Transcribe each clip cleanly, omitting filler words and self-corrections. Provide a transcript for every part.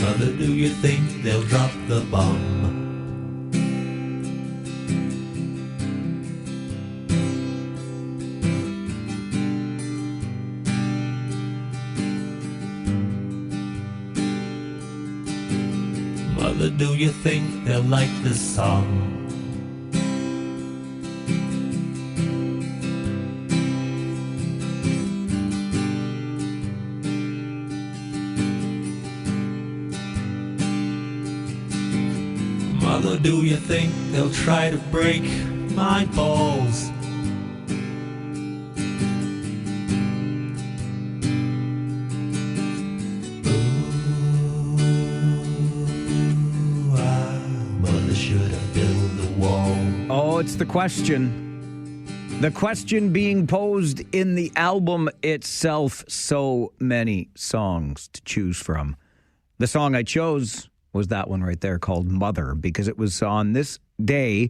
Mother, do you think they'll drop the bomb? Mother, do you think they'll like this song? Mother, do you think they'll try to break my balls? Oh, it's the question. The question being posed in the album itself. So many songs to choose from. The song I chose was that one right there called Mother, because it was on this day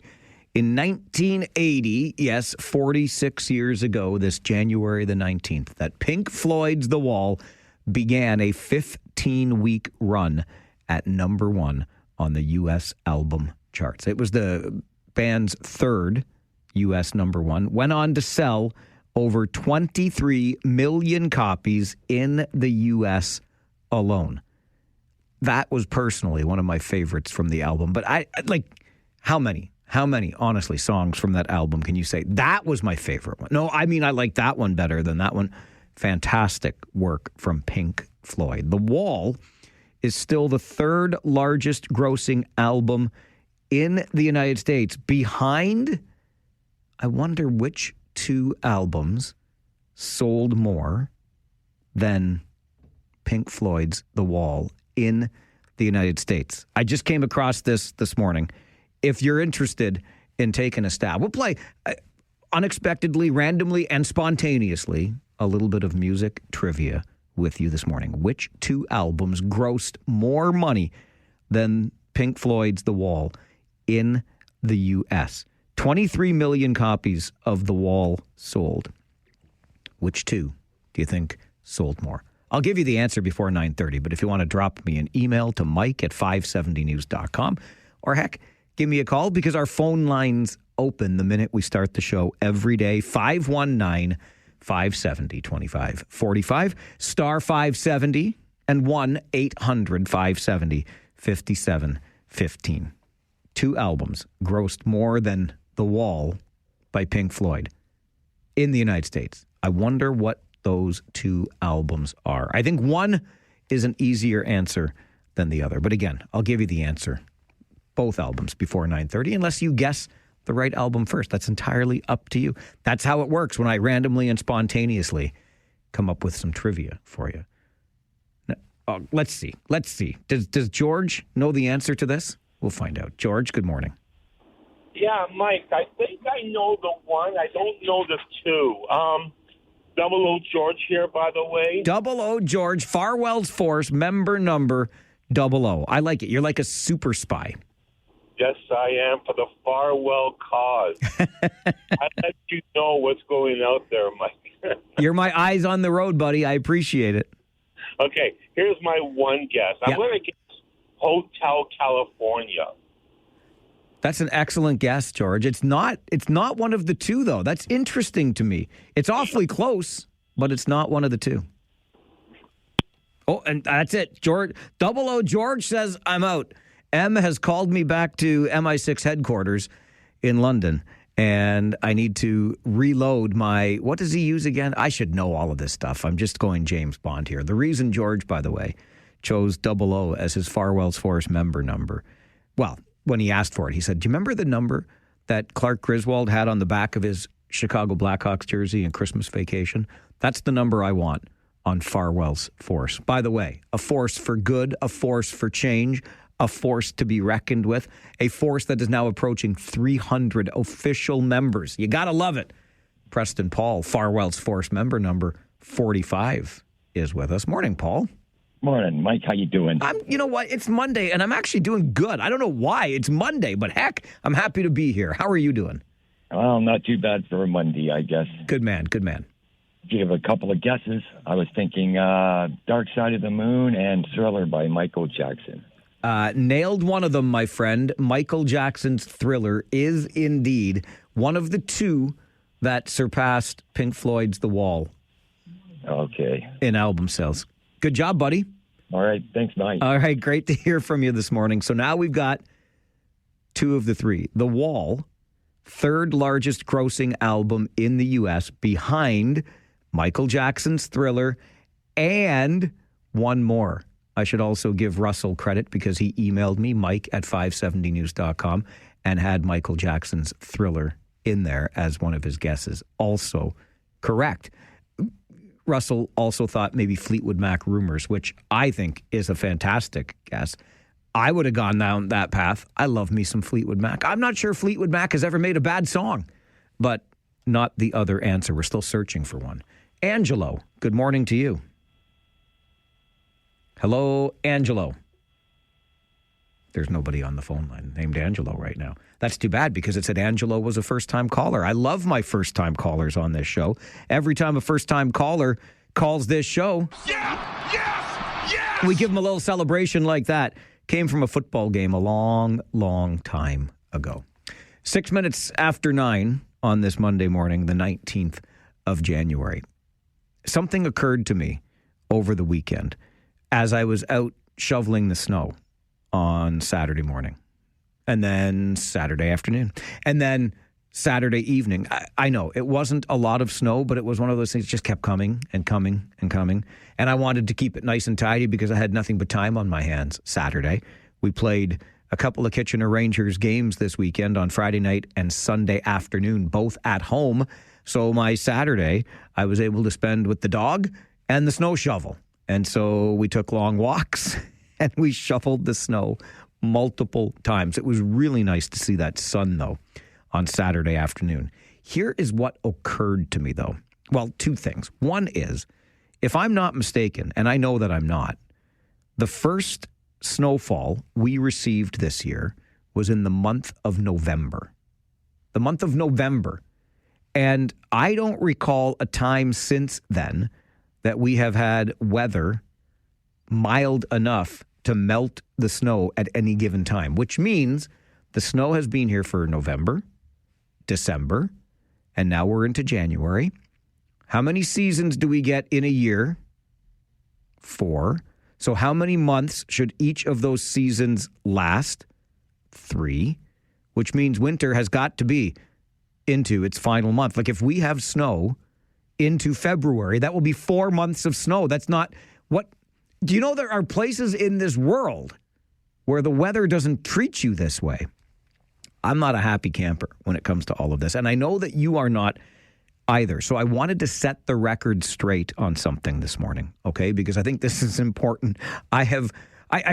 in 1980, yes, 46 years ago, this January the 19th, that Pink Floyd's The Wall began a 15-week run at number one on the U.S. album charts. It was the band's third U.S. number one, went on to sell over 23 million copies in the U.S. alone. That was personally one of my favorites from the album. But I like, how many, honestly, songs from that album can you say, that was my favorite one? No, I mean, I like that one better than that one. Fantastic work from Pink Floyd. The Wall is still the third largest grossing album in the United States, behind, I wonder which two albums sold more than Pink Floyd's The Wall in the United States. I just came across this morning. If you're interested in taking a stab, we'll play unexpectedly, randomly, and spontaneously a little bit of music trivia with you this morning. Which two albums grossed more money than Pink Floyd's The Wall in the U.S.? 23 million copies of The Wall sold. Which two do you think sold more? I'll give you the answer before 9:30, but if you want to drop me an email to mike@570news.com, or heck, give me a call, because our phone line's open the minute we start the show every day, 519-570-2545, star 570, and 1-800-570-5715. Two albums grossed more than The Wall by Pink Floyd in the United States. I wonder what those two albums are. I think one is an easier answer than the other. But again, I'll give you the answer. Both albums before 9:30, unless you guess the right album first. That's entirely up to you. That's how it works when I randomly and spontaneously come up with some trivia for you. Now, let's see. Does George know the answer to this? We'll find out. George, good morning. Yeah, Mike, I think I know the one. I don't know the two. 00 George here, by the way. 00 George, Farwell's Force, member number 00. I like it. You're like a super spy. Yes, I am, for the Farwell cause. I let you know what's going out there, Mike. You're my eyes on the road, buddy. I appreciate it. Okay, here's my one guess. I'm going to guess Hotel California. That's an excellent guess, George. It's not one of the two, though. That's interesting to me. It's awfully close, but it's not one of the two. Oh, and that's it. 00 George says, I'm out. M has called me back to MI6 headquarters in London, and I need to reload my, what does he use again? I should know all of this stuff. I'm just going James Bond here. The reason George, by the way, chose 00 as his Farwell's Force member number, well, when he asked for it, he said, do you remember the number that Clark Griswold had on the back of his Chicago Blackhawks jersey in Christmas Vacation? That's the number I want on Farwell's Force. By the way, a force for good, a force for change, a force to be reckoned with, a force that is now approaching 300 official members. You got to love it. Preston Paul, Farwell's Force member number 45, is with us. Morning, Paul. Morning, Mike. How you doing? You know what? It's Monday, and I'm actually doing good. I don't know why. It's Monday, but heck, I'm happy to be here. How are you doing? Well, not too bad for a Monday, I guess. Good man, good man. give a couple of guesses. I was thinking Dark Side of the Moon and Thriller by Michael Jackson. Nailed one of them, my friend. Michael Jackson's Thriller is indeed one of the two that surpassed Pink Floyd's The Wall. Okay. In album sales. Good job, buddy. All right. Thanks, Mike. All right. Great to hear from you this morning. So now we've got two of the three. The Wall, third largest grossing album in the U.S. behind Michael Jackson's Thriller and one more. I should also give Russell credit because he emailed me, Mike at 570news.com, and had Michael Jackson's Thriller in there as one of his guesses. Also correct. Russell also thought maybe Fleetwood Mac Rumors, which I think is a fantastic guess. I would have gone down that path. I love me some Fleetwood Mac. I'm not sure Fleetwood Mac has ever made a bad song, but not the other answer. We're still searching for one. Angelo, good morning to you. Hello, Angelo. There's nobody on the phone line named Angelo right now. That's too bad because it said Angelo was a first-time caller. I love my first-time callers on this show. Every time a first-time caller calls this show, we give them a little celebration like that. Came from a football game a long, long time ago. 6 minutes after 9 on this Monday morning, the 19th of January. Something occurred to me over the weekend as I was out shoveling the snow on Saturday morning, and then Saturday afternoon, and then Saturday evening. I know it wasn't a lot of snow, but it was one of those things that just kept coming and coming and coming. And I wanted to keep it nice and tidy because I had nothing but time on my hands Saturday. We played a couple of Kitchener Rangers games this weekend on Friday night and Sunday afternoon, both at home. So my Saturday, I was able to spend with the dog and the snow shovel. And so we took long walks and we shoveled the snow multiple times. It was really nice to see that sun, though, on Saturday afternoon. Here is what occurred to me, though. Well, two things. One is, if I'm not mistaken, and I know that I'm not, the first snowfall we received this year was in the month of November. The month of November. And I don't recall a time since then that we have had weather mild enough to melt the snow at any given time, which means the snow has been here for November, December, and now we're into January. How many seasons do we get in a year? 4. So how many months should each of those seasons last? 3, which means winter has got to be into its final month. Like if we have snow into February, that will be 4 months of snow. That's not what... Do you know there are places in this world where the weather doesn't treat you this way? I'm not a happy camper when it comes to all of this. And I know that you are not either. So I wanted to set the record straight on something this morning, okay? Because I think this is important. I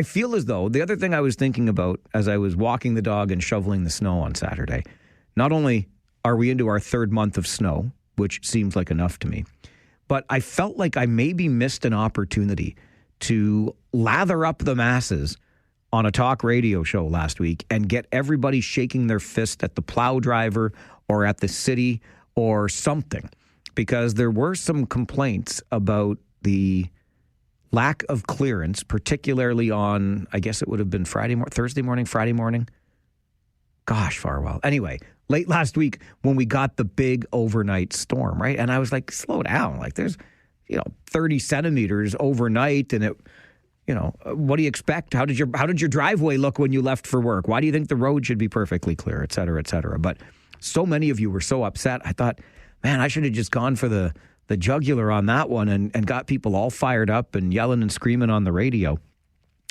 feel as though the other thing I was thinking about as I was walking the dog and shoveling the snow on Saturday, not only are we into our third month of snow, which seems like enough to me, but I felt like I maybe missed an opportunity to lather up the masses on a talk radio show last week and get everybody shaking their fist at the plow driver or at the city or something, because there were some complaints about the lack of clearance, particularly on, I guess it would have been Thursday morning, Friday morning. Gosh, Farwell. Anyway, late last week when we got the big overnight storm, right? And I was like, slow down. Like there's, 30 centimeters overnight, and it, what do you expect? How did your driveway look when you left for work? Why do you think the road should be perfectly clear, et cetera, et cetera? But so many of you were so upset. I thought, man, I should have just gone for the jugular on that one and got people all fired up and yelling and screaming on the radio.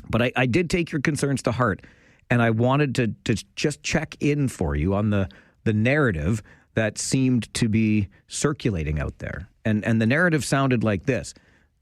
But I did take your concerns to heart, and I wanted to just check in for you on the narrative that seemed to be circulating out there. And the narrative sounded like this.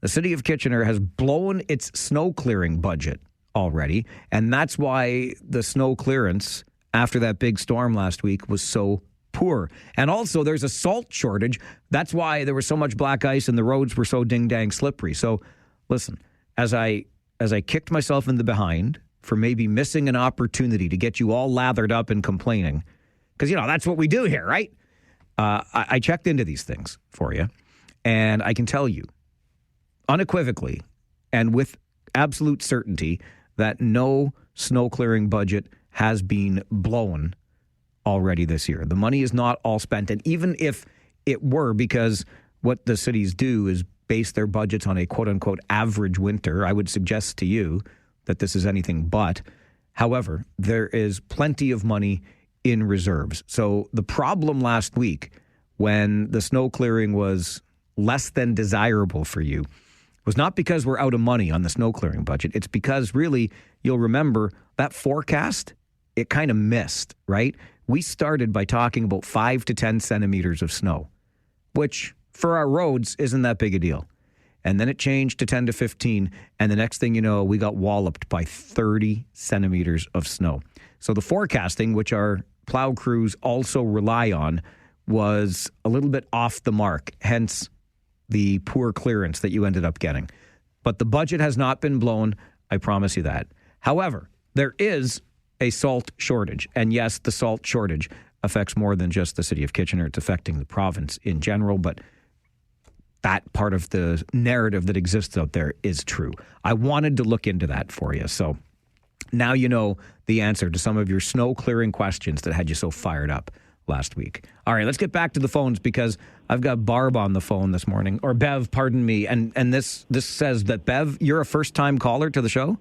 The city of Kitchener has blown its snow clearing budget already, and that's why the snow clearance after that big storm last week was so poor. And also there's a salt shortage. That's why there was so much black ice and the roads were so ding-dang slippery. So listen, as I kicked myself in the behind for maybe missing an opportunity to get you all lathered up and complaining, because, that's what we do here, right? I checked into these things for you. And I can tell you unequivocally and with absolute certainty that no snow clearing budget has been blown already this year. The money is not all spent. And even if it were, because what the cities do is base their budgets on a quote unquote average winter, I would suggest to you that this is anything but. However, there is plenty of money in reserves. So the problem last week when the snow clearing was less than desirable for you was not because we're out of money on the snow clearing budget. It's because really, you'll remember that forecast, it kind of missed, right? We started by talking about 5 to 10 centimeters of snow, which for our roads isn't that big a deal. And then it changed to 10 to 15. And the next thing you know, we got walloped by 30 centimeters of snow. So the forecasting, which our plow crews also rely on, was a little bit off the mark, hence the poor clearance that you ended up getting. But the budget has not been blown, I promise you that. However, there is a salt shortage. And yes, the salt shortage affects more than just the city of Kitchener. It's affecting the province in general, but that part of the narrative that exists out there is true. I wanted to look into that for you. So now you know the answer to some of your snow clearing questions that had you so fired up last week. All right, let's get back to the phones because I've got Barb on the phone this morning, or Bev, pardon me. And this says that, Bev, you're a first-time caller to the show?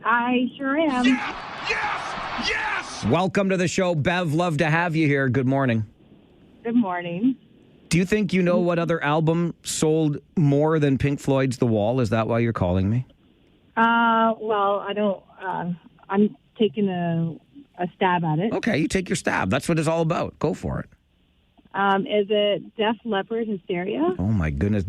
I sure am. Yes! Welcome to the show, Bev. Love to have you here. Good morning. Good morning. Do you think you know what other album sold more than Pink Floyd's The Wall? Is that why you're calling me? Well, I don't. I'm taking a stab at it. Okay, you take your stab. That's what it's all about. Go for it. Is it Def Leppard Hysteria? Oh my goodness.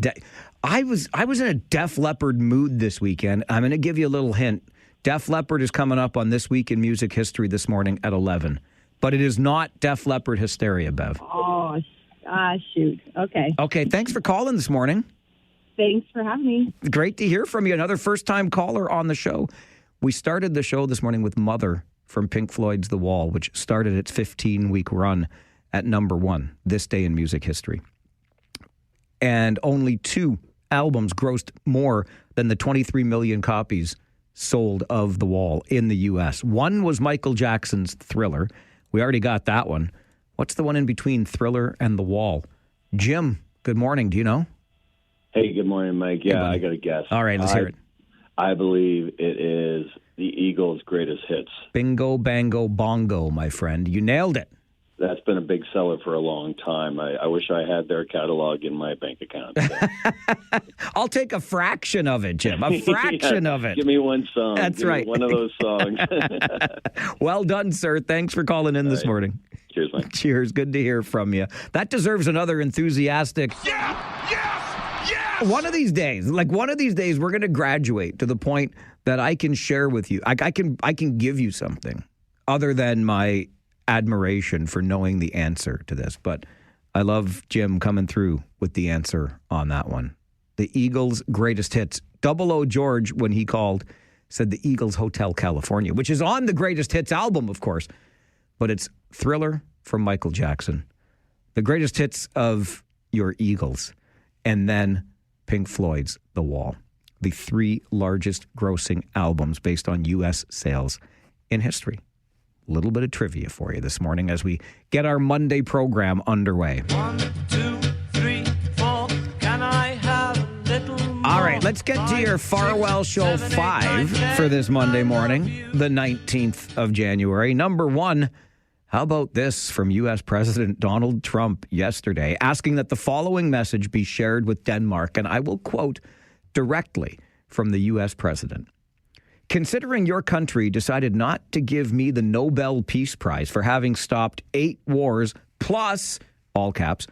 I was in a Def Leppard mood this weekend. I'm going to give you a little hint. Def Leppard is coming up on This Week in Music History this morning at 11. But it is not Def Leppard Hysteria, Bev. Oh, shoot. Okay. Okay, thanks for calling this morning. Thanks for having me. Great to hear from you. Another first-time caller on the show. We started the show this morning with Mother from Pink Floyd's The Wall, which started its 15-week run at number 1 this day in music history. And only 2 albums grossed more than the 23 million copies sold of The Wall in the U.S. One was Michael Jackson's Thriller. We already got that one. What's the one in between Thriller and The Wall? Jim, good morning. Do you know? Hey, good morning, Mike. Yeah, I got a guess. All right, let's hear it. I believe it is the Eagles' greatest hits. Bingo, bango, bongo, my friend. You nailed it. That's been a big seller for a long time. I wish I had their catalog in my bank account. So. I'll take a fraction of it, Jim. A fraction of it. Give me one song. That's Give right. me one of those songs. Well done, sir. Thanks for calling in this morning. Cheers, Mike. Cheers. Good to hear from you. That deserves another enthusiastic. One of these days, we're going to graduate to the point that I can share with you. I can give you something other than my admiration for knowing the answer to this. But I love Jim coming through with the answer on that one. The Eagles' greatest hits. 00 George, when he called, said the Eagles' Hotel California, which is on the greatest hits album, of course. But it's Thriller from Michael Jackson. The greatest hits of your Eagles. And then Pink Floyd's The Wall. The 3 largest grossing albums based on U.S. sales in history. A little bit of trivia for you this morning as we get our Monday program underway. 1, 2, 3, 4. Can I have a little more? All right, let's get to your Farwell Show 5 for this Monday morning, the 19th of January. Number 1, how about this from U.S. President Donald Trump yesterday, asking that the following message be shared with Denmark, and I will quote directly from the U.S. President. Considering your country decided not to give me the Nobel Peace Prize for having stopped 8 wars plus, all caps,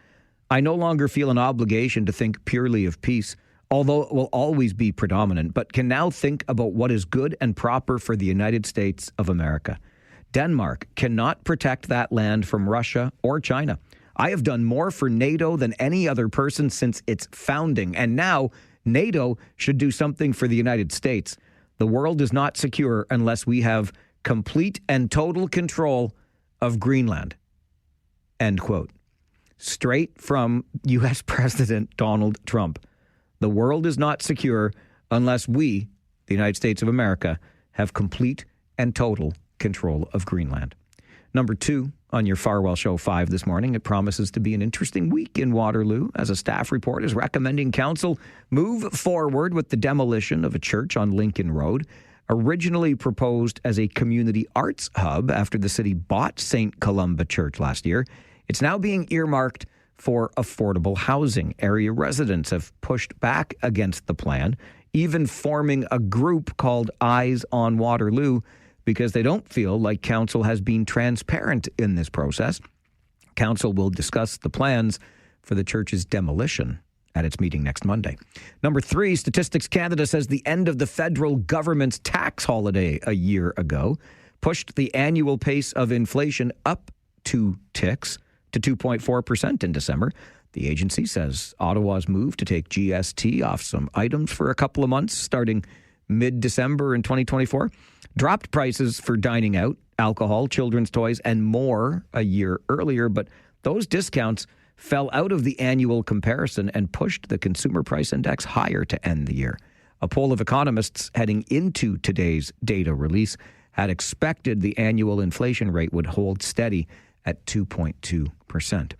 I no longer feel an obligation to think purely of peace, although it will always be predominant, but can now think about what is good and proper for the United States of America. Denmark cannot protect that land from Russia or China. I have done more for NATO than any other person since its founding, and now NATO should do something for the United States. The world is not secure unless we have complete and total control of Greenland. End quote. straight from U.S. President Donald Trump. The world is not secure unless we, the United States of America, have complete and total control of Greenland. Number 2 on your Farwell Show 5 this morning. It promises to be an interesting week in Waterloo as a staff report is recommending council move forward with the demolition of a church on Lincoln Road, originally proposed as a community arts hub after the city bought St. Columba Church last year. It's now being earmarked for affordable housing. Area residents have pushed back against the plan, even forming a group called Eyes on Waterloo, because they don't feel like council has been transparent in this process. Council will discuss the plans for the church's demolition at its meeting next Monday. Number 3, Statistics Canada says the end of the federal government's tax holiday a year ago pushed the annual pace of inflation up 2 ticks to 2.4% in December. The agency says Ottawa's move to take GST off some items for a couple of months starting mid-December in 2024 dropped prices for dining out, alcohol, children's toys, and more a year earlier, but those discounts fell out of the annual comparison and pushed the consumer price index higher to end the year. A poll of economists heading into today's data release had expected the annual inflation rate would hold steady at 2.2%.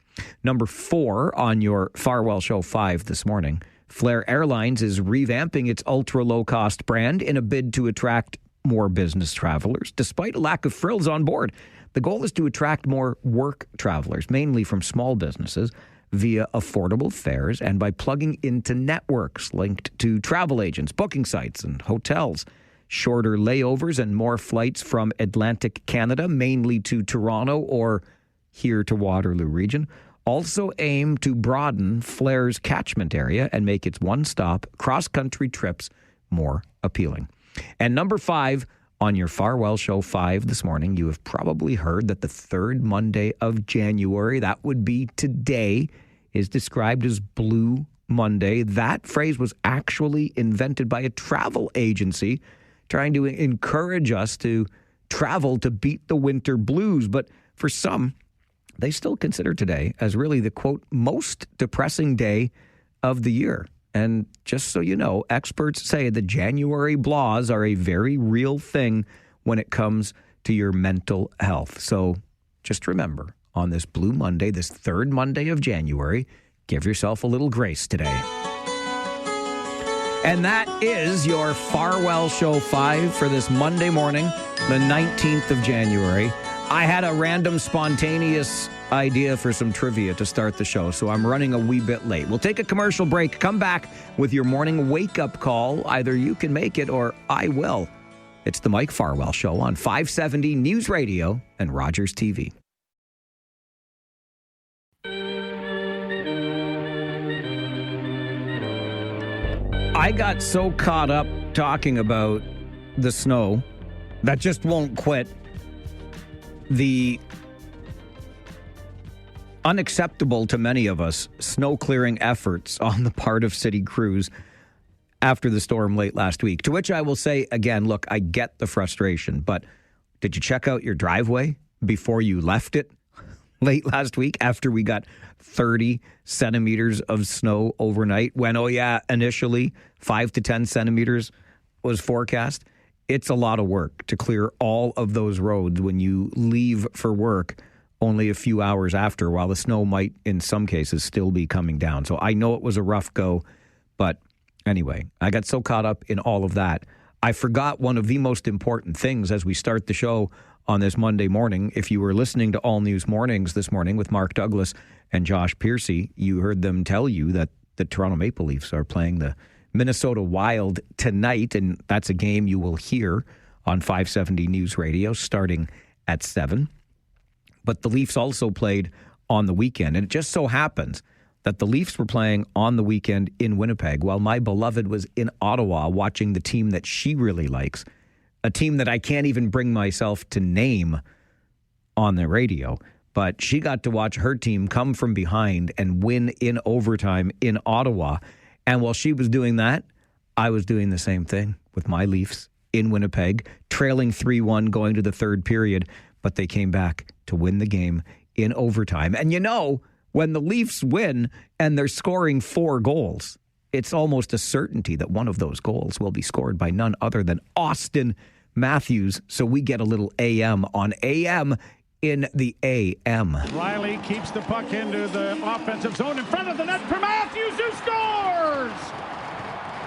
Number 4 on your Farwell Show 5 this morning. Flair Airlines is revamping its ultra-low-cost brand in a bid to attract more business travelers, despite a lack of frills on board. The goal is to attract more work travelers, mainly from small businesses, via affordable fares and by plugging into networks linked to travel agents, booking sites, and hotels. Shorter layovers and more flights from Atlantic Canada, mainly to Toronto or here to Waterloo region, also aim to broaden Flair's catchment area and make its one-stop cross-country trips more appealing. And number 5 on your Farwell Show 5 this morning, you have probably heard that the third Monday of January, that would be today, is described as Blue Monday. That phrase was actually invented by a travel agency trying to encourage us to travel to beat the winter blues. But for some, they still consider today as really the, quote, most depressing day of the year. And just so you know, experts say the January blahs are a very real thing when it comes to your mental health. So just remember, on this Blue Monday, this third Monday of January, give yourself a little grace today. And that is your Farwell Show 5 for this Monday morning, the 19th of January. I had a random, spontaneous idea for some trivia to start the show, so I'm running a wee bit late. We'll take a commercial break, come back with your morning wake-up call. Either you can make it or I will. It's the Mike Farwell Show on 570 News Radio and Rogers TV. I got so caught up talking about the snow that just won't quit. The unacceptable to many of us snow clearing efforts on the part of city crews after the storm late last week, to which I will say again, look, I get the frustration, but did you check out your driveway before you left it late last week after we got 30 centimeters of snow overnight when, initially 5 to 10 centimeters was forecast? It's a lot of work to clear all of those roads when you leave for work only a few hours after, while the snow might, in some cases, still be coming down. So I know it was a rough go, but anyway, I got so caught up in all of that, I forgot one of the most important things as we start the show on this Monday morning. If you were listening to All News Mornings this morning with Mark Douglas and Josh Piercy, you heard them tell you that the Toronto Maple Leafs are playing the Minnesota Wild tonight, and that's a game you will hear on 570 News Radio starting at 7. But the Leafs also played on the weekend, and it just so happens that the Leafs were playing on the weekend in Winnipeg while my beloved was in Ottawa watching the team that she really likes, a team that I can't even bring myself to name on the radio. But she got to watch her team come from behind and win in overtime in Ottawa. And while she was doing that, I was doing the same thing with my Leafs in Winnipeg, trailing 3-1 going to the third period. But they came back to win the game in overtime. And you know, when the Leafs win and they're scoring 4 goals, it's almost a certainty that one of those goals will be scored by none other than Austin Matthews. So we get a little AM on AM in the AM. Riley keeps the puck into the offensive zone in front of the net for Matthews, who scores!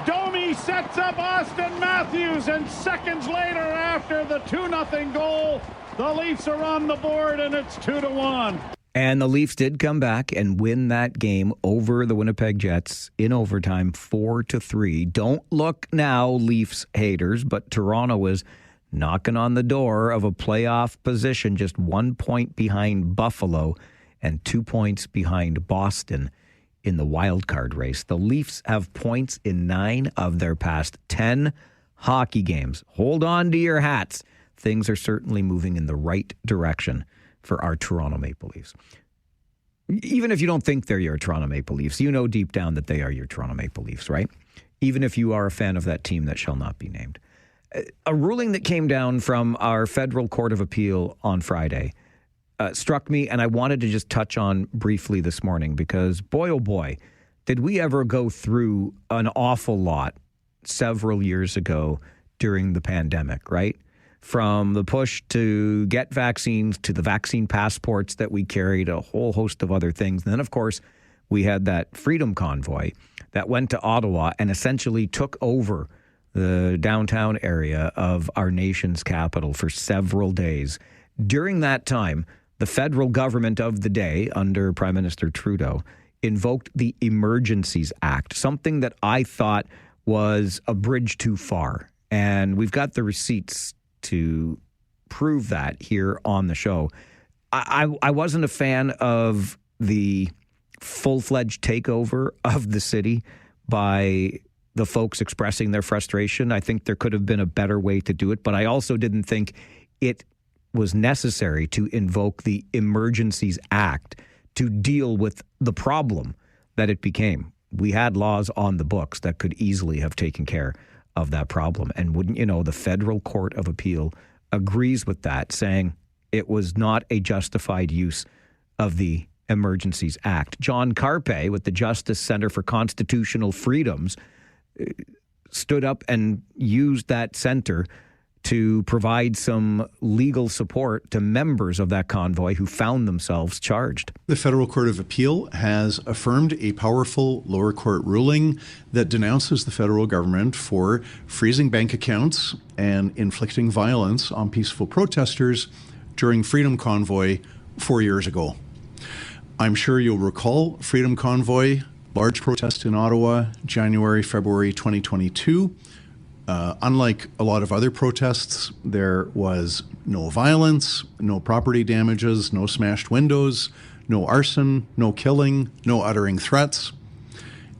Domi sets up Austin Matthews, and seconds later, after the 2-0 goal, the Leafs are on the board, and it's 2-1. And the Leafs did come back and win that game over the Winnipeg Jets in overtime, 4-3. Don't look now, Leafs haters, but Toronto is knocking on the door of a playoff position, just 1 point behind Buffalo and 2 points behind Boston in the wild card race. The Leafs have points in 9 of their past 10 hockey games. Hold on to your hats. Things are certainly moving in the right direction for our Toronto Maple Leafs. Even if you don't think they're your Toronto Maple Leafs, you know deep down that they are your Toronto Maple Leafs, right? Even if you are a fan of that team that shall not be named. A ruling that came down from our federal court of appeal on Friday struck me, and I wanted to just touch on briefly this morning because, boy, oh boy, did we ever go through an awful lot several years ago during the pandemic, right? From the push to get vaccines to the vaccine passports that we carried, a whole host of other things. And then, of course, we had that Freedom Convoy that went to Ottawa and essentially took over the downtown area of our nation's capital for several days. During that time, the federal government of the day, under Prime Minister Trudeau, invoked the Emergencies Act, something that I thought was a bridge too far. And we've got the receipts to prove that here on the show. I wasn't a fan of the full-fledged takeover of the city by the folks expressing their frustration. I think there could have been a better way to do it, but I also didn't think it was necessary to invoke the Emergencies Act to deal with the problem that it became. We had laws on the books that could easily have taken care of that problem. And wouldn't you know, the Federal Court of Appeal agrees with that, saying it was not a justified use of the Emergencies Act. John Carpe with the Justice Center for Constitutional Freedoms stood up and used that center to provide some legal support to members of that convoy who found themselves charged. The Federal Court of Appeal has affirmed a powerful lower court ruling that denounces the federal government for freezing bank accounts and inflicting violence on peaceful protesters during Freedom Convoy 4 years ago. I'm sure you'll recall Freedom Convoy, large protest in Ottawa, January, February 2022. Unlike a lot of other protests, there was no violence, no property damages, no smashed windows, no arson, no killing, no uttering threats.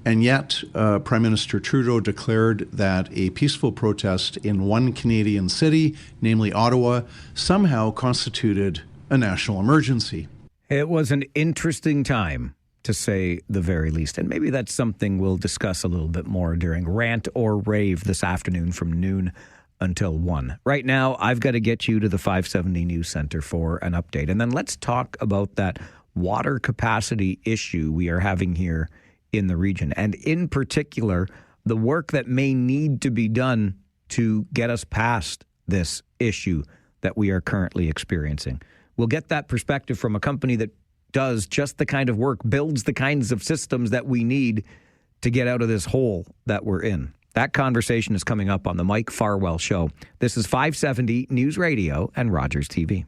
And yet, Prime Minister Trudeau declared that a peaceful protest in one Canadian city, namely Ottawa, somehow constituted a national emergency. It was an interesting time, to say the very least. And maybe that's something we'll discuss a little bit more during Rant or Rave this afternoon from noon until 1. Right now, I've got to get you to the 570 News Center for an update. And then let's talk about that water capacity issue we are having here in the region. And in particular, the work that may need to be done to get us past this issue that we are currently experiencing. We'll get that perspective from a company that does just the kind of work, builds the kinds of systems that we need to get out of this hole that we're in. That conversation is coming up on the Mike Farwell Show. This is 570 News Radio and Rogers TV.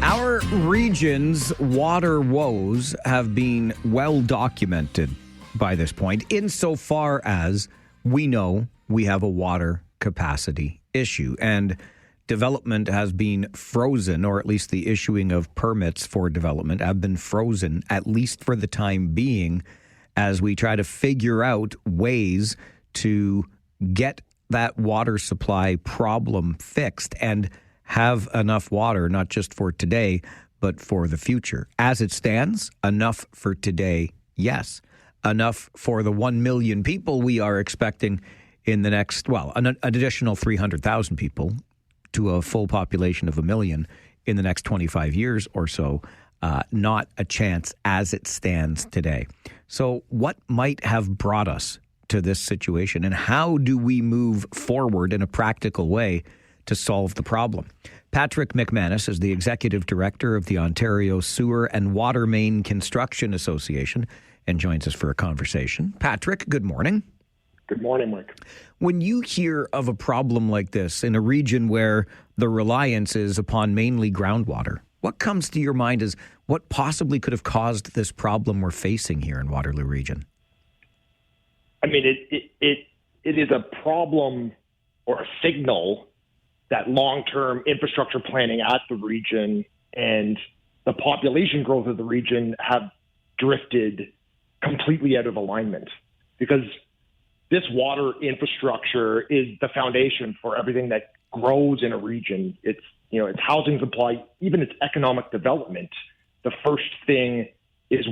Our region's water woes have been well documented by this point, insofar as we know we have a water capacity issue. And development has been frozen, or at least the issuing of permits for development have been frozen, at least for the time being, as we try to figure out ways to get that water supply problem fixed. And have enough water, not just for today, but for the future? As it stands, enough for today, yes. Enough for the 1 million people we are expecting in the next, an additional 300,000 people to a full population of 1 million in the next 25 years or so. Not a chance as it stands today. So what might have brought us to this situation, and how do we move forward in a practical way to solve the problem? Patrick McManus is the Executive Director of the Ontario Sewer and Water Main Construction Association and joins us for a conversation. Patrick, good morning. Good morning, Mike. When you hear of a problem like this in a region where the reliance is upon mainly groundwater, what comes to your mind as what possibly could have caused this problem we're facing here in Waterloo Region? I mean, it is a problem or a signal that long-term infrastructure planning at the region and the population growth of the region have drifted completely out of alignment, because this water infrastructure is the foundation for everything that grows in a region. It's housing supply, even its economic development. The first thing is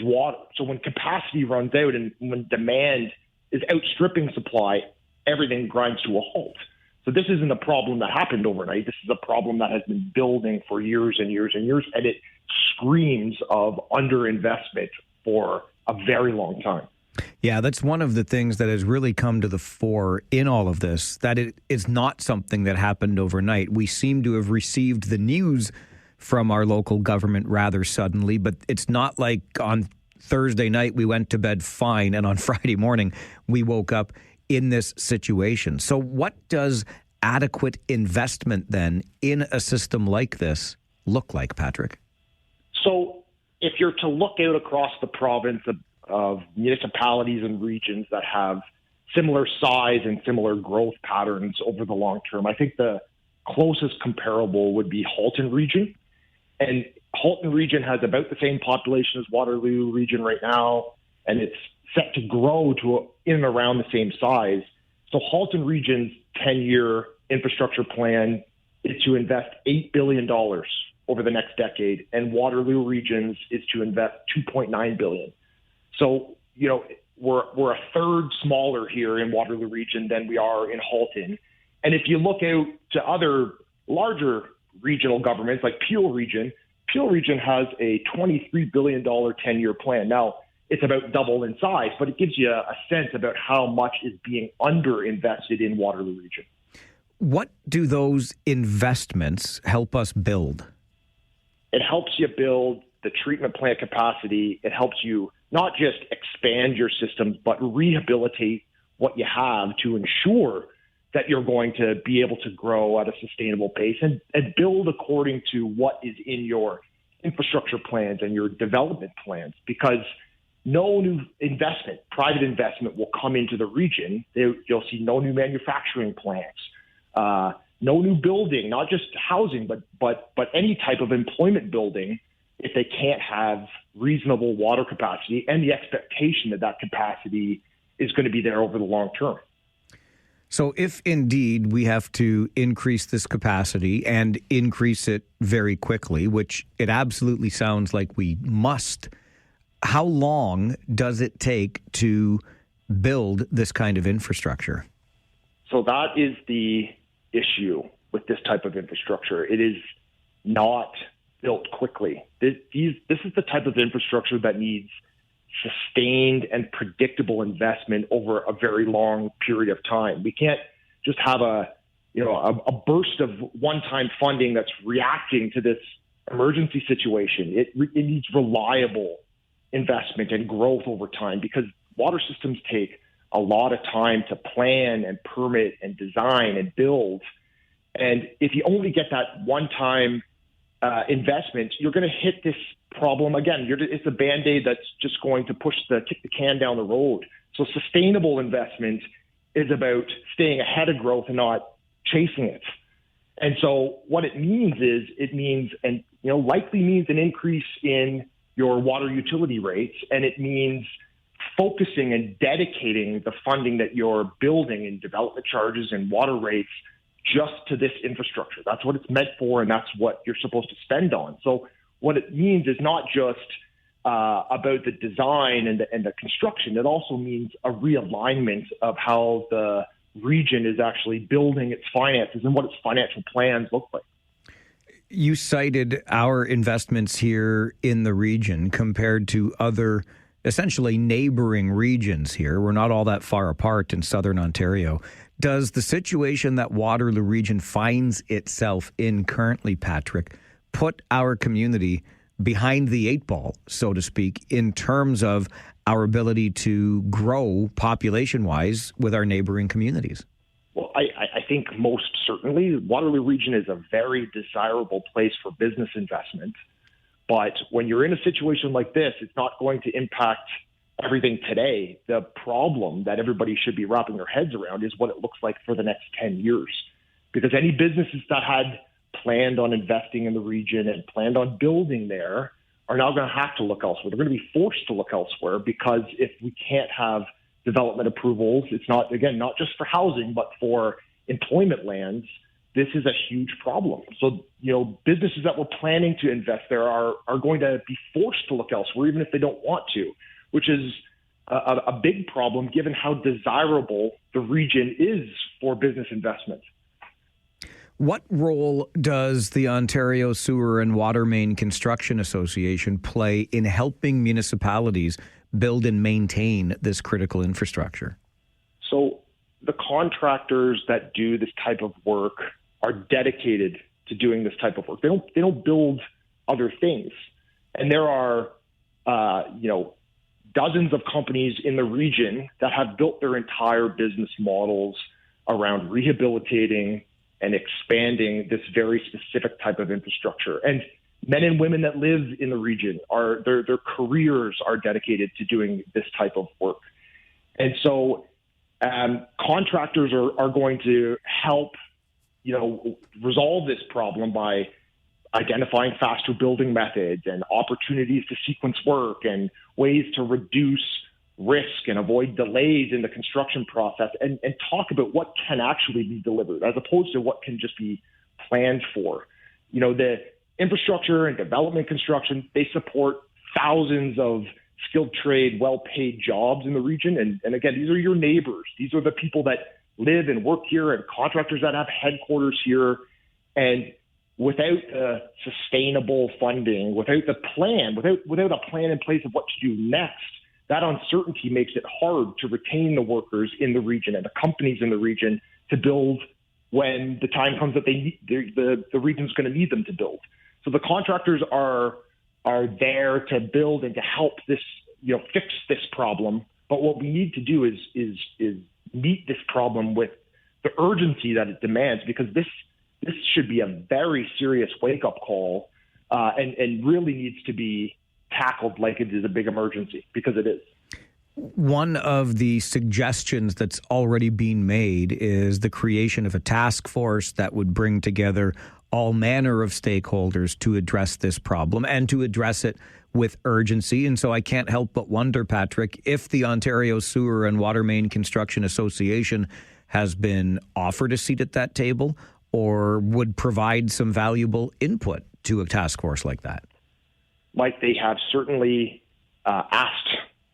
water. So when capacity runs out and when demand is outstripping supply, everything grinds to a halt. So this isn't a problem that happened overnight. This is a problem that has been building for years and years and years, and it screams of underinvestment for a very long time. Yeah, that's one of the things that has really come to the fore in all of this, that it is not something that happened overnight. We seem to have received the news from our local government rather suddenly, but it's not like on Thursday night we went to bed fine and on Friday morning we woke up in this situation. So what does adequate investment then in a system like this look like, Patrick? So if you're to look out across the province of municipalities and regions that have similar size and similar growth patterns over the long term, I think the closest comparable would be Halton Region. And Halton Region has about the same population as Waterloo Region right now, and it's set to grow to in and around the same size. So Halton Region's 10-year infrastructure plan is to invest $8 billion over the next decade, and Waterloo Region's is to invest $2.9 billion. So, we're a third smaller here in Waterloo Region than we are in Halton. And if you look out to other larger regional governments like Peel Region has a $23 billion 10-year plan. Now, it's about double in size, but it gives you a sense about how much is being underinvested in Waterloo Region. What do those investments help us build? It helps you build the treatment plant capacity. It helps you not just expand your systems, but rehabilitate what you have to ensure that you're going to be able to grow at a sustainable pace and build according to what is in your infrastructure plans and your development plans, because no new investment, private investment, will come into the region. You'll see no new manufacturing plants, no new building, not just housing, but any type of employment building, if they can't have reasonable water capacity and the expectation that that capacity is going to be there over the long term. So if indeed we have to increase this capacity and increase it very quickly, which it absolutely sounds like we must, how long does it take to build this kind of infrastructure? So that is the issue with this type of infrastructure. It is not built quickly. This is the type of infrastructure that needs sustained and predictable investment over a very long period of time. We can't just have a burst of one-time funding that's reacting to this emergency situation. It needs reliable investment and growth over time, because water systems take a lot of time to plan and permit and design and build. And if you only get that one-time investment, you're going to hit this problem again. It's a Band-Aid that's just going to kick the can down the road. So sustainable investment is about staying ahead of growth and not chasing it. And so what it means is likely means an increase in your water utility rates, and it means focusing and dedicating the funding that you're building in development charges and water rates just to this infrastructure. That's what it's meant for, and that's what you're supposed to spend on. So what it means is not just about the design and the construction. It also means a realignment of how the region is actually building its finances and what its financial plans look like. You cited our investments here in the region compared to other essentially neighboring regions here. We're not all that far apart in southern Ontario. Does the situation that Waterloo region finds itself in currently, Patrick, put our community behind the eight ball, so to speak, in terms of our ability to grow population-wise with our neighboring communities? Well, I think most certainly Waterloo region is a very desirable place for business investment. But when you're in a situation like this, it's not going to impact everything today. The problem that everybody should be wrapping their heads around is what it looks like for the next 10 years. Because any businesses that had planned on investing in the region and planned on building there are now going to have to look elsewhere. They're going to be forced to look elsewhere because if we can't have development approvals, it's not, again, not just for housing, but for employment lands, this is a huge problem. So, businesses that were planning to invest there are going to be forced to look elsewhere, even if they don't want to, which is a big problem given how desirable the region is for business investment. What role does the Ontario Sewer and Water Main Construction Association play in helping municipalities build and maintain this critical infrastructure? So the contractors that do this type of work are dedicated to doing this type of work. They don't build other things. And there are, dozens of companies in the region that have built their entire business models around rehabilitating and expanding this very specific type of infrastructure. And men and women that live in the region their careers are dedicated to doing this type of work. And so contractors are going to help resolve this problem by identifying faster building methods and opportunities to sequence work and ways to reduce risk and avoid delays in the construction process and talk about what can actually be delivered as opposed to what can just be planned for. The infrastructure and development construction, they support thousands of skilled trade, well-paid jobs in the region. And again, these are your neighbors. These are the people that live and work here and contractors that have headquarters here. And without sustainable funding, without the plan, without a plan in place of what to do next, that uncertainty makes it hard to retain the workers in the region and the companies in the region to build when the time comes that the region's going to need them to build. So the contractors are there to build and to help this, fix this problem. But what we need to do is meet this problem with the urgency that it demands, because this should be a very serious wake-up call and really needs to be tackled like it is a big emergency, because it is. One of the suggestions that's already been made is the creation of a task force that would bring together all manner of stakeholders to address this problem and to address it with urgency. And so I can't help but wonder, Patrick, if the Ontario Sewer and Water Main Construction Association has been offered a seat at that table or would provide some valuable input to a task force like that. Mike, they have certainly asked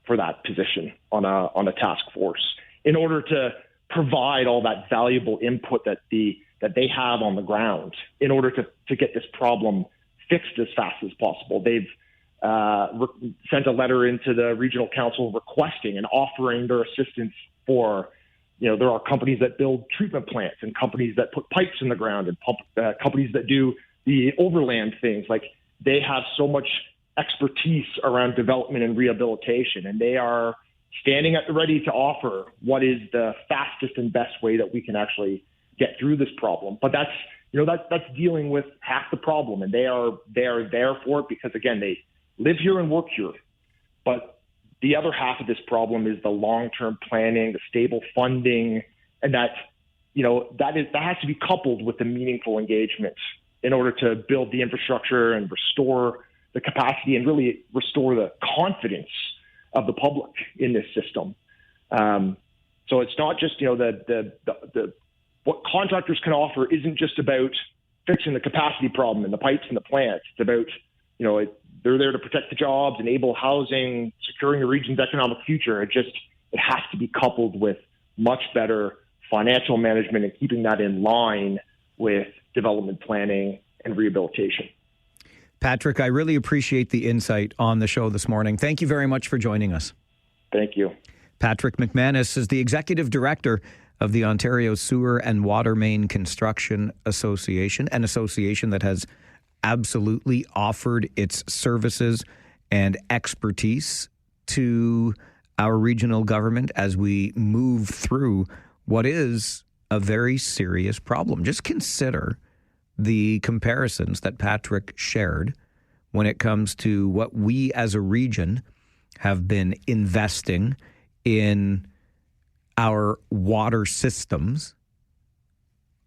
for that position on a task force in order to provide all that valuable input that they have on the ground in order to get this problem fixed as fast as possible. They've sent a letter into the regional council requesting and offering their assistance for, there are companies that build treatment plants and companies that put pipes in the ground and companies that do the overland things. Like, they have so much expertise around development and rehabilitation, and they are standing at the ready to offer what is the fastest and best way that we can actually get through this problem. But that's dealing with half the problem, and they are there for it because, again, they live here and work here. But the other half of this problem is the long-term planning, the stable funding, and that has to be coupled with the meaningful engagement in order to build the infrastructure and restore the capacity and really restore the confidence of the public in this system. So it's not just the what contractors can offer isn't just about fixing the capacity problem in the pipes and the plants. It's about, they're there to protect the jobs, enable housing, securing the region's economic future. It has to be coupled with much better financial management and keeping that in line with development planning and rehabilitation. Patrick, I really appreciate the insight on the show this morning. Thank you very much for joining us. Thank you. Patrick McManus is the Executive Director of the Ontario Sewer and Water Main Construction Association, an association that has absolutely offered its services and expertise to our regional government as we move through what is a very serious problem. Just consider the comparisons that Patrick shared when it comes to what we as a region have been investing in our water systems,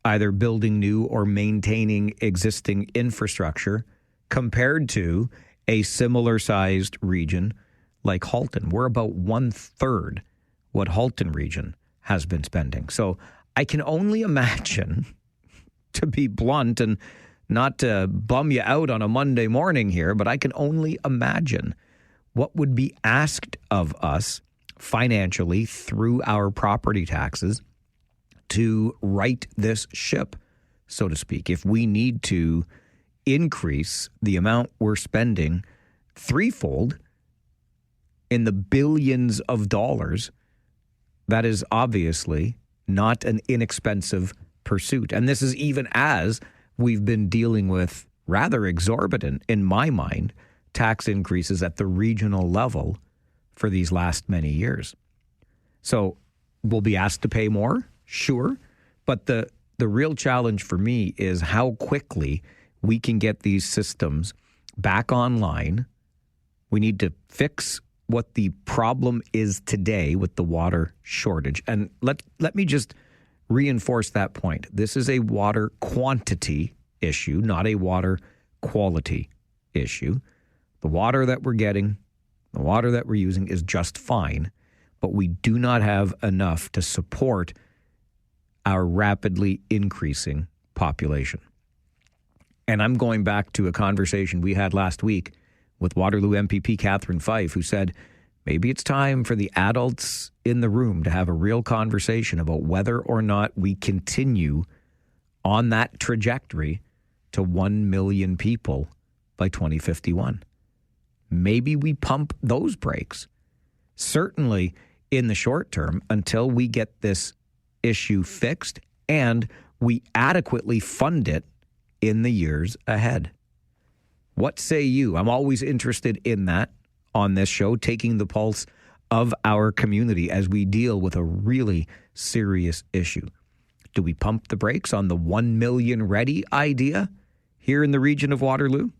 either building new or maintaining existing infrastructure, compared to a similar sized region like Halton. We're about 1/3 what Halton region has been spending. So I can only imagine, to be blunt and not to bum you out on a Monday morning here, but I can only imagine what would be asked of us financially through our property taxes to right this ship, so to speak. If we need to increase the amount we're spending threefold in the billions of dollars, that is obviously not an inexpensive pursuit. And this is even as we've been dealing with rather exorbitant, in my mind, tax increases at the regional level for these last many years. So we'll be asked to pay more, sure, but the real challenge for me is how quickly we can get these systems back online. We need to fix what the problem is today with the water shortage. And let me just reinforce that point. This is a water quantity issue, not a water quality issue. The water that we're getting, the water that we're using is just fine, but we do not have enough to support our rapidly increasing population. And I'm going back to a conversation we had last week with Waterloo MPP Catherine Fife, who said maybe it's time for the adults in the room to have a real conversation about whether or not we continue on that trajectory to 1 million people by 2051. Maybe we pump those brakes. Certainly in the short term, until we get this issue fixed and we adequately fund it in the years ahead. What say you? I'm always interested in that on this show, taking the pulse of our community as we deal with a really serious issue. Do we pump the brakes on the 1 million ready idea here in the region of Waterloo?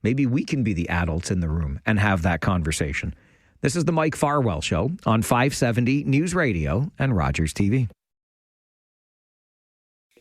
Maybe we can be the adults in the room and have that conversation. This is the Mike Farwell Show on 570 News Radio and Rogers TV.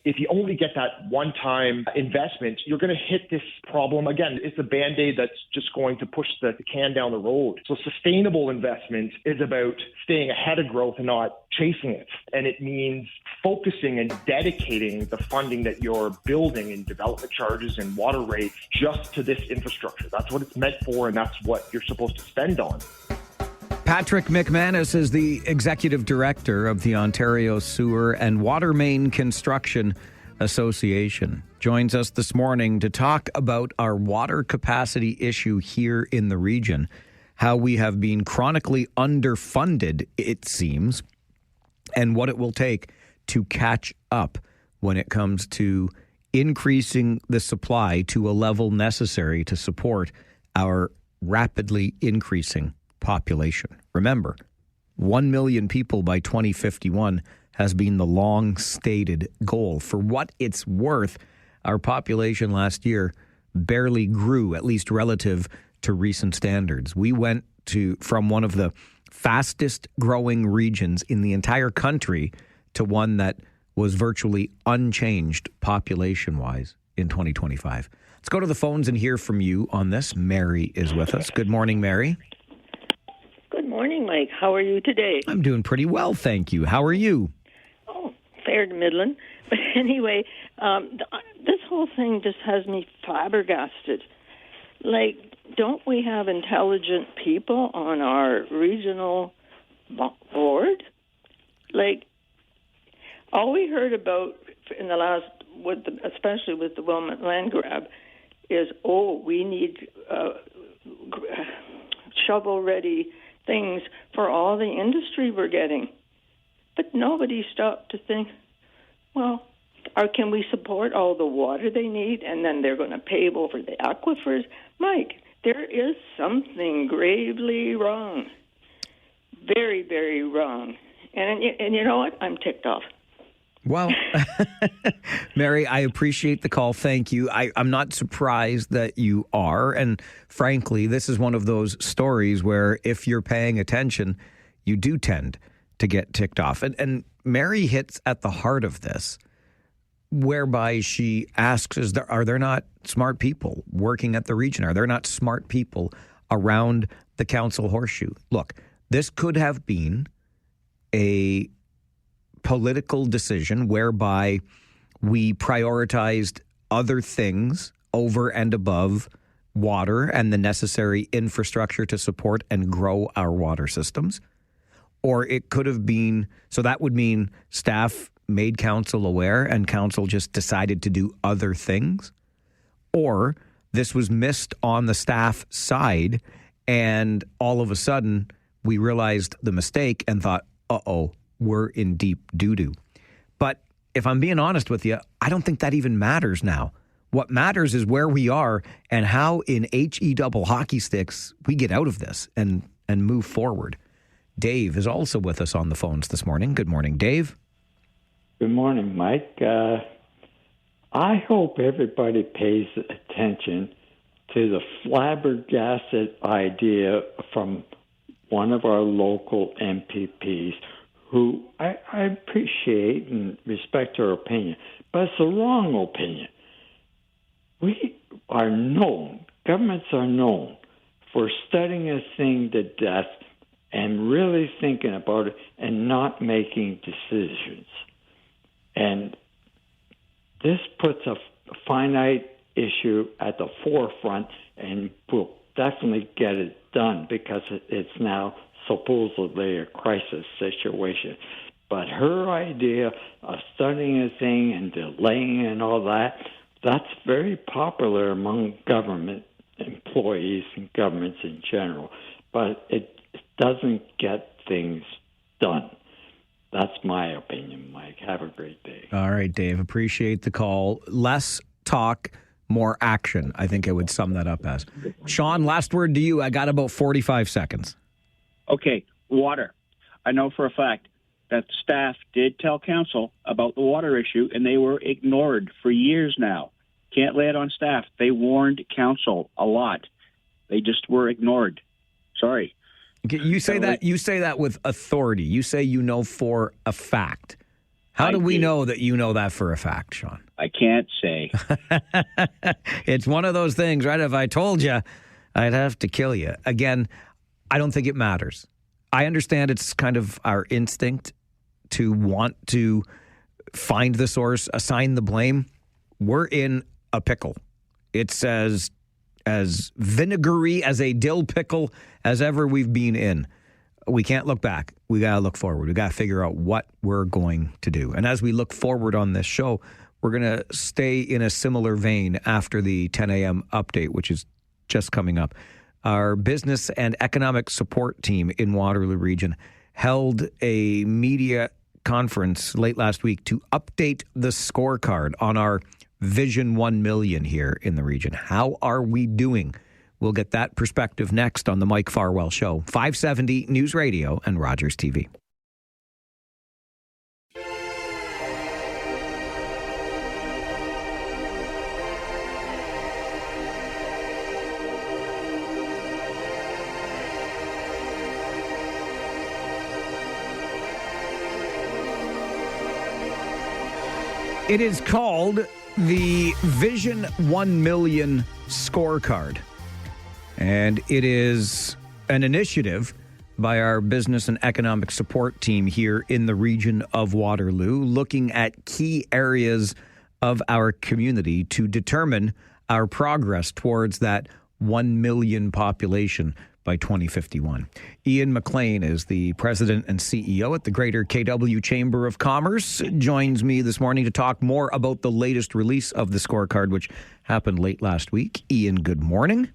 If you only get that one-time investment, you're going to hit this problem again. It's a Band-Aid that's just going to push the can down the road. So sustainable investment is about staying ahead of growth and not chasing it. And it means focusing and dedicating the funding that you're building in development charges and water rates just to this infrastructure. That's what it's meant for, and that's what you're supposed to spend on. Patrick McManus is the Executive Director of the Ontario Sewer and Water Main Construction Association. Joins us this morning to talk about our water capacity issue here in the region, how we have been chronically underfunded, it seems, and what it will take to catch up when it comes to increasing the supply to a level necessary to support our rapidly increasing population. Remember, 1 million people by 2051 has been the long-stated goal. For what it's worth, our population last year barely grew, at least relative to recent standards. We went from one of the fastest growing regions in the entire country to one that was virtually unchanged population-wise in 2025. Let's go to the phones and hear from you on this. Mary is with us. Good morning, Mary. Good morning, Mike. How are you today? I'm doing pretty well, thank you. How are you? Oh, fair to middling. But anyway, this whole thing just has me flabbergasted. Like, don't we have intelligent people on our regional board? Like, all we heard about in the last, especially with the Wilmot land grab, is, we need shovel-ready things for all the industry we're getting. But nobody stopped to think, well, can we support all the water they need, and then they're going to pave over the aquifers? Mike, there is something gravely wrong. Very, very wrong. And you know what? I'm ticked off. Well, Mary, I appreciate the call. Thank you. I'm not surprised that you are. And frankly, this is one of those stories where if you're paying attention, you do tend to get ticked off. And Mary hits at the heart of this, whereby she asks, are there not smart people working at the region? Are there not smart people around the council horseshoe? Look, this could have been a political decision whereby we prioritized other things over and above water and the necessary infrastructure to support and grow our water systems. Or it could have been, so that would mean staff made council aware and council just decided to do other things. Or this was missed on the staff side and all of a sudden we realized the mistake and thought, we're in deep doo-doo. But if I'm being honest with you, I don't think that even matters now. What matters is where we are and how in HE double hockey sticks we get out of this and move forward. Dave is also with us on the phones this morning. Good morning, Dave. Good morning, Mike. I hope everybody pays attention to the flabbergasted idea from one of our local MPPs who I appreciate and respect her opinion, but it's the wrong opinion. We are known, governments are known for studying a thing to death and really thinking about it and not making decisions. And this puts a finite issue at the forefront and will definitely get it done because it's now supposedly a crisis situation. But her idea of studying a thing and delaying and all that, that's very popular among government employees and governments in general. But it doesn't get things done. That's my opinion, Mike. Have a great day. All right, Dave. Appreciate the call. Less talk, more action. I think I would sum that up as. Sean, last word to you. I got about 45 seconds. Okay, water. I know for a fact that staff did tell council about the water issue, and they were ignored for years now. Can't lay it on staff. They warned council a lot. They just were ignored. Sorry. You say that with authority. You say you know for a fact. How do we know that you know that for a fact, Sean? I can't say. It's one of those things, right? If I told you, I'd have to kill you. Again, I don't think it matters. I understand it's kind of our instinct to want to find the source, assign the blame. We're in a pickle. It's as vinegary as a dill pickle as ever we've been in. We can't look back. We got to look forward. We got to figure out what we're going to do. And as we look forward on this show, we're going to stay in a similar vein after the 10 a.m. update, which is just coming up. Our business and economic support team in Waterloo Region held a media conference late last week to update the scorecard on our Vision 1 million here in the region. How are we doing? We'll get that perspective next on the Mike Farwell Show, 570 News Radio and Rogers TV. It is called the Vision 1 Million Scorecard. And it is an initiative by our business and economic support team here in the region of Waterloo, looking at key areas of our community to determine our progress towards that 1 million population by 2051. Ian McLean is the president and CEO at the Greater KW Chamber of Commerce. Joins me this morning to talk more about the latest release of the scorecard, which happened late last week. Ian, good morning.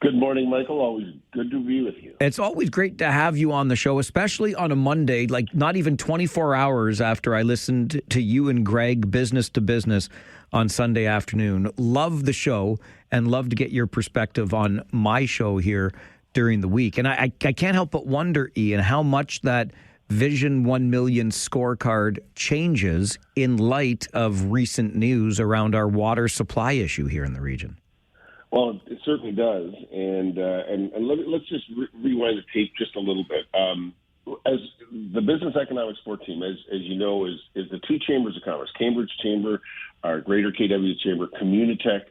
Good morning, Michael. Always good to be with you. It's always great to have you on the show, especially on a Monday, like not even 24 hours after I listened to you and Greg business to business on Sunday afternoon. Love the show and love to get your perspective on my show here during the week. And I can't help but wonder, Ian, how much that Vision 1 Million scorecard changes in light of recent news around our water supply issue here in the region. Well, it certainly does, and let's just rewind the tape just a little bit. As the Business Economic Support Team, as you know, is the two chambers of commerce: Cambridge Chamber, our Greater KW Chamber, Communitech,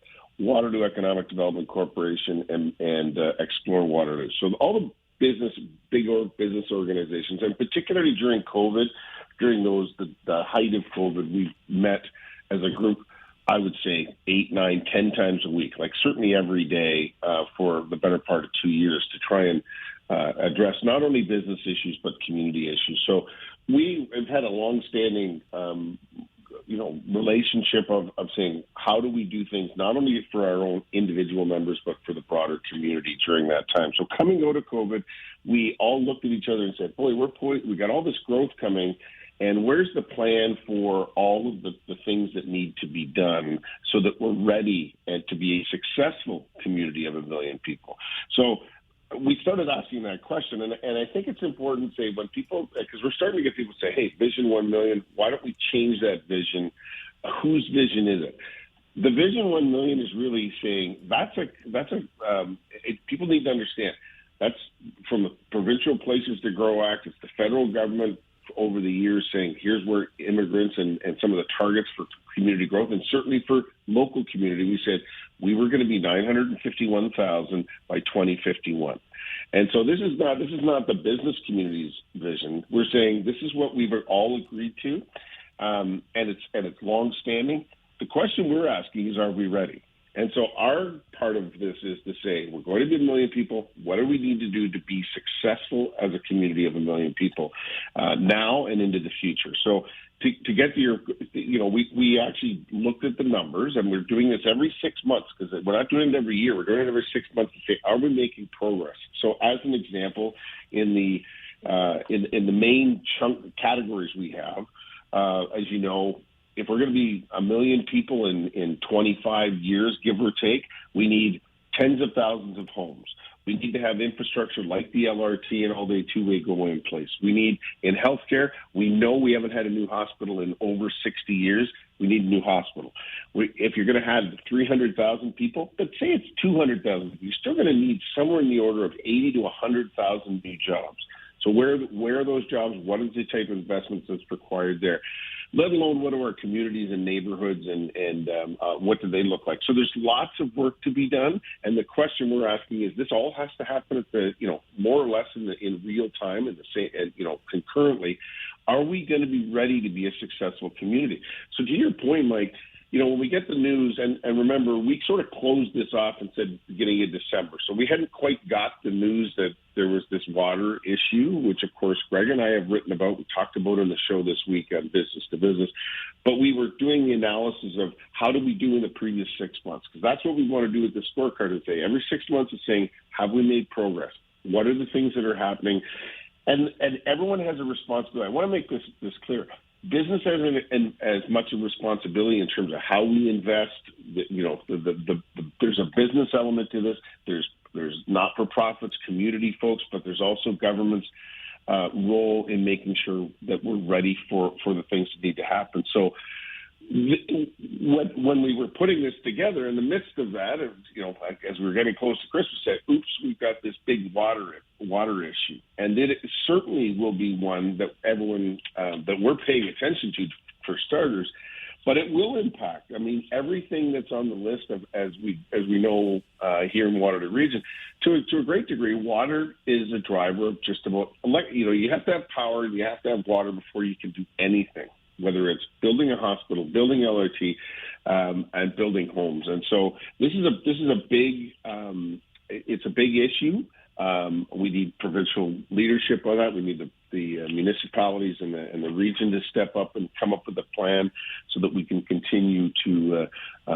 Waterloo Economic Development Corporation, and Explore Waterloo. So all the big business organizations, and particularly during COVID, during the height of COVID, we met as a group, I would say 8, 9, 10 times a week, like certainly every day for the better part of 2 years to try and address not only business issues but community issues. So we have had a long-standing, relationship of saying how do we do things not only for our own individual members but for the broader community during that time. So coming out of COVID, we all looked at each other and said, "Boy, we got all this growth coming. And where's the plan for all of the things that need to be done so that we're ready and to be a successful community of 1 million people?" So we started asking that question. And I think it's important to say when people, because we're starting to get people say, "Hey, Vision 1 Million, why don't we change that vision? Whose vision is it?" The Vision 1 Million is really saying people need to understand that's from the Provincial Places to Grow Act. It's the federal government over the years saying here's where immigrants and some of the targets for community growth, and certainly for local community, we said we were going to be 951,000 by 2051. And so this is not the business community's vision. We're saying this is what we've all agreed to, and it's long-standing. The question we're asking is, are we ready? And so our part of this is to say, we're going to be 1 million people. What do we need to do to be successful as a community of 1 million people now and into the future? So to get to your, we actually looked at the numbers, and we're doing this every 6 months because we're not doing it every year. We're doing it every 6 months to say, are we making progress? So as an example, in the main chunk categories we have, as you know, if we're going to be 1 million people in 25 years, give or take, we need tens of thousands of homes. We need to have infrastructure like the LRT and all-day two-way go in place. We need, in healthcare, we know we haven't had a new hospital in over 60 years. We need a new hospital. If you're going to have 300,000 people, but say it's 200,000, you're still going to need somewhere in the order of 80 to 100,000 new jobs. So where are those jobs? What is the type of investments that's required there? Let alone what are our communities and neighborhoods and what do they look like? So there's lots of work to be done. And the question we're asking is, this all has to happen at the, more or less in real time and concurrently. Are we going to be ready to be a successful community? So to your point, Mike, when we get the news, and remember, we sort of closed this off and said beginning of December. So we hadn't quite got the news that there was this water issue, which, of course, Greg and I have written about. We talked about on the show this week on Business to Business. But we were doing the analysis of how did we do in the previous 6 months? Because that's what we want to do with the scorecard is say every 6 months is saying, have we made progress? What are the things that are happening? And everyone has a responsibility. I want to make this clear. Business has as much a responsibility in terms of how we invest. There's a business element to this. There's not-for-profits, community folks, but there's also government's role in making sure that we're ready for the things that need to happen. So when we were putting this together, in the midst of that, as we were getting close to Christmas, said, "Oops, we've got this big water issue," and it certainly will be one that everyone that we're paying attention to, for starters. But it will impact. I mean, everything that's on the list of, as we know here in Waterloo region, to a great degree, water is a driver of just about. You have to have power, you have to have water before you can do anything. Whether it's building a hospital, building LRT, and building homes, and so this is a big. It's a big issue. We need provincial leadership on that. We need the municipalities and the region to step up and come up with a plan so that we can continue to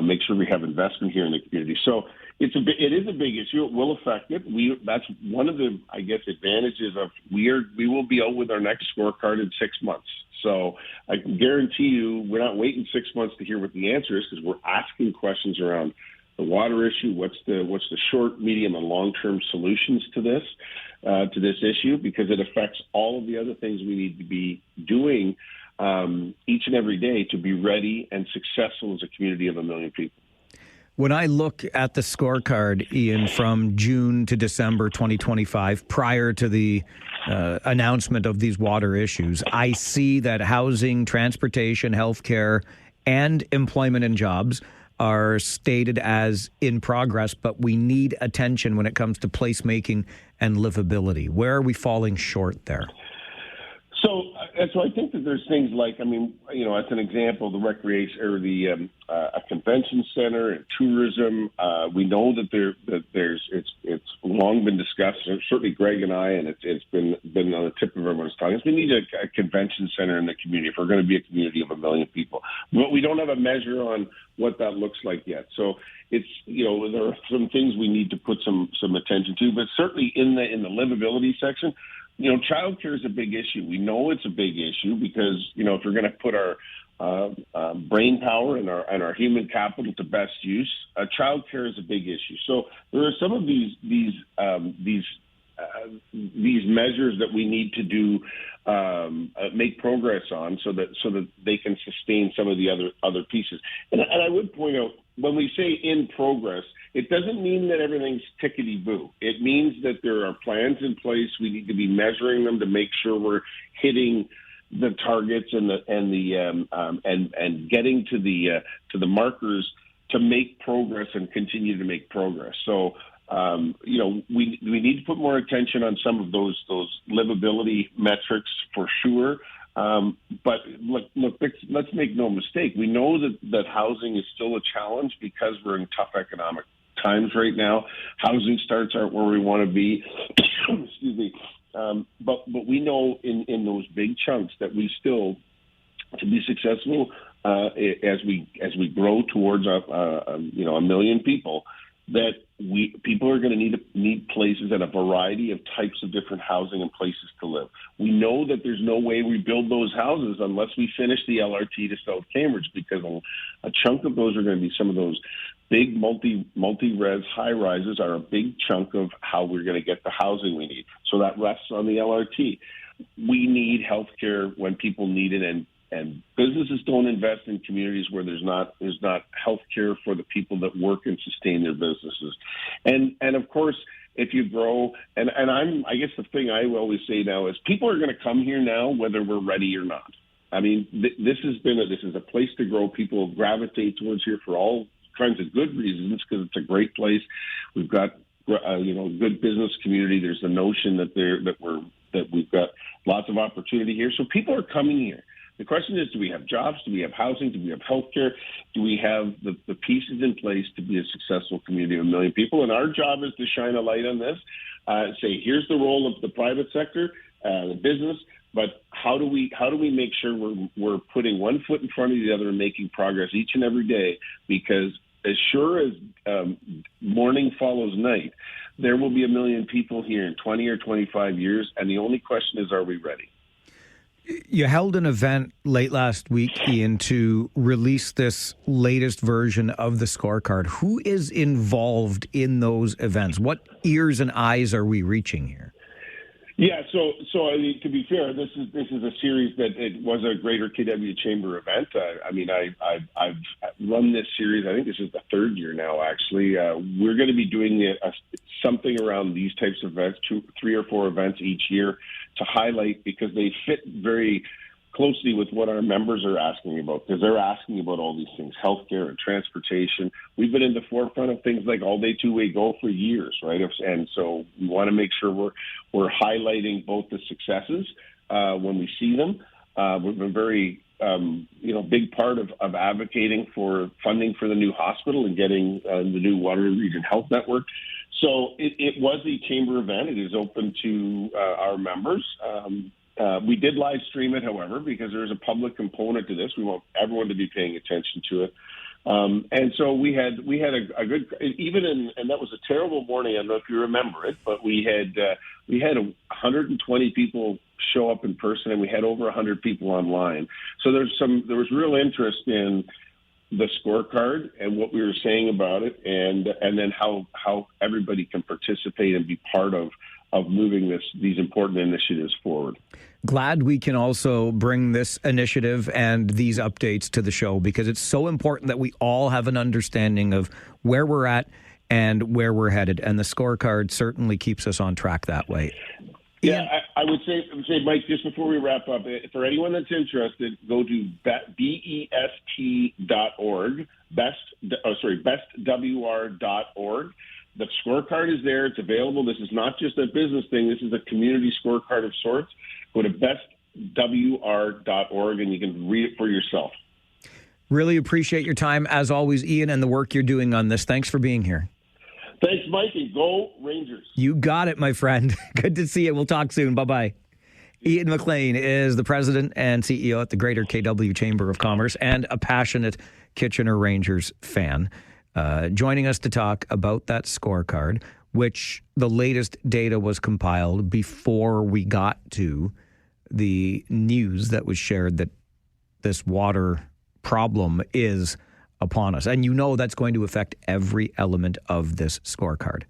make sure we have investment here in the community. So it is a big issue. It will affect it. That's one of the, I guess, advantages of we will be out with our next scorecard in 6 months. So I can guarantee you we're not waiting 6 months to hear what the answer is, because we're asking questions around the water issue. What's the short, medium, and long-term solutions to this issue? Because it affects all of the other things we need to be doing each and every day to be ready and successful as a community of 1 million people. When I look at the scorecard, Ian, from June to December 2025, prior to the announcement of these water issues, I see that housing, transportation, healthcare, and employment and jobs are stated as in progress, but we need attention when it comes to placemaking and livability. Where are we falling short there? So I think that there's things like, as an example, the recreation or a convention center and tourism. We know that it's long been discussed. Certainly, Greg and I, and it's been on the tip of everyone's tongue. We need a convention center in the community if we're going to be a community of 1 million people. But we don't have a measure on what that looks like yet. So it's there are some things we need to put some attention to. But certainly in the livability section. Childcare is a big issue. We know it's a big issue because, if we're going to put our brain power and our human capital to best use, childcare is a big issue. So there are some of these measures that we need to do, make progress on, so that they can sustain some of the other pieces. And I would point out, when we say in progress, it doesn't mean that everything's tickety-boo. It means that there are plans in place. We need to be measuring them to make sure we're hitting the targets and getting to the markers to make progress and continue to make progress. So we need to put more attention on some of those livability metrics for sure. But look, let's make no mistake. We know that housing is still a challenge because we're in tough economic times right now. Housing starts aren't where we want to be. Excuse me. But we know in those big chunks that we still, to be successful as we grow towards 1 million people, that people are going to need places and a variety of types of different housing and places to live. We know that there's no way we build those houses unless we finish the LRT to South Cambridge, because a chunk of those are going to be some of those big multi-res high-rises are a big chunk of how we're going to get the housing we need. So that rests on the LRT. We need health care when people need it, and businesses don't invest in communities where there's not health care for the people that work and sustain their businesses. And of course, if you grow, and I guess the thing I always say now is people are going to come here now whether we're ready or not. I mean, this is a place to grow. People gravitate towards here for all kinds of good reasons, because it's a great place. We've got good business community. There's the notion that we've got lots of opportunity here. So people are coming here. The question is, do we have jobs? Do we have housing? Do we have health care? Do we have the pieces in place to be a successful community of 1 million people? And our job is to shine a light on this, say, here's the role of the private sector, the business, but how do we make sure we're putting one foot in front of the other and making progress each and every day? Because as sure as morning follows night, there will be 1 million people here in 20 or 25 years, and the only question is, are we ready? You held an event late last week, Ian, to release this latest version of the scorecard. Who is involved in those events? What ears and eyes are we reaching here? Yeah, so I mean, to be fair, this is a series that it was a Greater KW Chamber event. I've run this series. I think this is the third year now. Actually, we're going to be doing something around these types of events, 3 or 4 events each year, to highlight, because they fit very closely with what our members are asking about, because they're asking about all these things, healthcare and transportation. We've been in the forefront of things like all-day two-way go for years, right? And so we want to make sure we're highlighting both the successes when we see them. We've been very big part of advocating for funding for the new hospital and getting the new Waterloo Region Health Network. So it was a chamber event. It is open to our members. We did live stream it, however, because there is a public component to this. We want everyone to be paying attention to it. And so we had a good, and that was a terrible morning. I don't know if you remember it, but we had 120 people show up in person, and we had over 100 people online. So there was real interest in the scorecard and what we were saying about it, and then how everybody can participate and be part of moving these important initiatives forward. Glad we can also bring this initiative and these updates to the show, because it's so important that we all have an understanding of where we're at and where we're headed. And the scorecard certainly keeps us on track that way. Yeah, I would say, Mike, just before we wrap up, for anyone that's interested, go to BEST.org, BestWR.org. The scorecard is there. It's available. This is not just a business thing. This is a community scorecard of sorts. Go to bestwr.org and you can read it for yourself. Really appreciate your time, as always, Ian, and the work you're doing on this. Thanks for being here. Thanks, Mike, and go Rangers. You got it, my friend. Good to see you. We'll talk soon. Bye-bye. Ian McLean is the president and CEO at the Greater KW Chamber of Commerce and a passionate Kitchener Rangers fan. Joining us to talk about that scorecard, which the latest data was compiled before we got to the news that was shared that this water problem is upon us. And you know that's going to affect every element of this scorecard.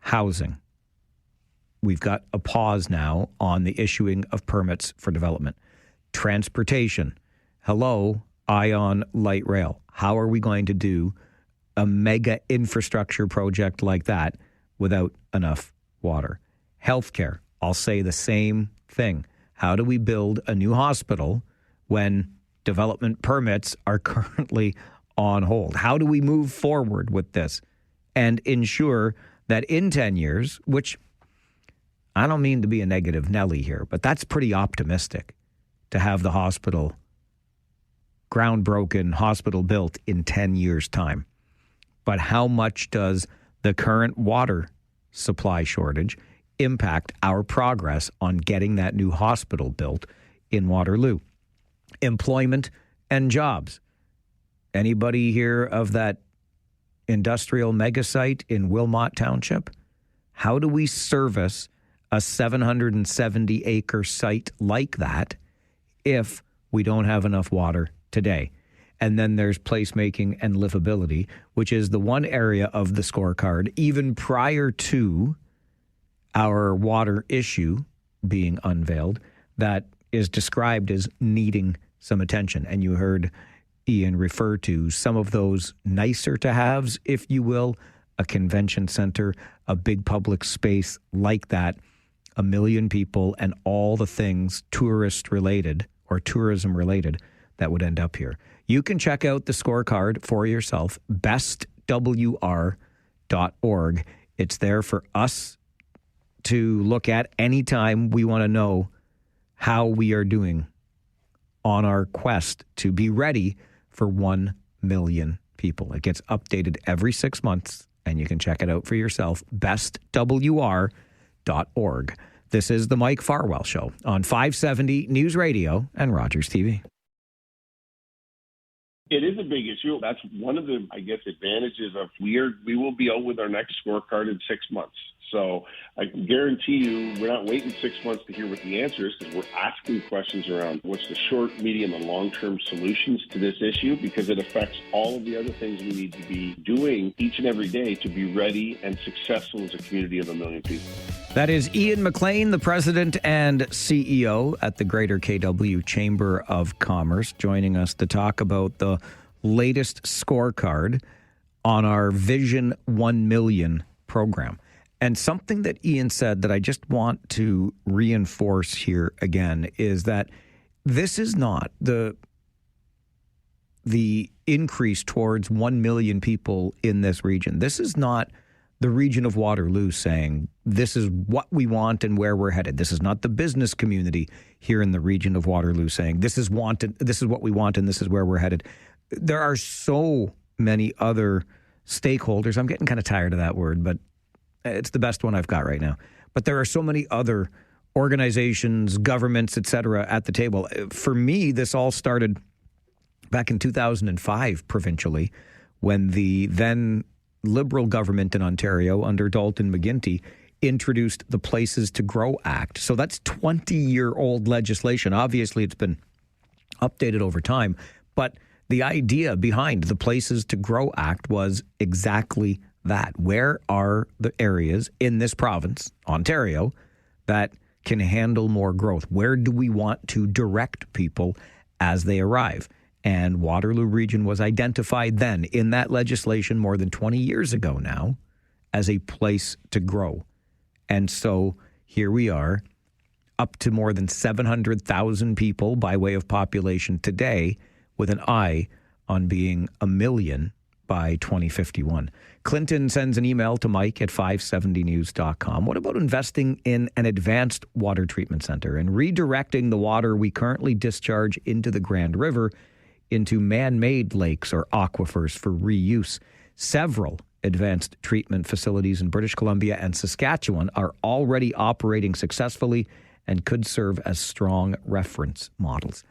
Housing. We've got a pause now on the issuing of permits for development. Transportation. Hello, Ion Light Rail. How are we going to do a mega infrastructure project like that without enough water? Healthcare. I'll say the same thing. How do we build a new hospital when development permits are currently on hold? How do we move forward with this and ensure that in 10 years, which I don't mean to be a negative Nelly here, but that's pretty optimistic to have the hospital, ground-broken hospital built in 10 years' time. But how much does the current water supply shortage impact our progress on getting that new hospital built in Waterloo? Employment and jobs. Anybody hear of that industrial mega site in Wilmot Township? How do we service a 770-acre site like that if we don't have enough water today? And then there's placemaking and livability, which is the one area of the scorecard, even prior to our water issue being unveiled, that is described as needing some attention. And you heard Ian refer to some of those nicer to haves, if you will, a convention center, a big public space like that, 1 million people, and all the things tourist related or tourism related that would end up here. You can check out the scorecard for yourself, bestwr.org. It's there for us to look at anytime we want to know how we are doing on our quest to be ready for 1 million people. It gets updated every 6 months, and you can check it out for yourself, bestwr.org. This is the Mike Farwell Show on 570 News Radio and Rogers TV. It is a big issue. That's one of the, advantages of we will be out with our next scorecard in 6 months. So I can guarantee you we're not waiting 6 months to hear what the answer is, because we're asking questions around what's the short, medium, and long-term solutions to this issue, because it affects all of the other things we need to be doing each and every day to be ready and successful as a community of 1 million people. That is Ian McLean, the president and CEO at the Greater KW Chamber of Commerce, joining us to talk about the latest scorecard on our Vision 1 Million program. And something that Ian said that I just want to reinforce here again is that this is not the increase towards 1 million people in this region. This is not the region of Waterloo saying this is what we want and where we're headed. This is not the business community here in the region of Waterloo saying this is what we want and this is where we're headed. There are so many other stakeholders. I'm getting kind of tired of that word, but it's the best one I've got right now. But there are so many other organizations, governments, et cetera, at the table. For me, this all started back in 2005 provincially, when the then Liberal government in Ontario under Dalton McGuinty introduced the Places to Grow Act. So that's 20-year-old legislation. Obviously, it's been updated over time, but the idea behind the Places to Grow Act was exactly that. Where are the areas in this province, Ontario, that can handle more growth? Where do we want to direct people as they arrive? And Waterloo Region was identified then in that legislation more than 20 years ago now as a place to grow. And so here we are, up to more than 700,000 people by way of population today, with an eye on being 1 million by 2051. Clinton sends an email to Mike at 570news.com. What about investing in an advanced water treatment center and redirecting the water we currently discharge into the Grand River into man-made lakes or aquifers for reuse? Several advanced treatment facilities in British Columbia and Saskatchewan are already operating successfully and could serve as strong reference models.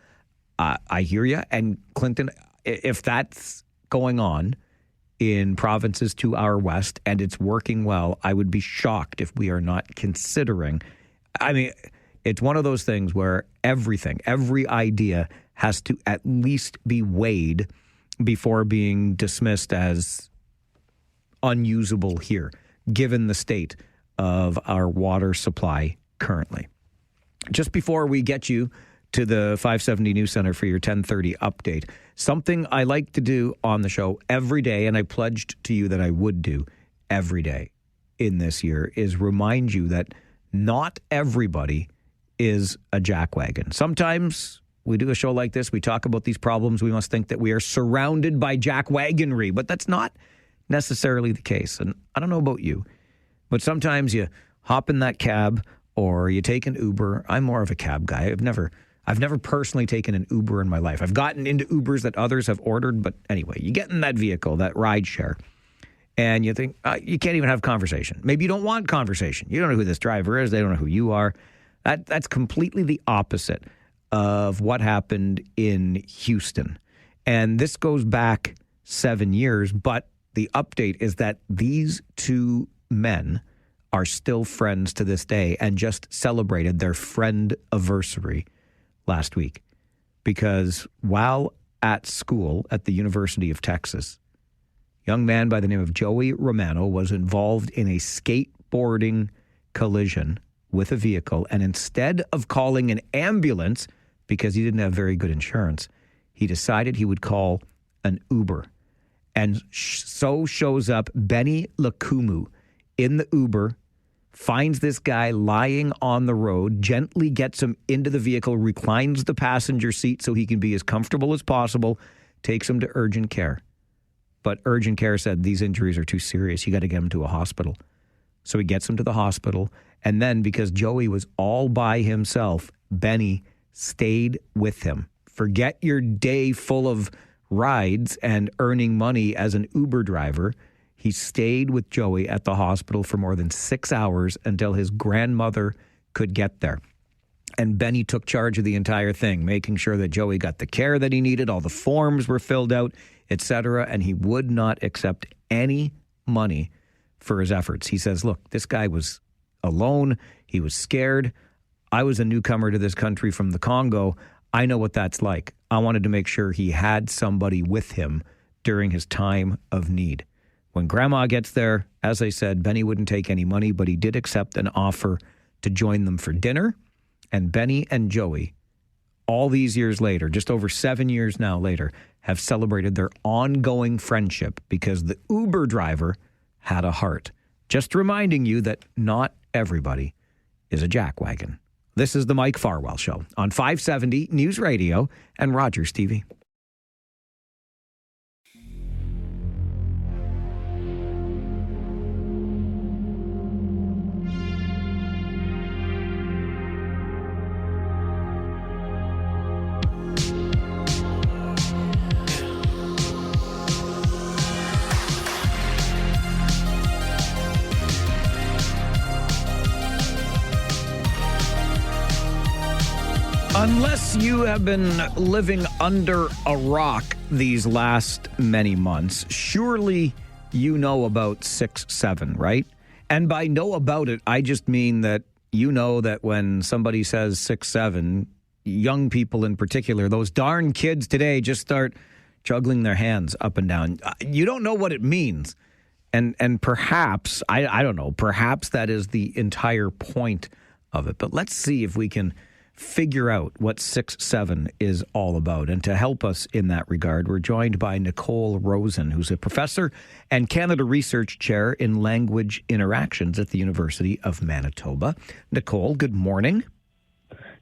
I hear you. And Clinton, if that's going on in provinces to our west and it's working well, I would be shocked if we are not considering. I mean, it's one of those things where every idea has to at least be weighed before being dismissed as unusable here, given the state of our water supply currently. Just before we get you to the 570 News Center for your 10:30 update, something I like to do on the show every day, and I pledged to you that I would do every day in this year, is remind you that not everybody is a jackwagon. Sometimes we do a show like this, we talk about these problems, we must think that we are surrounded by jackwagonry, but that's not necessarily the case. And I don't know about you, but sometimes you hop in that cab or you take an Uber. I'm more of a cab guy. I've never personally taken an Uber in my life. I've gotten into Ubers that others have ordered, but anyway, you get in that vehicle, that ride share, and you think, you can't even have conversation. Maybe you don't want conversation. You don't know who this driver is. They don't know who you are. That's completely the opposite of what happened in Houston. And this goes back 7 years, but the update is that these two men are still friends to this day and just celebrated their friend-iversary last week. Because while at school at the University of Texas, a young man by the name of Joey Romano was involved in a skateboarding collision with a vehicle, and instead of calling an ambulance because he didn't have very good insurance, he decided he would call an Uber. And so shows up Benny Lakumu in the Uber, finds this guy lying on the road, gently gets him into the vehicle, reclines the passenger seat so he can be as comfortable as possible, takes him to urgent care. But urgent care said these injuries are too serious. You got to get him to a hospital. So he gets him to the hospital. And then because Joey was all by himself, Benny stayed with him. Forget your day full of rides and earning money as an Uber driver. He stayed with Joey at the hospital for more than 6 hours until his grandmother could get there. And Benny took charge of the entire thing, making sure that Joey got the care that he needed, all the forms were filled out, etc. And he would not accept any money for his efforts. He says, look, this guy was alone. He was scared. I was a newcomer to this country from the Congo. I know what that's like. I wanted to make sure he had somebody with him during his time of need. When Grandma gets there, as I said, Benny wouldn't take any money, but he did accept an offer to join them for dinner. And Benny and Joey, all these years later, just over 7 years now later, have celebrated their ongoing friendship because the Uber driver had a heart. Just reminding you that not everybody is a jackwagon. This is the Mike Farwell Show on 570 News Radio and Rogers TV. Unless you have been living under a rock these last many months, surely you know about 6-7, right? And by know about it, I just mean that you know that when somebody says 6-7, young people in particular, those darn kids today just start juggling their hands up and down. You don't know what it means. And perhaps, I don't know, perhaps that is the entire point of it. But let's see if we can figure out what 6-7 is all about. And to help us in that regard, we're joined by Nicole Rosen, who's a professor and Canada Research Chair in Language Interactions at the University of Manitoba. Nicole, good morning.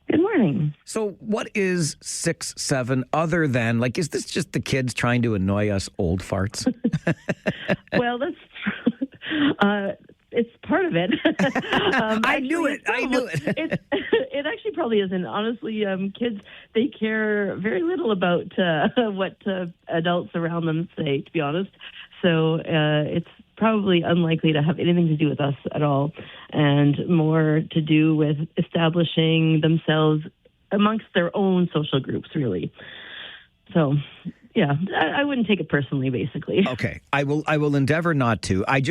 Good morning. So what is 6-7 other than, like, is this just the kids trying to annoy us old farts? Well, that's... it's part of it. I knew it. It actually probably isn't. Honestly, kids, they care very little about what adults around them say, to be honest. So it's probably unlikely to have anything to do with us at all, and more to do with establishing themselves amongst their own social groups, really. So... yeah, I wouldn't take it personally, basically. Okay, I will endeavor not to. I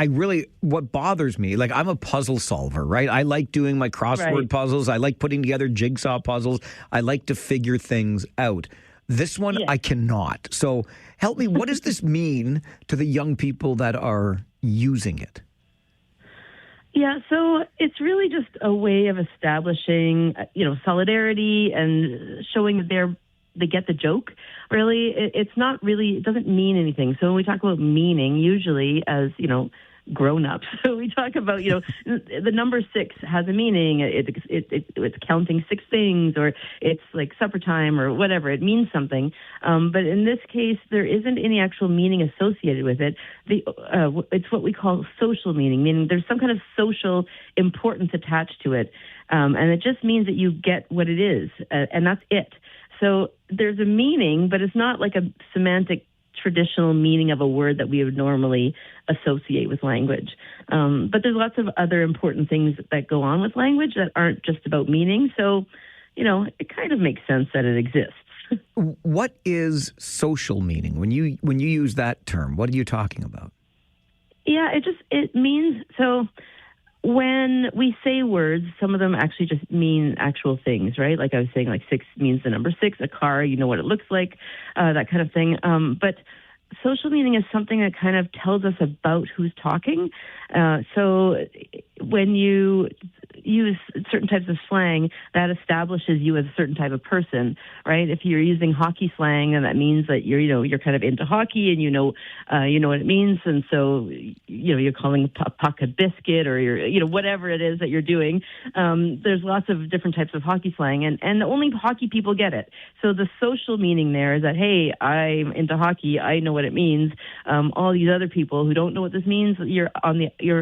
really, what bothers me, like, I'm a puzzle solver, right? I like doing my crossword puzzles. I like putting together jigsaw puzzles. I like to figure things out. This one, I cannot. So help me, what does this mean to the young people that are using it? Yeah, so it's really just a way of establishing, solidarity and showing that they get the joke. Really, it's not really, it doesn't mean anything. So when we talk about meaning, usually as, grown-ups, so we talk about, the number 6 has a meaning. It's counting 6 things, or it's like supper time or whatever. It means something. But in this case, there isn't any actual meaning associated with it. It's what we call social meaning there's some kind of social importance attached to it. And it just means that you get what it is, and that's it. So there's a meaning, but it's not like a semantic traditional meaning of a word that we would normally associate with language. But there's lots of other important things that go on with language that aren't just about meaning. So, it kind of makes sense that it exists. What is social meaning? When you use that term, what are you talking about? Yeah, it means, so when we say words, some of them actually just mean actual things, right? Like I was saying, like 6 means the number 6, a car, you know what it looks like, that kind of thing. But social meaning is something that kind of tells us about who's talking. So when you use certain types of slang, that establishes you as a certain type of person, right? If you're using hockey slang, then that means that you're kind of into hockey, and you know what it means, and so you're calling a puck a biscuit, or you're whatever it is that you're doing. There's lots of different types of hockey slang, and only hockey people get it. So the social meaning there is that, hey, I'm into hockey, I know what it means. All these other people who don't know what this means, you're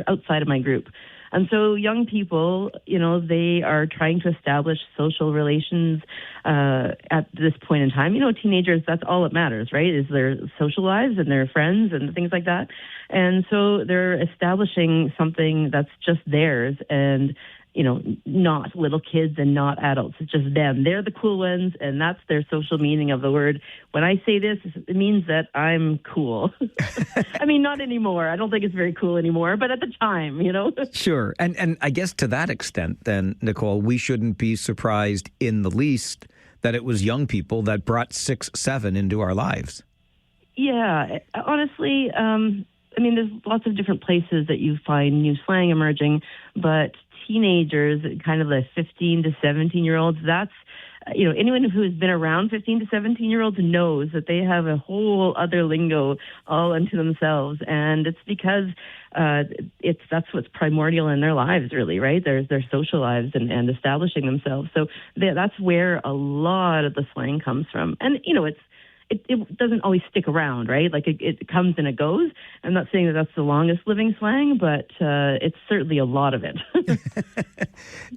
outside of my group. And so young people, they are trying to establish social relations at this point in time. Teenagers, that's all that matters, right, is their social lives and their friends and things like that. And so they're establishing something that's just theirs, and not little kids and not adults. It's just them. They're the cool ones, and that's their social meaning of the word. When I say this, it means that I'm cool. I mean, not anymore. I don't think it's very cool anymore, but at the time, Sure. And I guess to that extent, then, Nicole, we shouldn't be surprised in the least that it was young people that brought 6-7 into our lives. Yeah. Honestly, there's lots of different places that you find new slang emerging, but teenagers, kind of the 15 to 17-year-olds, that's, anyone who has been around 15 to 17-year-olds knows that they have a whole other lingo all unto themselves. And it's because that's what's primordial in their lives, really, right? There's their social lives and establishing themselves. So that's where a lot of the slang comes from. And, it doesn't always stick around, right? Like it comes and it goes. I'm not saying that that's the longest living slang, but it's certainly a lot of it.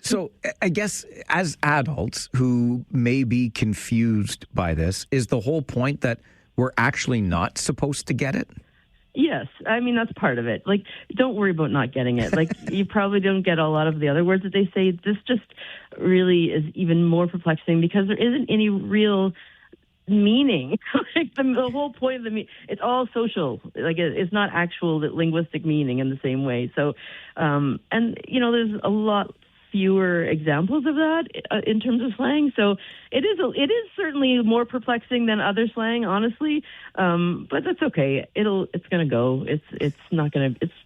So I guess as adults who may be confused by this, is the whole point that we're actually not supposed to get it? Yes. I mean, that's part of it. Like, don't worry about not getting it. Like, you probably don't get a lot of the other words that they say. This just really is even more perplexing because there isn't any real meaning. Like the whole point of it's all social. Like it's not actual linguistic meaning in the same way. So, and there's a lot fewer examples of that in terms of slang. So it is certainly more perplexing than other slang, honestly. But that's okay. It's going to go. It's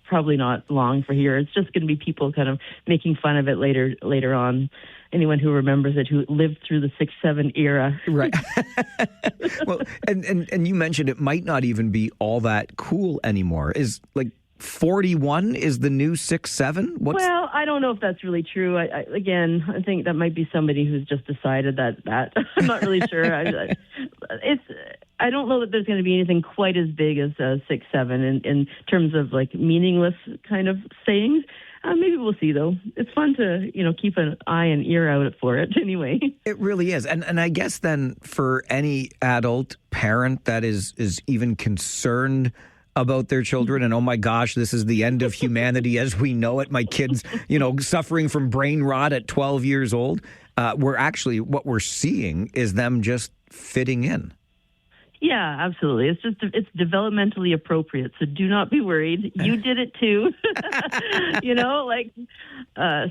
probably not long for here. It's just going to be people kind of making fun of it later on. Anyone who remembers it, who lived through the 6-7 era. Right. Well, and you mentioned it might not even be all that cool anymore. Is like 41 is the new 6-7? Well, I don't know if that's really true. I think that might be somebody who's just decided that. I'm not really sure. I don't know that there's going to be anything quite as big as 6-7 in terms of like meaningless kind of sayings. Maybe we'll see, though. It's fun to, keep an eye and ear out for it anyway. It really is. And I guess then for any adult parent that is even concerned about their children and, oh, my gosh, this is the end of humanity as we know it. My kids, suffering from brain rot at 12 years old. What we're seeing is them just fitting in. Yeah, absolutely. It's developmentally appropriate. So do not be worried. You did it too.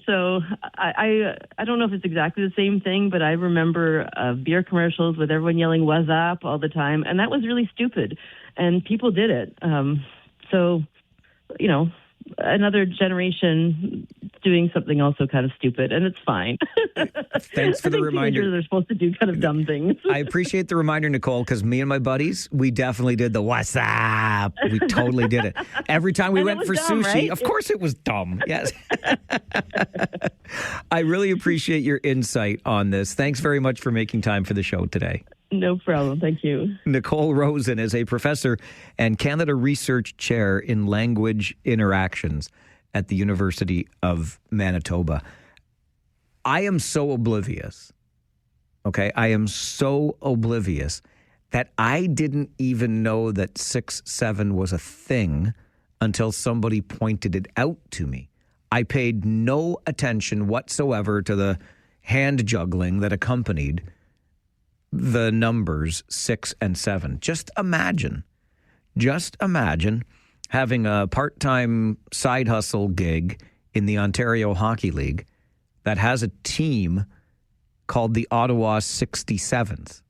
So I don't know if it's exactly the same thing, but I remember beer commercials with everyone yelling "What's up" all the time. And that was really stupid. And people did it. Another generation doing something also kind of stupid, and it's fine. Thanks for the reminder. They're supposed to do kind of dumb things. I appreciate the reminder, Nicole, because me and my buddies, we definitely did the "What's up?" We totally did it. Every time we went for dumb, sushi, right? Of course it was dumb. Yes. I really appreciate your insight on this. Thanks very much for making time for the show today. No problem. Thank you. Nicole Rosen is a professor and Canada Research Chair in Language Interactions at the University of Manitoba. I am so oblivious, okay? I am so oblivious that I didn't even know that 6-7 was a thing until somebody pointed it out to me. I paid no attention whatsoever to the hand juggling that accompanied the numbers 6 and 7. Just imagine having a part-time side hustle gig in the Ontario Hockey League that has a team called the Ottawa 67s.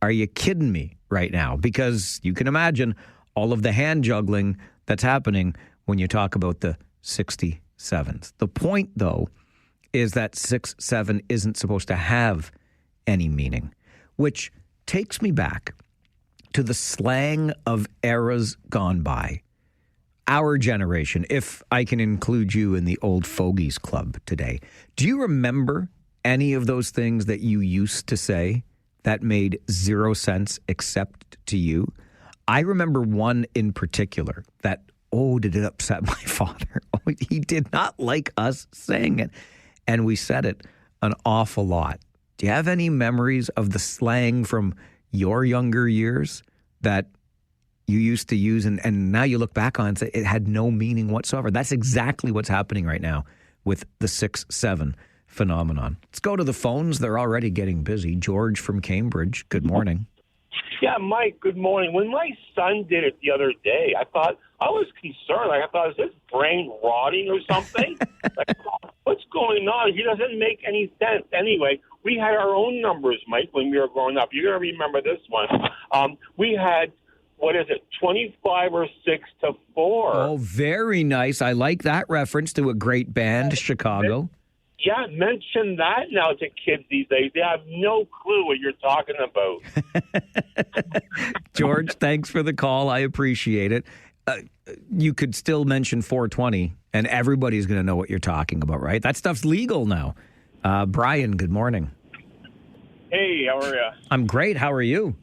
Are you kidding me right now? Because you can imagine all of the hand juggling that's happening when you talk about the 67s. The point, though, is that 6-7 isn't supposed to have any meaning, which takes me back to the slang of eras gone by. Our generation, if I can include you in the old fogies club today. Do you remember any of those things that you used to say that made zero sense except to you? I remember one in particular that, did it upset my father? He did not like us saying it. And we said it an awful lot. Do you have any memories of the slang from your younger years that you used to use and now you look back on and say it had no meaning whatsoever? That's exactly what's happening right now with the 6-7 phenomenon. Let's go to the phones. They're already getting busy. George from Cambridge, good morning. Yeah, Mike, good morning. When my son did it the other day, I was concerned. I thought, is his brain rotting or something? What's going on? He doesn't make any sense. Anyway, we had our own numbers, Mike, when we were growing up. You're going to remember this one. We had, 25 or 6 to 4. Oh, very nice. I like that reference to a great band, Chicago. Yeah, mention that now to kids these days. They have no clue what you're talking about. George, thanks for the call. I appreciate it. You could still mention 420, and everybody's going to know what you're talking about, right? That stuff's legal now. Brian, good morning. Hey, how are you? I'm great. How are you?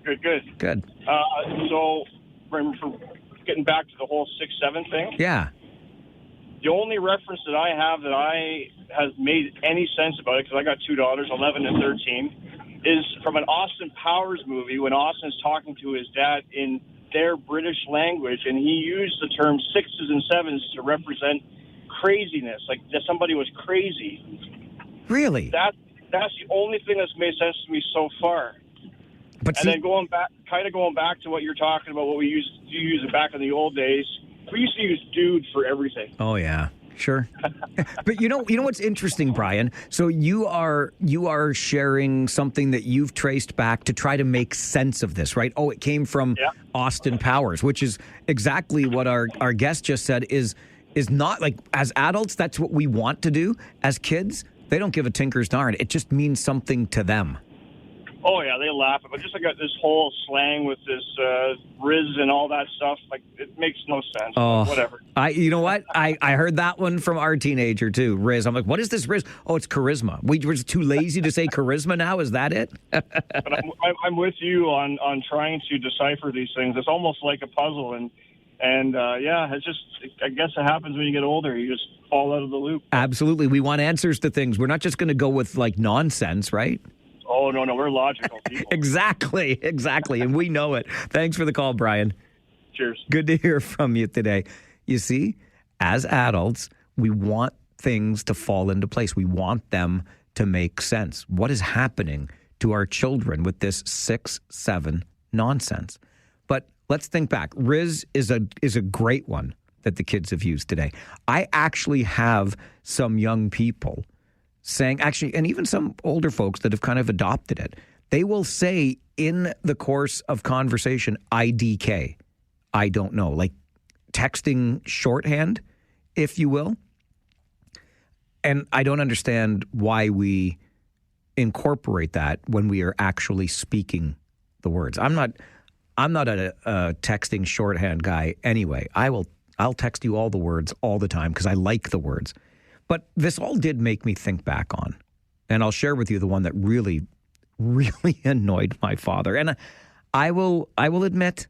Good, good. Good. So, for getting back to the whole 6-7 thing. Yeah. The only reference that I have that has made any sense about it, because I got two daughters, 11 and 13, is from an Austin Powers movie when Austin's talking to his dad in their British language, and he used the term 6s and 7s to represent craziness, like that somebody was crazy. Really? That's the only thing that's made sense to me so far. But then going back to what you're talking about, what we used to use back in the old days. We used to use dude for everything. Oh, yeah. Sure. But you know what's interesting, Brian? So you are sharing something that you've traced back to try to make sense of this, right? Oh, it came from Austin Powers, which is exactly what our guest just said is not like, as adults, that's what we want to do. As kids, they don't give a tinker's darn. It just means something to them. Oh, yeah, they laugh. But just like this whole slang with this Riz and all that stuff, like, it makes no sense. Oh, whatever. You know what? I heard that one from our teenager, too, Riz. I'm like, what is this Riz? Oh, it's charisma. We were too lazy to say charisma now? Is that it? But I'm with you on trying to decipher these things. It's almost like a puzzle. And it's just, I guess it happens when you get older. You just fall out of the loop. Absolutely. We want answers to things. We're not just going to go with, like, nonsense, right? Oh, no, we're logical people. Exactly. And we know it. Thanks for the call, Brian. Cheers. Good to hear from you today. You see, as adults, we want things to fall into place. We want them to make sense. What is happening to our children with this 6-7 nonsense? But let's think back. Riz is a great one that the kids have used today. I actually have some young people saying, actually, and even some older folks that have kind of adopted it, they will say in the course of conversation, IDK, I don't know, like texting shorthand, if you will. And I don't understand why we incorporate that when we are actually speaking the words. I'm not a texting shorthand guy anyway. I'll text you all the words all the time because I like the words. But this all did make me think back on, and I'll share with you the one that really, really annoyed my father. And I will admit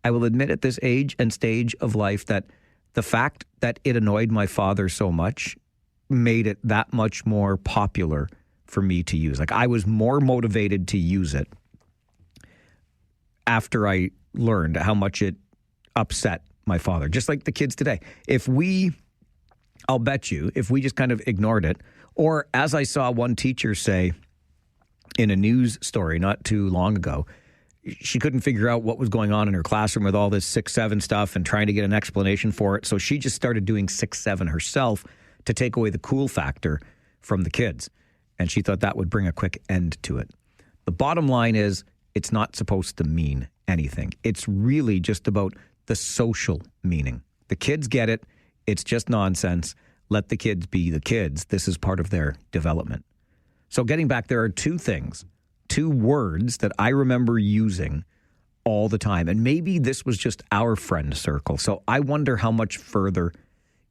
at this age and stage of life that the fact that it annoyed my father so much made it that much more popular for me to use. Like, I was more motivated to use it after I learned how much it upset my father, just like the kids today. I'll bet you, if we just kind of ignored it, or as I saw one teacher say in a news story not too long ago, she couldn't figure out what was going on in her classroom with all this 6-7 stuff and trying to get an explanation for it. So she just started doing 6-7 herself to take away the cool factor from the kids. And she thought that would bring a quick end to it. The bottom line is it's not supposed to mean anything. It's really just about the social meaning. The kids get it. It's just nonsense. Let the kids be the kids. This is part of their development. So getting back, there are two words that I remember using all the time. And maybe this was just our friend circle. So I wonder how much further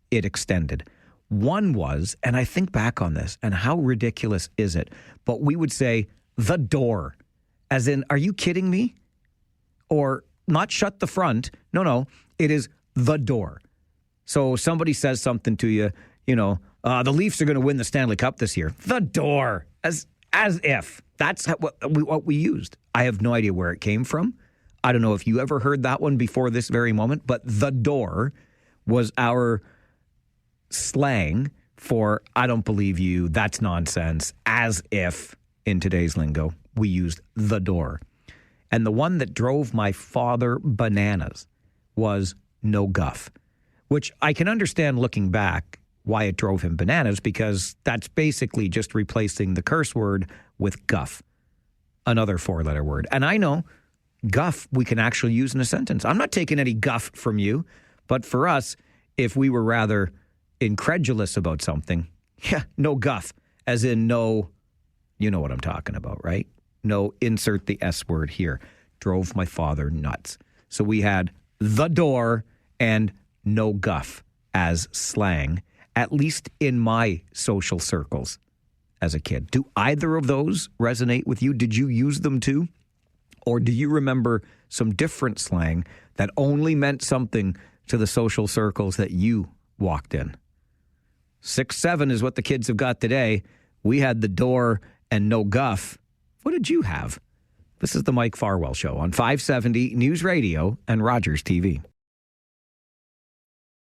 it extended. One was, and I think back on this, and how ridiculous is it? But we would say, the door. As in, are you kidding me? Or not shut the front. No, it is the door. So somebody says something to you, the Leafs are going to win the Stanley Cup this year. The door, as if. That's what we used. I have no idea where it came from. I don't know if you ever heard that one before this very moment, but the door was our slang for I don't believe you, that's nonsense, as if in today's lingo, we used the door. And the one that drove my father bananas was no guff, which I can understand looking back why it drove him bananas, because that's basically just replacing the curse word with guff, another 4-letter word. And I know guff we can actually use in a sentence. I'm not taking any guff from you, but for us, if we were rather incredulous about something, Yeah, no guff, as in no, you know what I'm talking about, right? No, insert the S word here. Drove my father nuts. So we had the door and no guff as slang, at least in my social circles as a kid. Do either of those resonate with you? Did you use them too? Or do you remember some different slang that only meant something to the social circles that you walked in? 6-7 is what the kids have got today. We had the door and no guff. What did you have? This is the Mike Farwell Show on 570 News Radio and Rogers TV.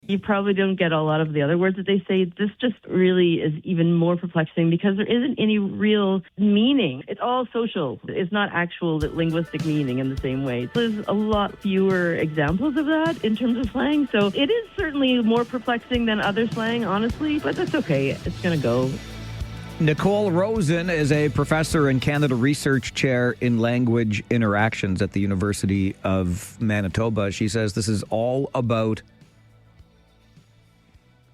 You probably don't get a lot of the other words that they say. This just really is even more perplexing because there isn't any real meaning. It's all social. It's not actual linguistic meaning in the same way. There's a lot fewer examples of that in terms of slang. So it is certainly more perplexing than other slang, honestly, but that's okay. It's going to go. Nicole Rosen is a professor and Canada Research Chair in Language Interactions at the University of Manitoba. She says this is all about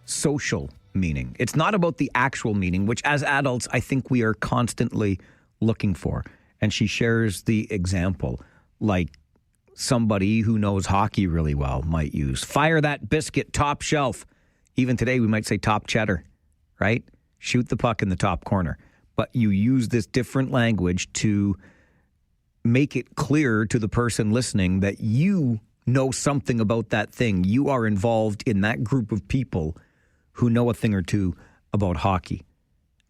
social meaning. It's not about the actual meaning, which as adults, I think we are constantly looking for. And she shares the example like somebody who knows hockey really well might use. Fire that biscuit top shelf. Even today, we might say top cheddar, right? Shoot the puck in the top corner. But you use this different language to make it clear to the person listening that you know something about that thing. You are involved in that group of people who know a thing or two about hockey.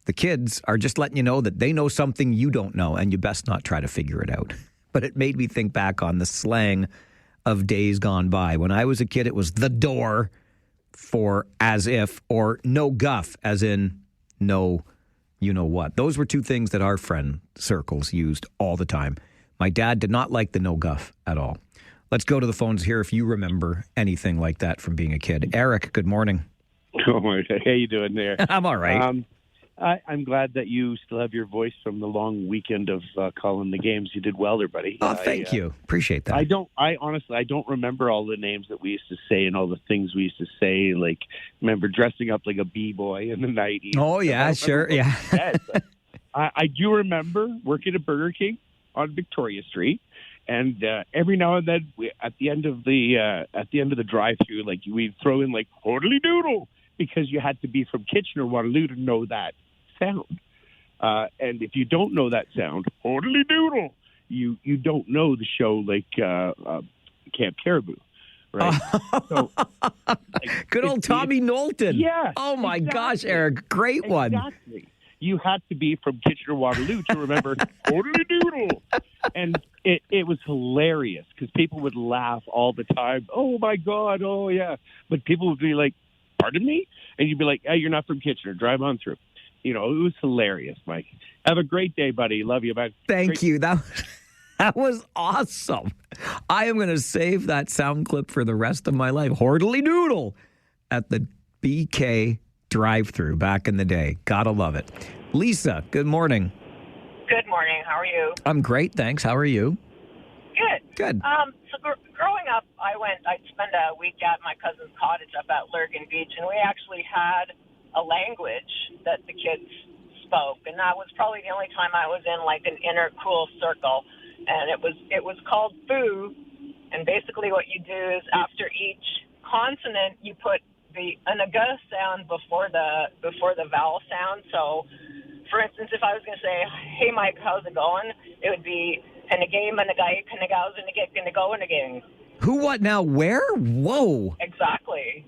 The kids are just letting you know that they know something you don't know, and you best not try to figure it out. But it made me think back on the slang of days gone by. When I was a kid, it was the door for as if, or no guff, as in no you know what. Those were two things that our friend circles used all the time. My dad did not like the no guff at all. Let's go to the phones here if you remember anything like that from being a kid. Eric, good morning. Oh, my God. How you doing there? I'm all right. I'm glad that you still have your voice from the long weekend of calling the games. You did well there, buddy. Oh, thank you. Appreciate that. I honestly don't remember all the names that we used to say and all the things we used to say. Like, remember dressing up like a b-boy in the 90s. Oh, yeah, sure. Yeah. I do remember working at Burger King on Victoria Street. And every now and then, at the end of the drive-through, like we'd throw in like "Hoodly Doodle" because you had to be from Kitchener, Waterloo to know that sound. And if you don't know that sound, "Hoodly Doodle," you don't know the show like Camp Caribou, right? So, like, good old Tommy Knowlton. Yeah. Oh my gosh, Eric, great one. Exactly. You had to be from Kitchener, Waterloo to remember "Hoodly Doodle," and it was hilarious because people would laugh all the time. Oh my God! Oh yeah, but people would be like, "Pardon me," and you'd be like, "Hey, you're not from Kitchener. Drive on through." You know, it was hilarious, Mike. Have a great day, buddy. Love you, man. Thank you. That was awesome. I am going to save that sound clip for the rest of my life. Hoodly Doodle at the BK drive-through back in the day. Gotta love it. Lisa, good morning. Good morning. How are you? I'm great, thanks. How are you? Good. Good. So growing up, I'd spend a week at my cousin's cottage up at Lurgan Beach, and we actually had a language that the kids spoke, and that was probably the only time I was in like an inner cool circle, and it was called foo, and basically what you do is after each consonant you put the anaga sound before the vowel sound. So, for instance, if I was going to say, "Hey, Mike, how's it going?" it would be "Henagay, Managay, Kanagaws, Nagik, Kanago, Naging." Who, what, now, where? Whoa. Exactly.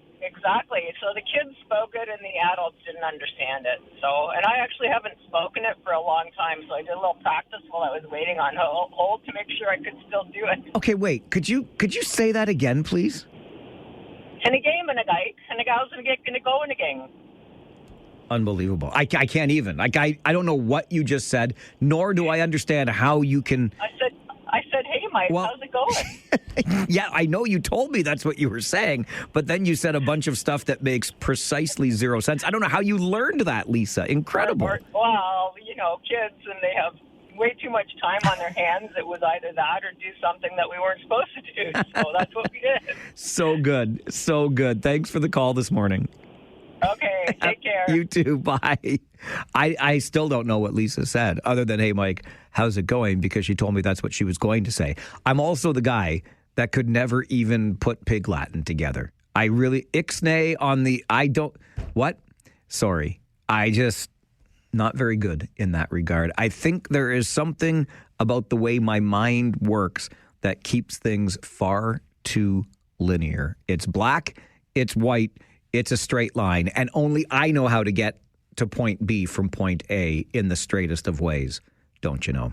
So the kids spoke it, and the adults didn't understand it. So, and I actually haven't spoken it for a long time, so I did a little practice while I was waiting on hold to make sure I could still do it. Okay, wait. Could you say that again, please? Unbelievable. I can't even. Like, I don't know what you just said, nor do I understand how you can. I said, "Hey, Mike, how's it going?" Yeah, I know you told me that's what you were saying, but then you said a bunch of stuff that makes precisely zero sense. I don't know how you learned that, Lisa. Incredible. Well, kids, and they have way too much time on their hands. It was either that or do something that we weren't supposed to do. So that's what we did. So good. So good. Thanks for the call this morning. Okay. Okay, take care. You too. Bye. I still don't know what Lisa said, other than, hey, Mike, how's it going? Because she told me that's what she was going to say. I'm also the guy that could never even put Pig Latin together. I really, ixnay on the, I don't, what? Sorry. I just, not very good in that regard. I think there is something about the way my mind works that keeps things far too linear. It's black, it's white, it's a straight line, and only I know how to get to point B from point A in the straightest of ways, don't you know?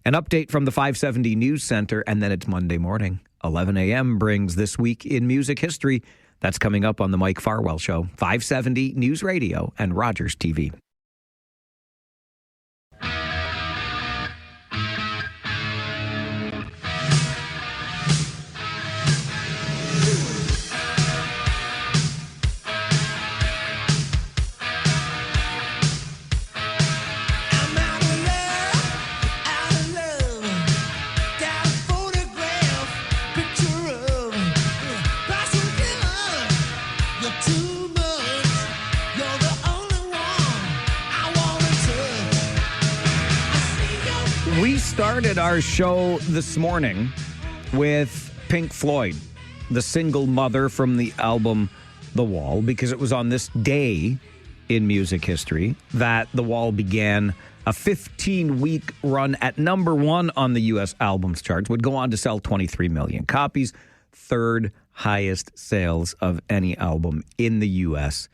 An update from the 570 News Center, and then it's Monday morning. 11 a.m. brings This Week in Music History. That's coming up on the Mike Farwell Show, 570 News Radio and Rogers TV. We started our show this morning with Pink Floyd, the single Mother from the album The Wall, because it was on this day in music history that The Wall began a 15-week run at number one on the U.S. albums charts, would go on to sell 23 million copies, third highest sales of any album in the U.S.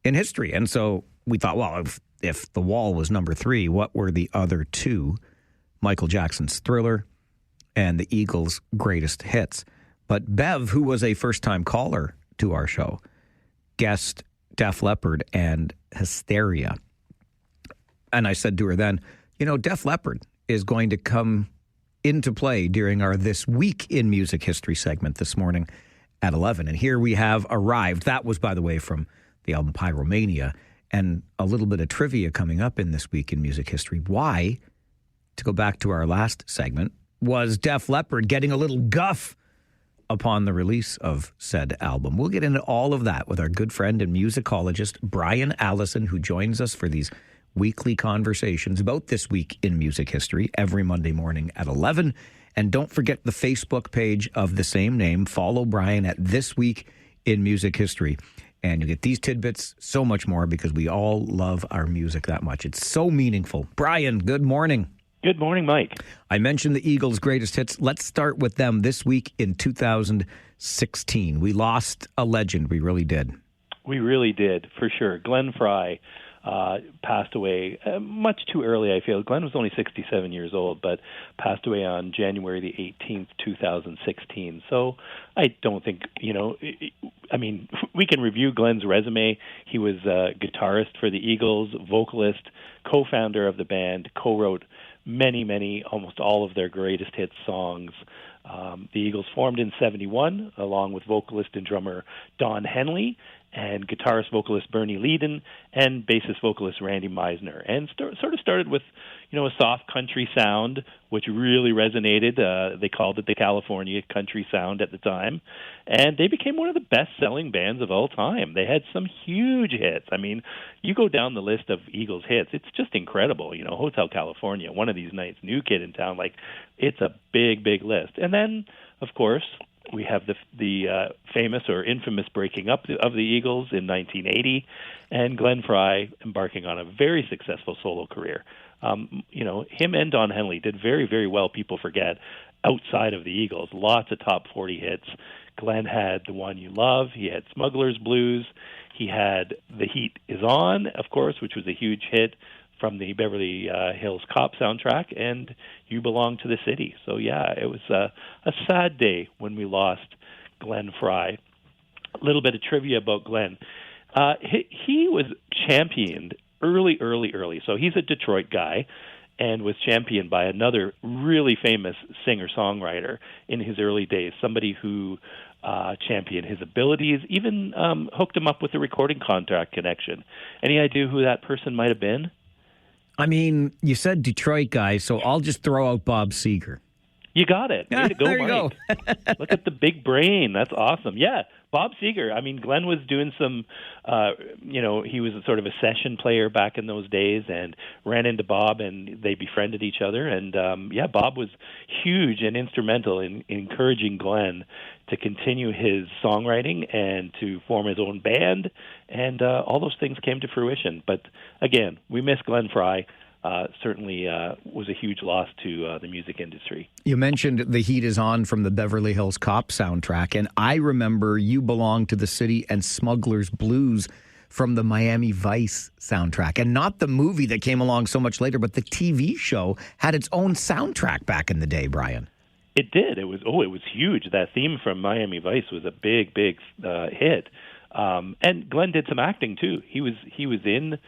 in history. And so we thought, well, if The Wall was number three, what were the other two? Michael Jackson's Thriller and the Eagles' Greatest Hits. But Bev, who was a first-time caller to our show, guessed Def Leppard and Hysteria. And I said to her then, you know, Def Leppard is going to come into play during our This Week in Music History segment this morning at 11. And here we have arrived. That was, by the way, from the album Pyromania. And a little bit of trivia coming up in This Week in Music History. Why, to go back to our last segment, was Def Leppard getting a little guff upon the release of said album? We'll get into all of that with our good friend and musicologist, Brian Allison, who joins us for these weekly conversations about This Week in Music History every Monday morning at 11. And don't forget the Facebook page of the same name. Follow Brian at This Week in Music History. And you get these tidbits, so much more, because we all love our music that much. It's so meaningful. Brian, good morning. Good morning, Mike. I mentioned the Eagles' Greatest Hits. Let's start with them this week in 2016. We lost a legend. We really did. We really did, for sure. Glenn Frey passed away much too early, I feel. Glenn was only 67 years old, but passed away on January the 18th, 2016. So I don't think, I mean, we can review Glenn's resume. He was a guitarist for the Eagles, vocalist, co-founder of the band, co-wrote many, almost all of their greatest hits songs. The Eagles formed in 1971, along with vocalist and drummer Don Henley, and guitarist vocalist Bernie Leadon, and bassist vocalist Randy Meisner. And sort of started with, a soft country sound, which really resonated. They called it the California country sound at the time. And they became one of the best-selling bands of all time. They had some huge hits. I mean, you go down the list of Eagles hits, it's just incredible. Hotel California, One of These Nights, New Kid in Town, it's a big list. And then, of course, we have the famous or infamous breaking up of the Eagles in 1980, and Glenn Frey embarking on a very successful solo career. Him and Don Henley did very, very well, people forget, outside of the Eagles. Lots of top 40 hits. Glenn had The One You Love. He had Smuggler's Blues. He had The Heat Is On, of course, which was a huge hit from the Beverly Hills Cop soundtrack, and You Belong to the City. So, yeah, it was a sad day when we lost Glenn Frey. A little bit of trivia about Glenn. He was championed early. So he's a Detroit guy and was championed by another really famous singer-songwriter in his early days, somebody who championed his abilities, even hooked him up with a recording contract connection. Any idea who that person might have been? I mean, you said Detroit guy, so I'll just throw out Bob Seger. You got it. Way to go, there you Mike. Look at the big brain. That's awesome. Yeah, Bob Seger. I mean, Glenn was doing some, he was a sort of a session player back in those days and ran into Bob and they befriended each other. And, Bob was huge and instrumental in encouraging Glenn to continue his songwriting and to form his own band. And all those things came to fruition. But, again, we miss Glenn Frey. Certainly was a huge loss to the music industry. You mentioned The Heat Is On from the Beverly Hills Cop soundtrack, and I remember You Belong to the City and Smuggler's Blues from the Miami Vice soundtrack. And not the movie that came along so much later, but the TV show had its own soundtrack back in the day, Brian. It did. It was huge. That theme from Miami Vice was a big hit. And Glenn did some acting, too. He was in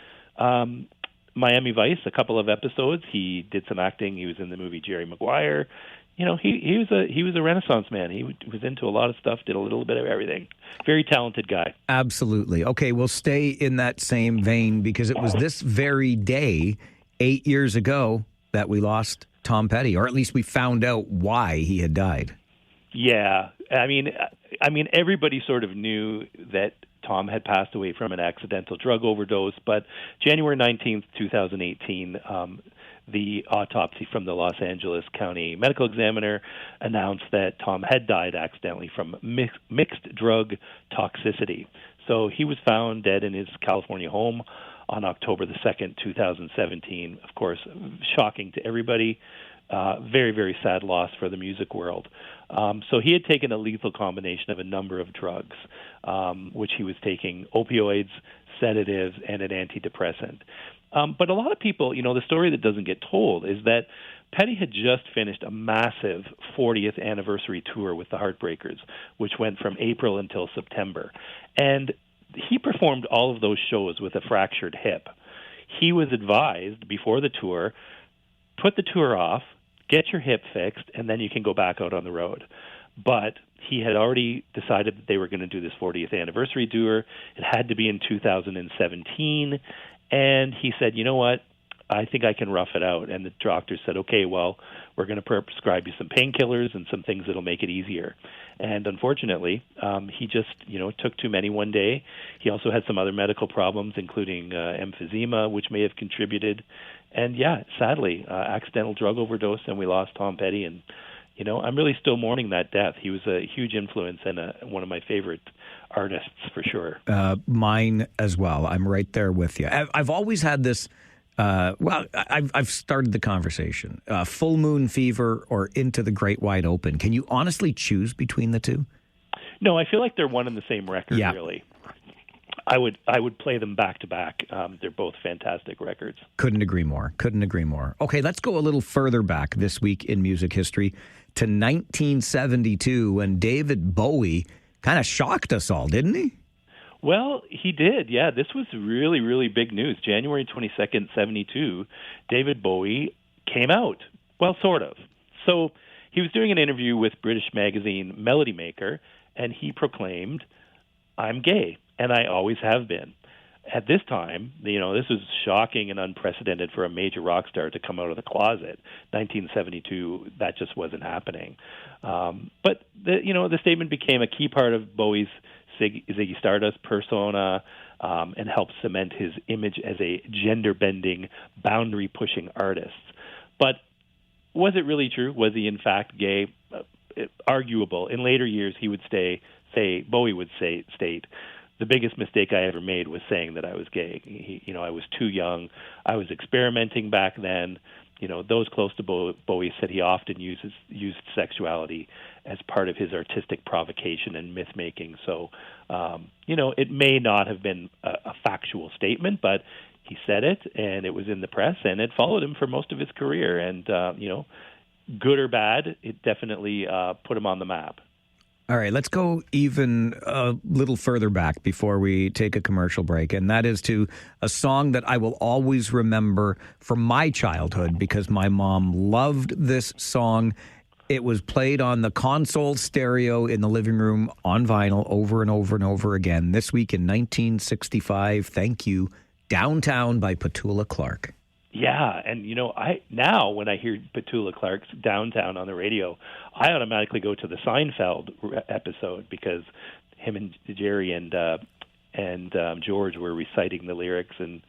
Miami Vice, a couple of episodes. He did some acting. He was in the movie Jerry Maguire. He was a Renaissance man. He was into a lot of stuff, did a little bit of everything. Very talented guy. Absolutely. Okay, we'll stay in that same vein because it was this very day, 8 years ago, that we lost Tom Petty, or at least we found out why he had died. Yeah. I mean, everybody sort of knew that Tom had passed away from an accidental drug overdose, but January 19th, 2018, the autopsy from the Los Angeles County Medical Examiner announced that Tom had died accidentally from mixed drug toxicity. So he was found dead in his California home on October the 2nd, 2017. Of course, shocking to everybody. Very, very sad loss for the music world. So he had taken a lethal combination of a number of drugs, which he was taking opioids, sedatives, and an antidepressant. But a lot of people, the story that doesn't get told is that Petty had just finished a massive 40th anniversary tour with the Heartbreakers, which went from April until September. And he performed all of those shows with a fractured hip. He was advised before the tour, put the tour off, get your hip fixed, and then you can go back out on the road. But he had already decided that they were going to do this 40th anniversary tour. It had to be in 2017. And he said, you know what? I think I can rough it out. And the doctor said, okay, well, we're going to prescribe you some painkillers and some things that'll make it easier. And unfortunately, he just, took too many one day. He also had some other medical problems, including emphysema, which may have contributed. And sadly, accidental drug overdose, and we lost Tom Petty. And, I'm really still mourning that death. He was a huge influence and one of my favorite artists for sure. Mine as well. I'm right there with you. I've always had this, I've started the conversation. Full Moon Fever or Into the Great Wide Open. Can you honestly choose between the two? No, I feel like they're one and the same record, really. I would play them back to back. They're both fantastic records. Couldn't agree more. Okay, let's go a little further back this week in music history to 1972 when David Bowie kind of shocked us all, didn't he? Well, he did. Yeah, this was really, really big news. January 22nd, 72, David Bowie came out. Well, sort of. So he was doing an interview with British magazine Melody Maker, and he proclaimed, "I'm gay, and I always have been." At this time, this was shocking and unprecedented for a major rock star to come out of the closet. 1972, that just wasn't happening. But the statement became a key part of Bowie's Ziggy Stardust persona and helped cement his image as a gender-bending, boundary-pushing artist. But was it really true? Was he in fact gay? Arguable. In later years, he would Bowie would state, the biggest mistake I ever made was saying that I was gay. I was too young. I was experimenting back then. Those close to Bowie said he often used sexuality as part of his artistic provocation and myth-making. So, it may not have been a factual statement, but he said it, and it was in the press, and it followed him for most of his career. And, good or bad, it definitely put him on the map. All right, let's go even a little further back before we take a commercial break, and that is to a song that I will always remember from my childhood because my mom loved this song. It was played on the console stereo in the living room on vinyl over and over and over again. This week in 1965, thank you, Downtown by Petula Clark. Yeah, and now when I hear Petula Clark's Downtown on the radio, I automatically go to the Seinfeld episode because him and Jerry and George were reciting the lyrics and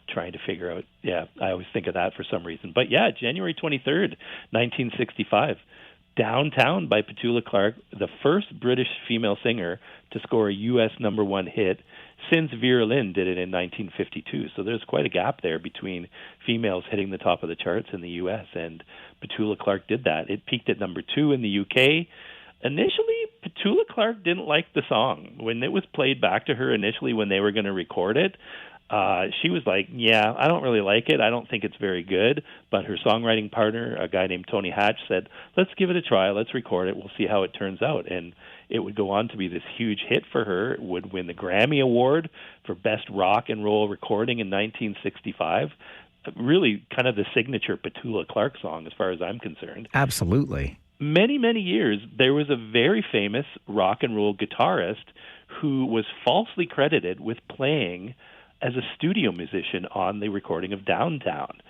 trying to figure out. Yeah, I always think of that for some reason. But yeah, January 23rd, 1965, Downtown by Petula Clark, the first British female singer to score a U.S. #1 hit since Vera Lynn did it in 1952. So there's quite a gap there between females hitting the top of the charts in the U.S., and Petula Clark did that. It peaked at #2 in the U.K. Initially, Petula Clark didn't like the song. When it was played back to her initially when they were going to record it, she was like, yeah, I don't really like it. I don't think it's very good. But her songwriting partner, a guy named Tony Hatch, said, let's give it a try. Let's record it. We'll see how it turns out. And it would go on to be this huge hit for her. It would win the Grammy Award for Best Rock and Roll Recording in 1965. Really kind of the signature Petula Clark song as far as I'm concerned. Absolutely. Many, many years, there was a very famous rock and roll guitarist who was falsely credited with playing as a studio musician on the recording of Downtown.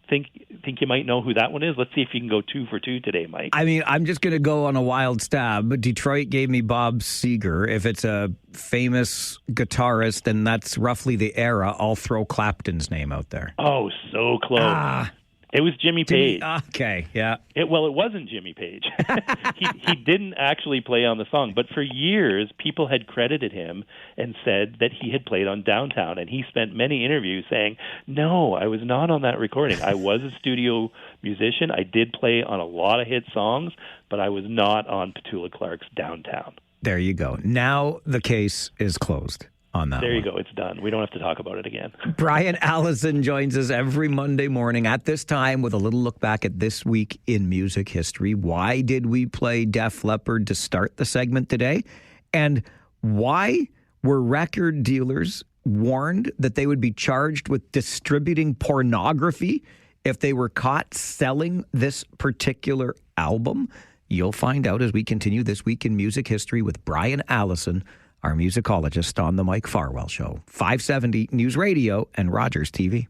Think you might know who that one is? Let's see if you can go 2 for 2 today, Mike. I mean, I'm just going to go on a wild stab. Detroit gave me Bob Seger. If it's a famous guitarist and that's roughly the era, I'll throw Clapton's name out there. Oh, so close. It was Jimmy Page. Okay, yeah. It wasn't Jimmy Page. he didn't actually play on the song, but for years, people had credited him and said that he had played on Downtown, and he spent many interviews saying, no, I was not on that recording. I was a studio musician. I did play on a lot of hit songs, but I was not on Petula Clark's Downtown. There you go. Now the case is closed. There you go. It's done. We don't have to talk about it again. Brian Allison joins us every Monday morning at this time with a little look back at this week in music history. Why did we play Def Leppard to start the segment today? And why were record dealers warned that they would be charged with distributing pornography if they were caught selling this particular album? You'll find out as we continue this week in music history with Brian Allison, our musicologist on the Mike Farwell Show, 570 News Radio and Rogers TV.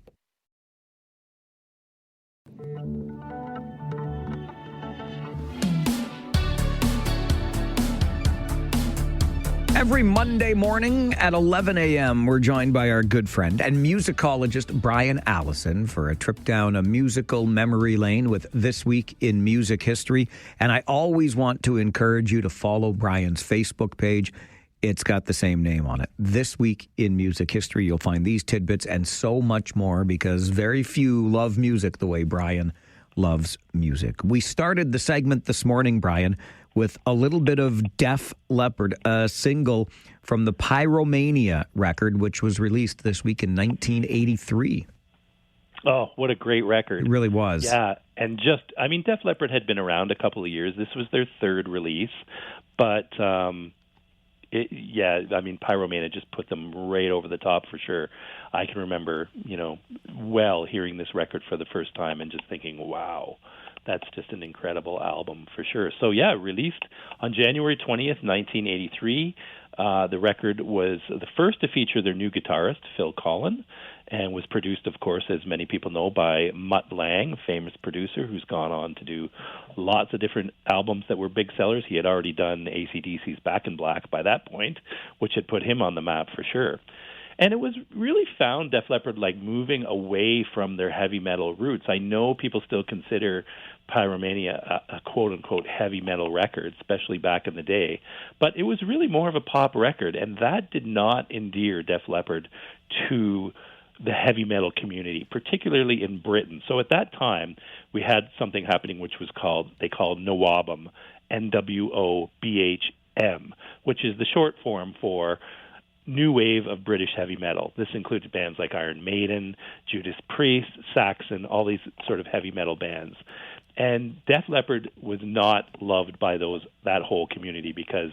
Every Monday morning at 11 a.m., we're joined by our good friend and musicologist Brian Allison for a trip down a musical memory lane with This Week in Music History. And I always want to encourage you to follow Brian's Facebook page. It's got the same name on it. This Week in Music History, you'll find these tidbits and so much more because very few love music the way Brian loves music. We started the segment this morning, Brian, with a little bit of Def Leppard, a single from the Pyromania record, which was released this week in 1983. Oh, what a great record. It really was. Yeah, and Def Leppard had been around a couple of years. This was their third release, but Pyromania just put them right over the top for sure. I can remember, hearing this record for the first time and just thinking, wow, that's just an incredible album for sure. So, released on January 20th, 1983. The record was the first to feature their new guitarist, Phil Collen, and was produced, of course, as many people know, by Mutt Lange, famous producer who's gone on to do lots of different albums that were big sellers. He had already done AC/DC's Back in Black by that point, which had put him on the map for sure. And it was really found Def Leppard moving away from their heavy metal roots. I know people still consider Pyromania a quote-unquote heavy metal record, especially back in the day. But it was really more of a pop record, and that did not endear Def Leppard to the heavy metal community, particularly in Britain. So at that time, we had something happening which was called NWOBHM, NWOBHM, which is the short form for new wave of British heavy metal. This included bands like Iron Maiden, Judas Priest, Saxon, all these sort of heavy metal bands. And Def Leppard was not loved by that whole community because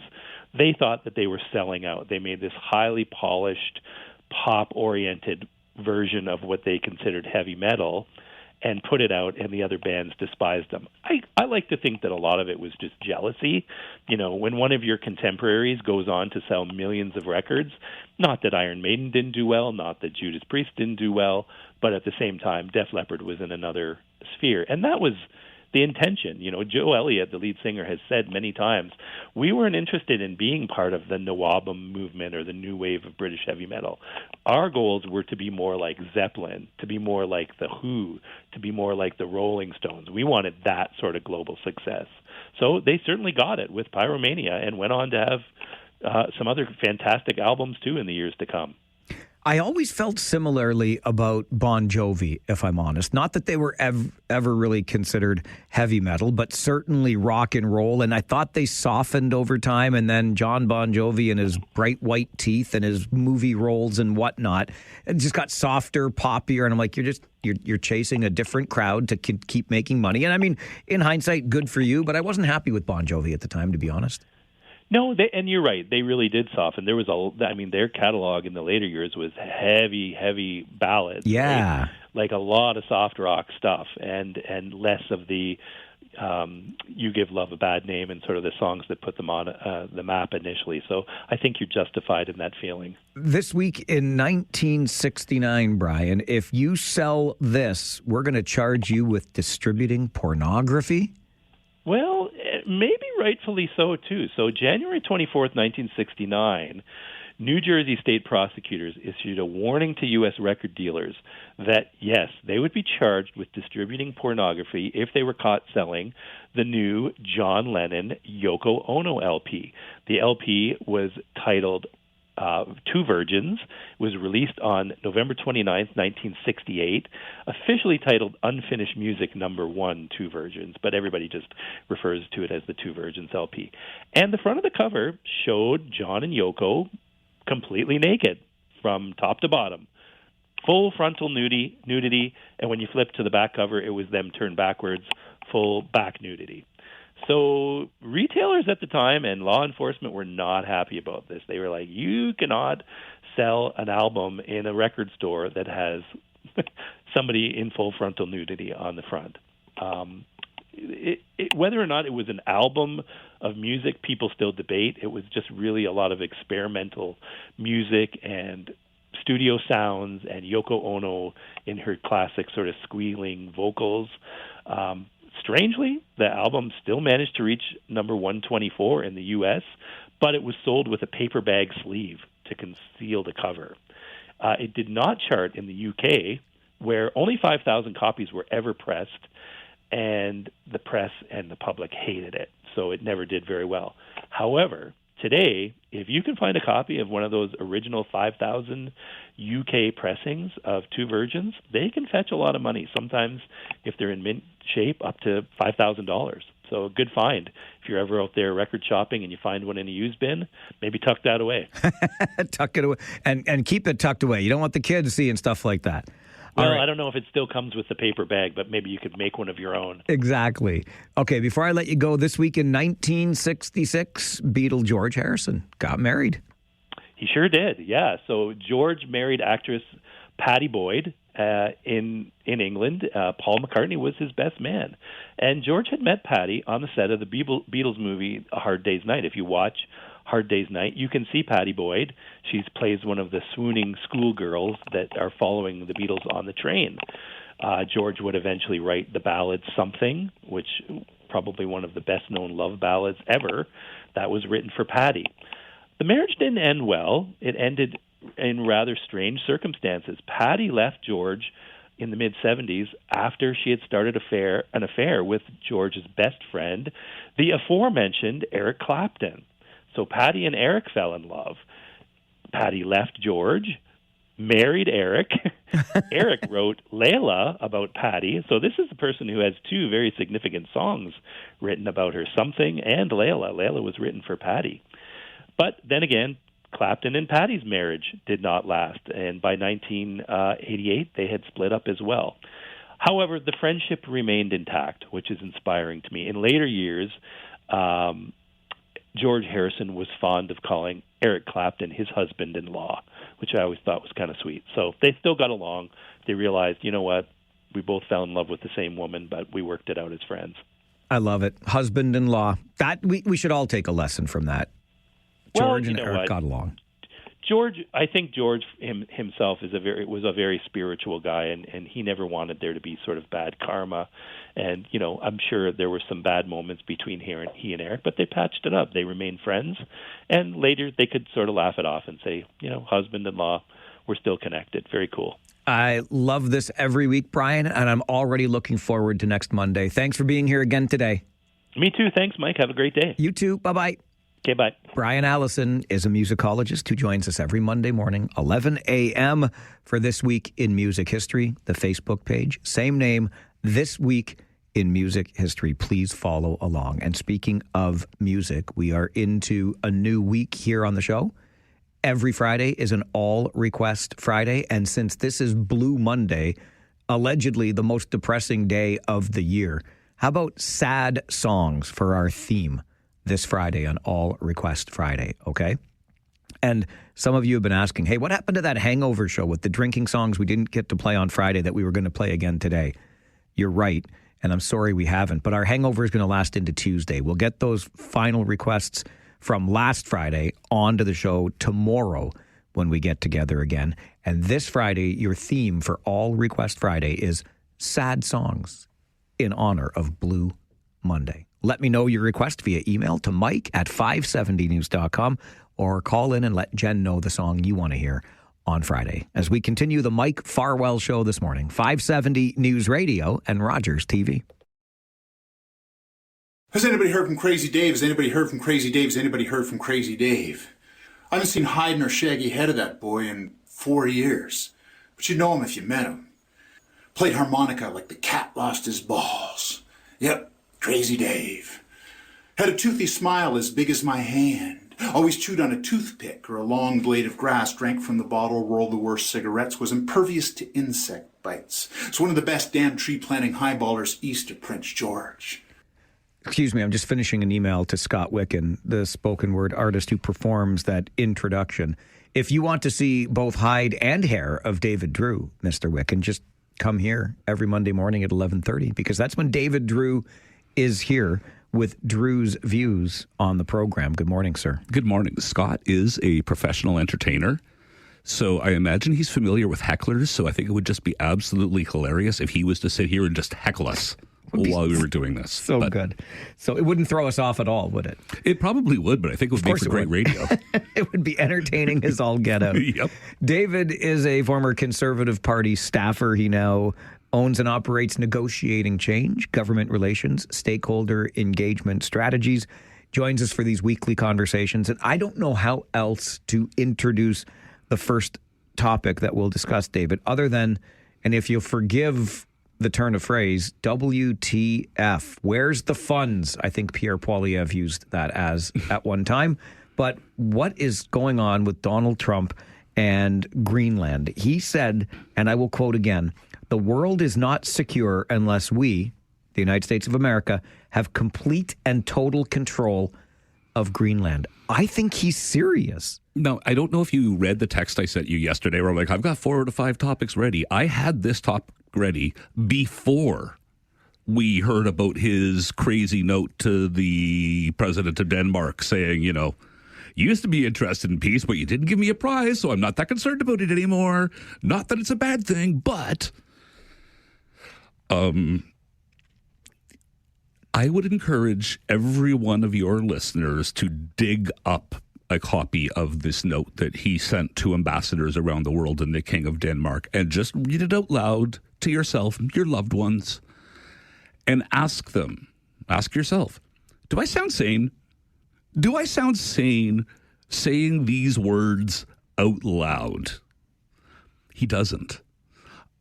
they thought that they were selling out. They made this highly polished, pop-oriented version of what they considered heavy metal and put it out, and the other bands despised them. I like to think that a lot of it was just jealousy. When one of your contemporaries goes on to sell millions of records, not that Iron Maiden didn't do well, not that Judas Priest didn't do well, but at the same time, Def Leppard was in another sphere. And that was the intention. Joe Elliott, the lead singer, has said many times, we weren't interested in being part of the Nawabum movement or the new wave of British heavy metal. Our goals were to be more like Zeppelin, to be more like The Who, to be more like the Rolling Stones. We wanted that sort of global success. So they certainly got it with Pyromania and went on to have some other fantastic albums, too, in the years to come. I always felt similarly about Bon Jovi, if I'm honest. Not that they were ever really considered heavy metal, but certainly rock and roll. And I thought they softened over time. And then John Bon Jovi and his bright white teeth and his movie roles and whatnot, it just got softer, poppier. And I'm like, you're chasing a different crowd to keep making money. And I mean, in hindsight, good for you. But I wasn't happy with Bon Jovi at the time, to be honest. No, and you're right. They really did soften. There was their catalog in the later years was heavy ballads. Yeah, right? Like a lot of soft rock stuff, and less of the "You Give Love a Bad Name" and sort of the songs that put them on the map initially. So I think you're justified in that feeling. This week in 1969, Brian, if you sell this, we're going to charge you with distributing pornography. Well, maybe rightfully so, too. So January 24th, 1969, New Jersey state prosecutors issued a warning to U.S. record dealers that, yes, they would be charged with distributing pornography if they were caught selling the new John Lennon Yoko Ono LP. The LP was titled Two Virgins, was released on November 29th, 1968, officially titled Unfinished Music No. 1, Two Virgins, but everybody just refers to it as the Two Virgins LP. And the front of the cover showed John and Yoko completely naked from top to bottom. Full frontal nudity, and when you flip to the back cover, it was them turned backwards, full back nudity. So retailers at the time and law enforcement were not happy about this. They were like, you cannot sell an album in a record store that has somebody in full frontal nudity on the front. Whether or not it was an album of music, people still debate. It was just really a lot of experimental music and studio sounds and Yoko Ono in her classic sort of squealing vocals. Strangely, the album still managed to reach number 124 in the U.S., but it was sold with a paper bag sleeve to conceal the cover. It did not chart in the U.K., where only 5,000 copies were ever pressed, and the press and the public hated it, so it never did very well. However, today, if you can find a copy of one of those original 5,000 UK pressings of Two Virgins, they can fetch a lot of money. Sometimes, if they're in mint shape, up to $5,000. So a good find. If you're ever out there record shopping and you find one in a used bin, maybe tuck that away. Tuck it away. And keep it tucked away. You don't want the kids seeing stuff like that. Well, right. I don't know if it still comes with the paper bag, but maybe you could make one of your own. Exactly. Okay, before I let you go, this week in 1966, Beatle George Harrison got married. He sure did, yeah. So George married actress Pattie Boyd in England. Paul McCartney was his best man. And George had met Pattie on the set of the Beatles movie A Hard Day's Night. If you watch Hard Day's Night, you can see Pattie Boyd. She plays one of the swooning schoolgirls that are following the Beatles on the train. George would eventually write the ballad Something, which probably one of the best-known love ballads ever. That was written for Pattie. The marriage didn't end well. It ended in rather strange circumstances. Pattie left George in the mid-'70s after she had started an affair with George's best friend, the aforementioned Eric Clapton. So Pattie and Eric fell in love. Pattie left George, married Eric. Eric wrote Layla about Pattie. So this is a person who has two very significant songs written about her, Something and Layla. Layla was written for Pattie. But then again, Clapton and Pattie's marriage did not last, and by 1988, they had split up as well. However, the friendship remained intact, which is inspiring to me. In later years, George Harrison was fond of calling Eric Clapton his husband-in-law, which I always thought was kind of sweet. So they still got along. They realized, you know what, we both fell in love with the same woman, but we worked it out as friends. I love it. Husband-in-law. That we should all take a lesson from that. George and Eric got along. I think George himself was a very spiritual guy, and he never wanted there to be sort of bad karma. And, I'm sure there were some bad moments between he and Eric, but they patched it up. They remained friends, and later they could sort of laugh it off and say, husband-in-law, we're still connected. Very cool. I love this every week, Brian, and I'm already looking forward to next Monday. Thanks for being here again today. Me too. Thanks, Mike. Have a great day. You too. Bye-bye. Okay, bye. Brian Allison is a musicologist who joins us every Monday morning, 11 a.m. for This Week in Music History, the Facebook page. Same name, This Week in Music History. Please follow along. And speaking of music, we are into a new week here on the show. Every Friday is an all-request Friday, and since this is Blue Monday, allegedly the most depressing day of the year, how about sad songs for our theme this Friday on All Request Friday, okay? And some of you have been asking, hey, what happened to that hangover show with the drinking songs we didn't get to play on Friday that we were going to play again today? You're right, and I'm sorry we haven't, but our hangover is going to last into Tuesday. We'll get those final requests from last Friday onto the show tomorrow when we get together again. And this Friday, your theme for All Request Friday is sad songs in honor of Blue Monday. Let me know your request via email to mike@570news.com or call in and let Jen know the song you want to hear on Friday. As we continue the Mike Farwell Show this morning, 570 News Radio and Rogers TV. Has anybody heard from Crazy Dave? Has anybody heard from Crazy Dave? Has anybody heard from Crazy Dave? I haven't seen hide nor shaggy head of that boy in 4 years. But you'd know him if you met him. Played harmonica like the cat lost his balls. Yep, Crazy Dave. Had a toothy smile as big as my hand. Always chewed on a toothpick or a long blade of grass. Drank from the bottle, rolled the worst cigarettes. Was impervious to insect bites. It's one of the best damn tree-planting highballers east of Prince George. Excuse me, I'm just finishing an email to Scott Wicken, the spoken word artist who performs that introduction. If you want to see both hide and hair of David Drewe, Mr. Wicken, just come here every Monday morning at 11:30, because that's when David Drewe is here with Drew's Views on the program. Good morning, sir. Good morning. Scott is a professional entertainer, so I imagine he's familiar with hecklers, so I think it would just be absolutely hilarious if he was to sit here and just heckle us while we were doing this. So good. So it wouldn't throw us off at all, would it? It probably would, but I think it would make for great radio. It would be entertaining as all get out. Yep. David is a former Conservative Party staffer. He now owns and operates Negotiating Change, Government Relations, Stakeholder Engagement Strategies. Joins us for these weekly conversations. And I don't know how else to introduce the first topic that we'll discuss, David, other than, and if you'll forgive the turn of phrase, WTF. Where's the funds? I think Pierre Poilievre used that as at one time. But what is going on with Donald Trump and Greenland? He said, and I will quote again, "The world is not secure unless we, the United States of America, have complete and total control of Greenland." I think he's serious. No, I don't know if you read the text I sent you yesterday where I'm like, I've got 4 to 5 topics ready. I had this topic ready before we heard about his crazy note to the president of Denmark saying, you used to be interested in peace, but you didn't give me a prize, so I'm not that concerned about it anymore. Not that it's a bad thing, but I would encourage every one of your listeners to dig up a copy of this note that he sent to ambassadors around the world and the King of Denmark, and just read it out loud to yourself, your loved ones, and ask yourself, do I sound sane? Do I sound sane saying these words out loud? He doesn't.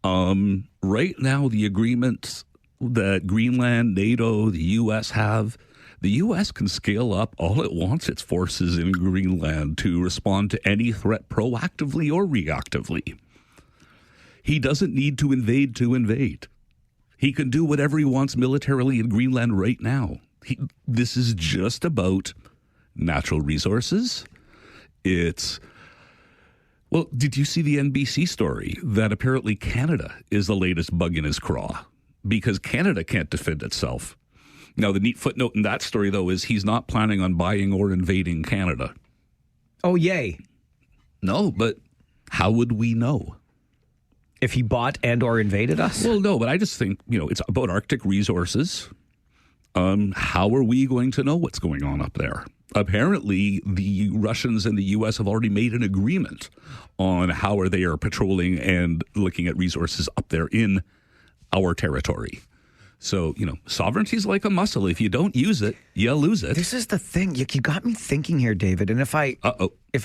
Right now, the agreements that Greenland, NATO, the U.S. have, the U.S. can scale up all it wants its forces in Greenland to respond to any threat proactively or reactively. He doesn't need to invade. He can do whatever he wants militarily in Greenland right now. This is just about natural resources. Well, did you see the NBC story that apparently Canada is the latest bug in his craw because Canada can't defend itself? Now, the neat footnote in that story, though, is he's not planning on buying or invading Canada. Oh, yay. No, but how would we know? If he bought and or invaded us? Well, no, but I just think, it's about Arctic resources. How are we going to know what's going on up there? Apparently, the Russians and the U.S. have already made an agreement on how they are patrolling and looking at resources up there in our territory. So, sovereignty is like a muscle. If you don't use it, you lose it. This is the thing. You got me thinking here, David. And if I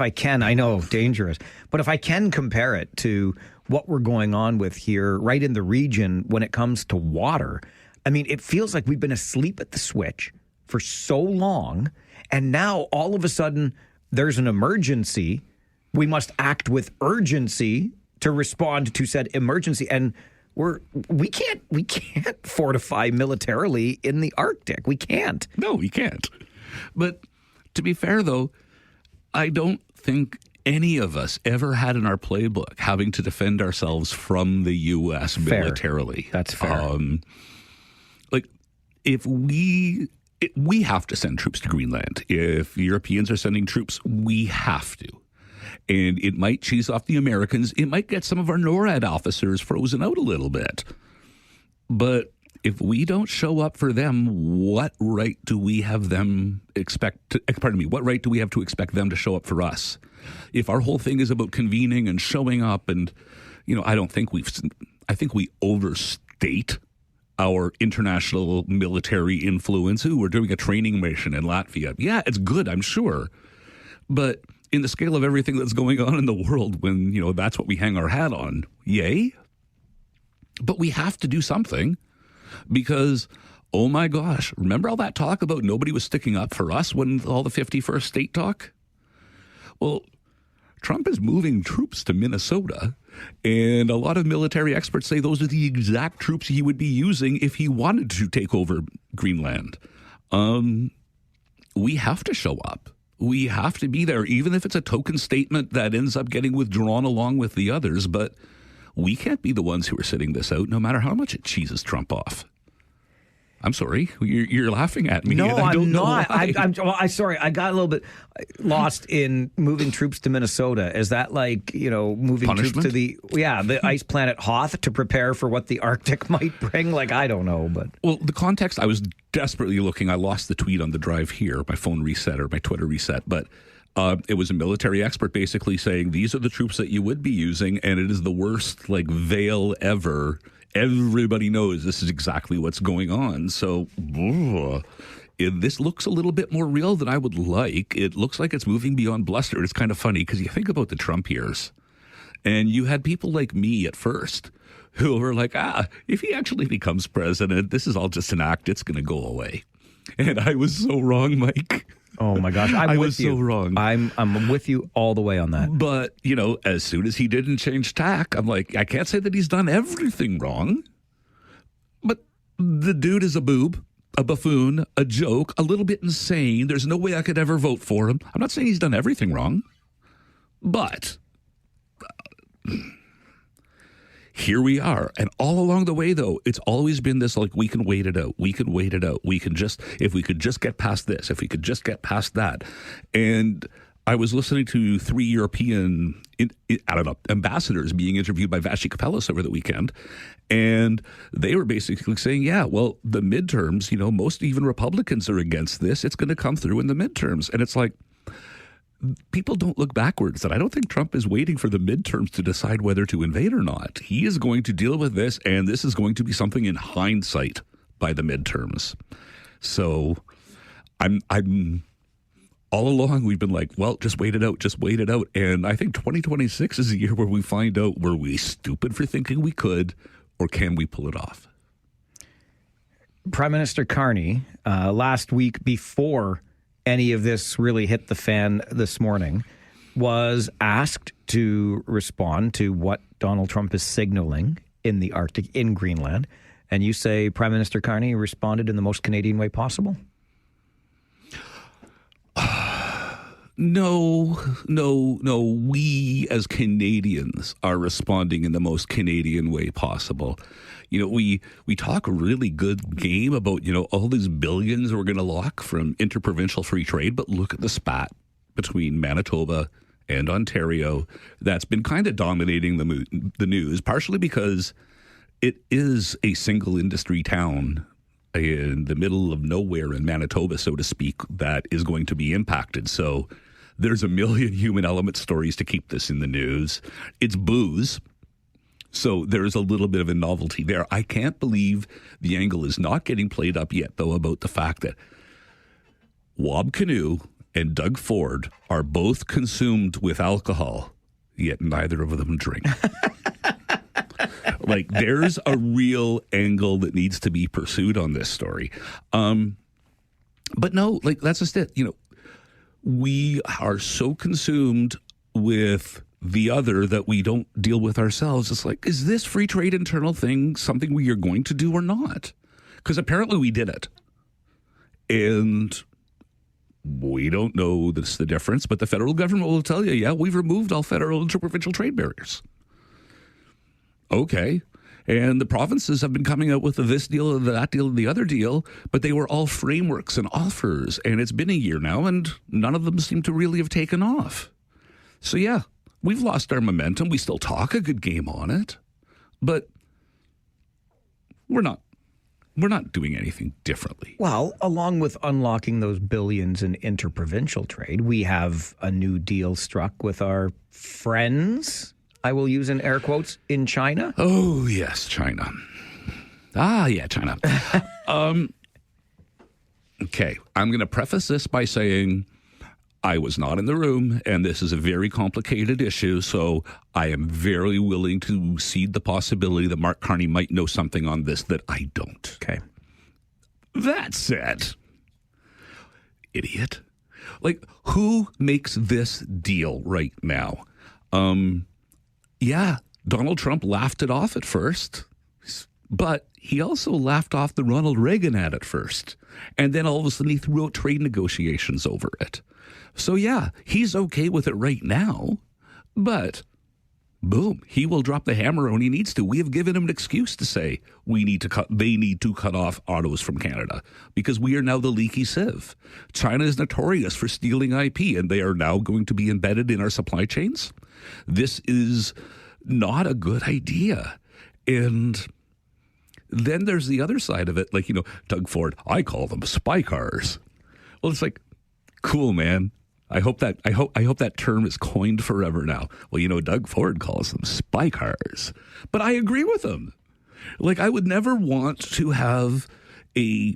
can, I know, dangerous, but if I can compare it to what we're going on with here right in the region when it comes to water, I mean, it feels like we've been asleep at the switch for so long. And now all of a sudden there's an emergency. We must act with urgency to respond to said emergency. And we can't fortify militarily in the Arctic. We can't. No, we can't. But to be fair, though, I don't think any of us ever had in our playbook having to defend ourselves from the U.S. militarily. That's fair. If we have to send troops to Greenland. If Europeans are sending troops, we have to. And it might cheese off the Americans. It might get some of our NORAD officers frozen out a little bit. But if we don't show up for them, what right do we have them what right do we have to expect them to show up for us? If our whole thing is about convening and showing up and, I think we overstate our international military influence. We're doing a training mission in Latvia. Yeah, it's good, I'm sure. But in the scale of everything that's going on in the world, when, that's what we hang our hat on, yay. But we have to do something because, oh my gosh, remember all that talk about nobody was sticking up for us when all the 51st state talk? Well, Trump is moving troops to Minnesota, and a lot of military experts say those are the exact troops he would be using if he wanted to take over Greenland. We have to show up. We have to be there, even if it's a token statement that ends up getting withdrawn along with the others. But we can't be the ones who are sitting this out, no matter how much it cheeses Trump off. I'm sorry. You're laughing at me. No, and I don't I'm not. Know why. I'm sorry. I got a little bit lost in moving troops to Minnesota. Is that like, moving Punishment? troops to the ice planet Hoth to prepare for what the Arctic might bring? Like, I don't know. But well, the context, I was desperately looking. I lost the tweet on the drive here. My phone reset or my Twitter reset. But it was a military expert basically saying these are the troops that you would be using, and it is the worst veil ever. Everybody knows this is exactly what's going on. So this looks a little bit more real than I would like. It looks like it's moving beyond bluster. It's kind of funny because you think about the Trump years, and you had people like me at first who were like, if he actually becomes president, this is all just an act. It's going to go away. And I was so wrong, Mike. Oh my gosh, I was so wrong. I'm with you all the way on that. But, as soon as he didn't change tack, I'm like, I can't say that he's done everything wrong. But the dude is a boob, a buffoon, a joke, a little bit insane. There's no way I could ever vote for him. I'm not saying he's done everything wrong. But here we are. And all along the way, though, it's always been this we can wait it out. We can wait it out. If we could just get past this, if we could just get past that. And I was listening to 3 European, ambassadors being interviewed by Vashi Kapelis over the weekend. And they were basically saying, the midterms, most even Republicans are against this. It's going to come through in the midterms. And it's like, people don't look backwards, and I don't think Trump is waiting for the midterms to decide whether to invade or not. He is going to deal with this, and this is going to be something in hindsight by the midterms. So I'm all along we've been like, well, just wait it out. And I think 2026 is a year where we find out, were we stupid for thinking we could, or can we pull it off? Prime Minister Carney, last week before any of this really hit the fan this morning, was asked to respond to what Donald Trump is signaling in the Arctic, in Greenland. And you say Prime Minister Carney responded in the most Canadian way possible? No. We as Canadians are responding in the most Canadian way possible. We talk a really good game about, all these billions we're going to lock from interprovincial free trade, but look at the spat between Manitoba and Ontario that's been kind of dominating the news, partially because it is a single industry town in the middle of nowhere in Manitoba, so to speak, that is going to be impacted. So there's a million human element stories to keep this in the news. It's booze. So there's a little bit of a novelty there. I can't believe the angle is not getting played up yet, though, about the fact that Wob Canoe and Doug Ford are both consumed with alcohol, yet neither of them drink. Like, there's a real angle that needs to be pursued on this story. But no, like, that's just it. You know, we are so consumed with the other that we don't deal with ourselves. It's like, is this free trade internal thing something we are going to do or not? Because apparently we did it. And we don't know the difference, but the federal government will tell you, yeah, we've removed all federal and interprovincial trade barriers. Okay. And the provinces have been coming out with this deal, that deal, the other deal, but they were all frameworks and offers. And it's been a year now, and none of them seem to really have taken off. So, yeah, we've lost our momentum. We still talk a good game on it, but we're not doing anything differently. Well, along with unlocking those billions in interprovincial trade, we have a new deal struck with our friends, I will use in air quotes, in China. Oh, yes, China. China. Okay, I'm going to preface this by saying I was not in the room, and this is a very complicated issue, so I am very willing to cede the possibility that Mark Carney might know something on this that I don't. Okay. That said, idiot. Like, who makes this deal right now? Yeah, Donald Trump laughed it off at first, but he also laughed off the Ronald Reagan ad at first. And then all of a sudden he threw out trade negotiations over it. So yeah, he's okay with it right now, but boom, he will drop the hammer when he needs to. We have given him an excuse to say they need to cut off autos from Canada because we are now the leaky sieve. China is notorious for stealing IP, and they are now going to be embedded in our supply chains. This is not a good idea. And then there's the other side of it, like, you know, Doug Ford, I call them spy cars. Well, it's like, cool, man. I hope that term is coined forever now. Well, you know, Doug Ford calls them spy cars. But I agree with him. Like, I would never want to have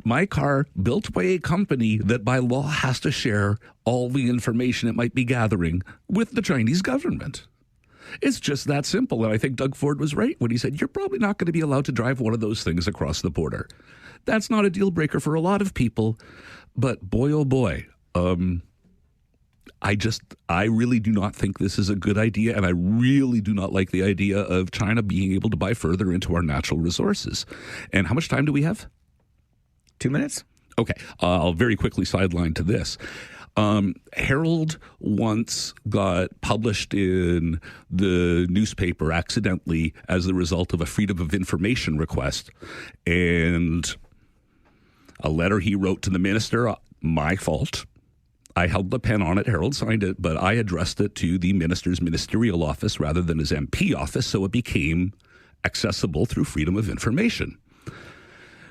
my car built by a company that by law has to share all the information it might be gathering with the Chinese government. It's just that simple. And I think Doug Ford was right when he said, you're probably not going to be allowed to drive one of those things across the border. That's not a deal breaker for a lot of people. But boy, oh boy, I really do not think this is a good idea, and I really do not like the idea of China being able to buy further into our natural resources. And how much time do we have? 2 minutes? Okay, I'll very quickly sideline to this. Herald once got published in the newspaper accidentally as the result of a Freedom of Information request, and a letter he wrote to the minister, my fault. I held the pen on it, Harold signed it, but I addressed it to the minister's ministerial office rather than his MP office, so it became accessible through Freedom of Information.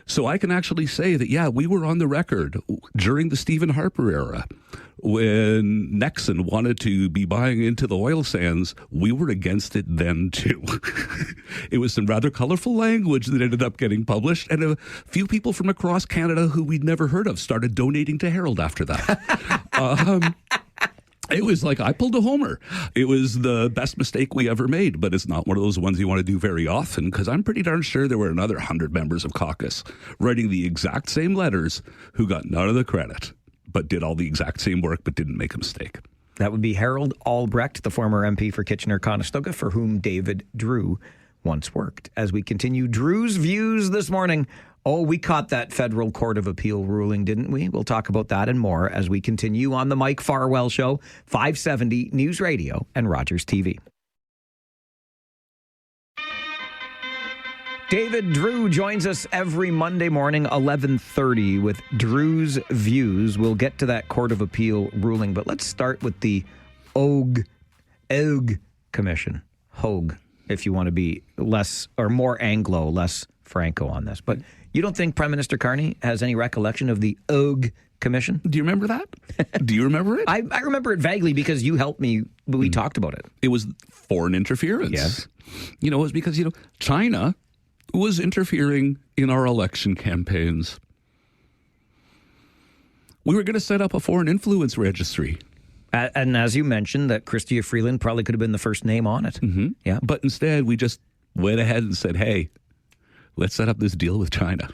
So I can actually say that, yeah, we were on the record during the Stephen Harper era when Nexon wanted to be buying into the oil sands. We were against it then, too. It was some rather colorful language that ended up getting published, and a few people from across Canada who we'd never heard of started donating to Herald after that. It was like I pulled a homer. It was the best mistake we ever made, but it's not one of those ones you want to do very often, because I'm pretty darn sure there were another 100 members of caucus writing the exact same letters who got none of the credit, but did all the exact same work, but didn't make a mistake. That would be Harold Albrecht, the former MP for Kitchener-Conestoga, for whom David Drewe once worked. As we continue Drew's views this morning. Oh, we caught that federal court of appeal ruling, didn't we? We'll talk about that and more as we continue on the Mike Farwell Show, 570 News Radio and Rogers TV. David Drewe joins us every Monday morning, 11:30, with Drew's views. We'll get to that court of appeal ruling, but let's start with the OG Hogue Commission. Hogue, if you want to be less or more Anglo, less Franco on this. But you don't think Prime Minister Carney has any recollection of the Hogue Commission? Do you remember that? Do you remember it? I remember it vaguely because you helped me. We talked about it. It was foreign interference. Yes. It was because, China was interfering in our election campaigns. We were going to set up a foreign influence registry. And as you mentioned, that Chrystia Freeland probably could have been the first name on it. Mm-hmm. Yeah. But instead, we just went ahead and said, hey, let's set up this deal with China.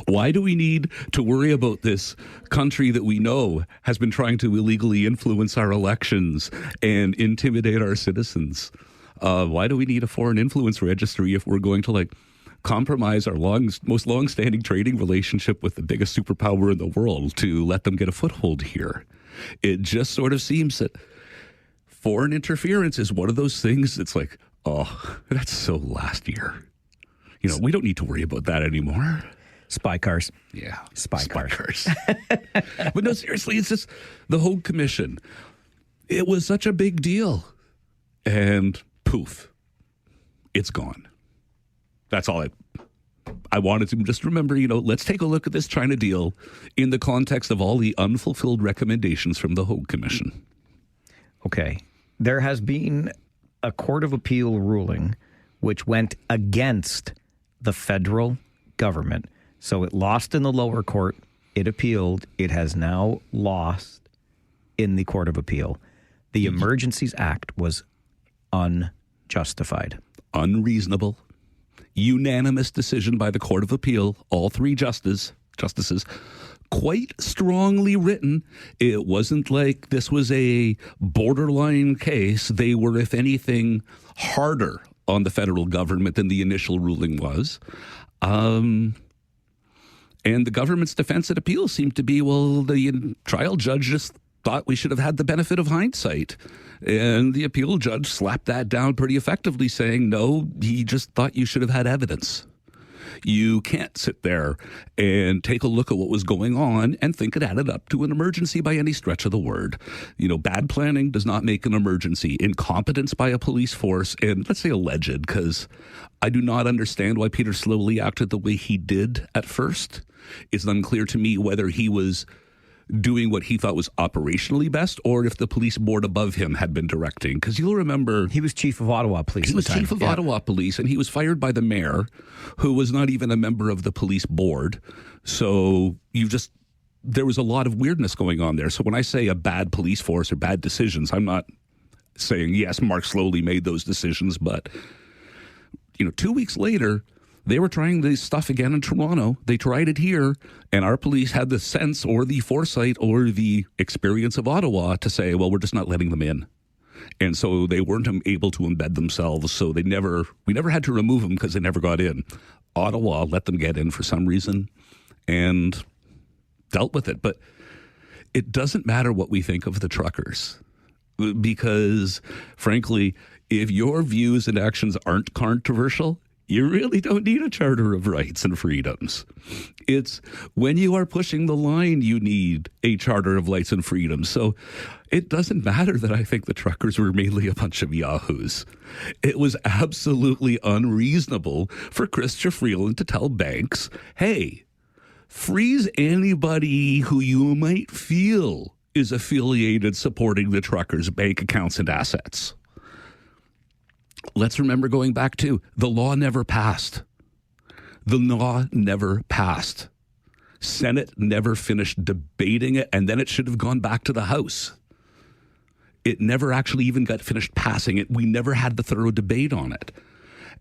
Why do we need to worry about this country that we know has been trying to illegally influence our elections and intimidate our citizens? Why do we need a foreign influence registry if we're going to compromise our most long-standing trading relationship with the biggest superpower in the world to let them get a foothold here? It just sort of seems that foreign interference is one of those things that's like, oh, that's so last year. We don't need to worry about that anymore. Spy cars. Yeah. Spy cars. But no, seriously, it's just the Hogue Commission. It was such a big deal. And poof, it's gone. That's all I wanted to just remember, let's take a look at this China deal in the context of all the unfulfilled recommendations from the Hogue Commission. Okay. There has been a Court of Appeal ruling which went against the federal government. So it lost in the lower court. It appealed. It has now lost in the Court of Appeal. The Emergencies Act was unjustified. Unreasonable. Unanimous decision by the Court of Appeal. All three justices. Quite strongly written. It wasn't like this was a borderline case. They were, if anything, harder on the federal government than the initial ruling was. And the government's defense at appeal seemed to be, well, the trial judge just thought we should have had the benefit of hindsight. And the appeal judge slapped that down pretty effectively, saying, no, he just thought you should have had evidence. You can't sit there and take a look at what was going on and think it added up to an emergency by any stretch of the word. Bad planning does not make an emergency. Incompetence by a police force, and let's say alleged, because I do not understand why Peter Slowly acted the way he did at first. It's unclear to me whether he was doing what he thought was operationally best or if the police board above him had been directing. Because you'll remember... He was chief of Ottawa Police. He was chief of Ottawa Police, and he was fired by the mayor, who was not even a member of the police board. So there was a lot of weirdness going on there. So when I say a bad police force or bad decisions, I'm not saying, yes, Mark Slowly made those decisions, but 2 weeks later, they were trying this stuff again in Toronto. They tried it here, and our police had the sense or the foresight or the experience of Ottawa to say, well, we're just not letting them in. And so they weren't able to embed themselves, so we never had to remove them because they never got in. Ottawa let them get in for some reason and dealt with it. But it doesn't matter what we think of the truckers because, frankly, if your views and actions aren't controversial, you really don't need a Charter of Rights and Freedoms. It's when you are pushing the line, you need a Charter of Rights and Freedoms. So it doesn't matter that I think the truckers were mainly a bunch of yahoos. It was absolutely unreasonable for Chrystia Freeland to tell banks, hey, freeze anybody who you might feel is affiliated supporting the truckers' bank accounts and assets. Let's remember going back to the law never passed. The law never passed. Senate never finished debating it, and then it should have gone back to the House. It never actually even got finished passing it. We never had the thorough debate on it.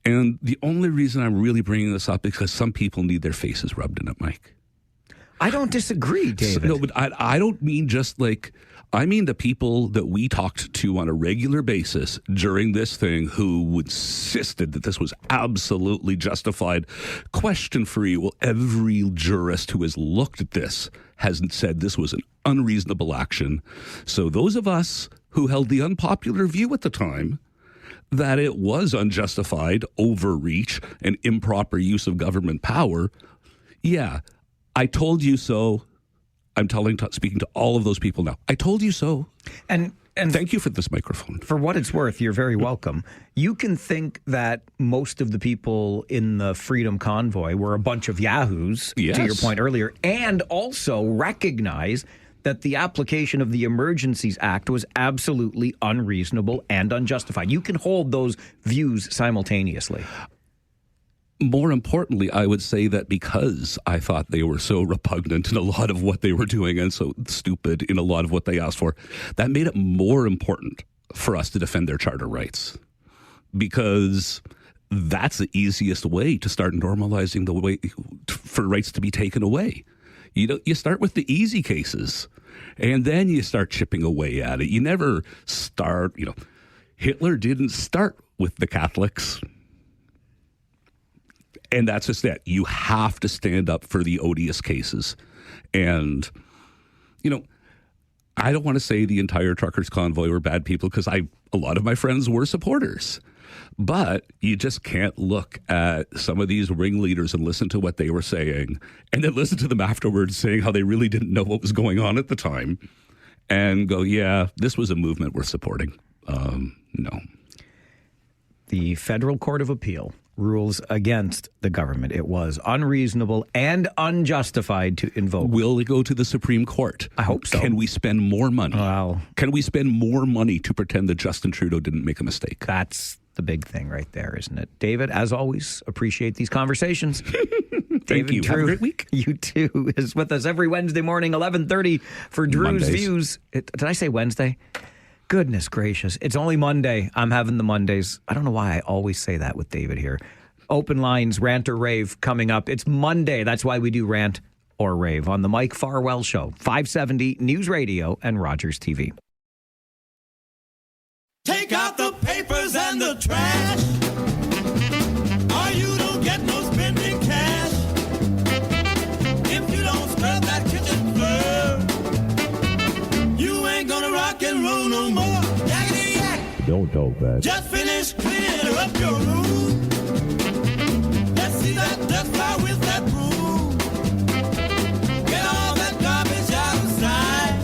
And the only reason I'm really bringing this up is because some people need their faces rubbed in it, Mike. I don't disagree, David. No, but I don't mean just I mean the people that we talked to on a regular basis during this thing who insisted that this was absolutely justified, question-free. Well, every jurist who has looked at this has said this was an unreasonable action. So those of us who held the unpopular view at the time that it was unjustified overreach and improper use of government power, yeah, I told you so. I'm speaking to all of those people now. I told you so. And And thank you for this microphone. For what it's worth, you're very welcome. You can think that most of the people in the Freedom Convoy were a bunch of yahoos, Yes. to your point earlier, and also recognize that the application of the Emergencies Act was absolutely unreasonable and unjustified. You can hold those views simultaneously. More importantly, I would say that because I thought they were so repugnant in a lot of what they were doing and so stupid in a lot of what they asked for, that made it more important for us to defend their charter rights. Because that's the easiest way to start normalizing the way for rights to be taken away. You start with the easy cases, and then you start chipping away at it. You never start, Hitler didn't start with the Catholics. And that's just that. You have to stand up for the odious cases. And, I don't want to say the entire truckers convoy were bad people because a lot of my friends were supporters. But you just can't look at some of these ringleaders and listen to what they were saying and then listen to them afterwards saying how they really didn't know what was going on at the time and go, yeah, this was a movement worth supporting. No. The Federal Court of Appeal rules against the government. It was unreasonable and unjustified to invoke. Will it go to the Supreme Court? I hope so. Can we spend more money? Well, can we spend more money to pretend that Justin Trudeau didn't make a mistake? That's the big thing right there, isn't it? David, as always, appreciate these conversations. Thank you. Drewe, Have a great week. You too, is with us every Wednesday morning, 11:30 for Drew's Mondays. Views. Did I say Wednesday? Goodness gracious. It's only Monday. I'm having the Mondays. I don't know why I always say that with David here. Open lines, rant or rave coming up. It's Monday. That's why we do rant or rave on the Mike Farwell Show. 570 News Radio and Rogers TV. Take out the papers and the trash, or you don't get no spending cash. If you don't scrub that kitchen floor, you ain't gonna rock and roll no more. Yakety yak. Don't talk back. Just finish cleaning up your room. Let's see that dust fly with that broom. Get all that garbage out of sight,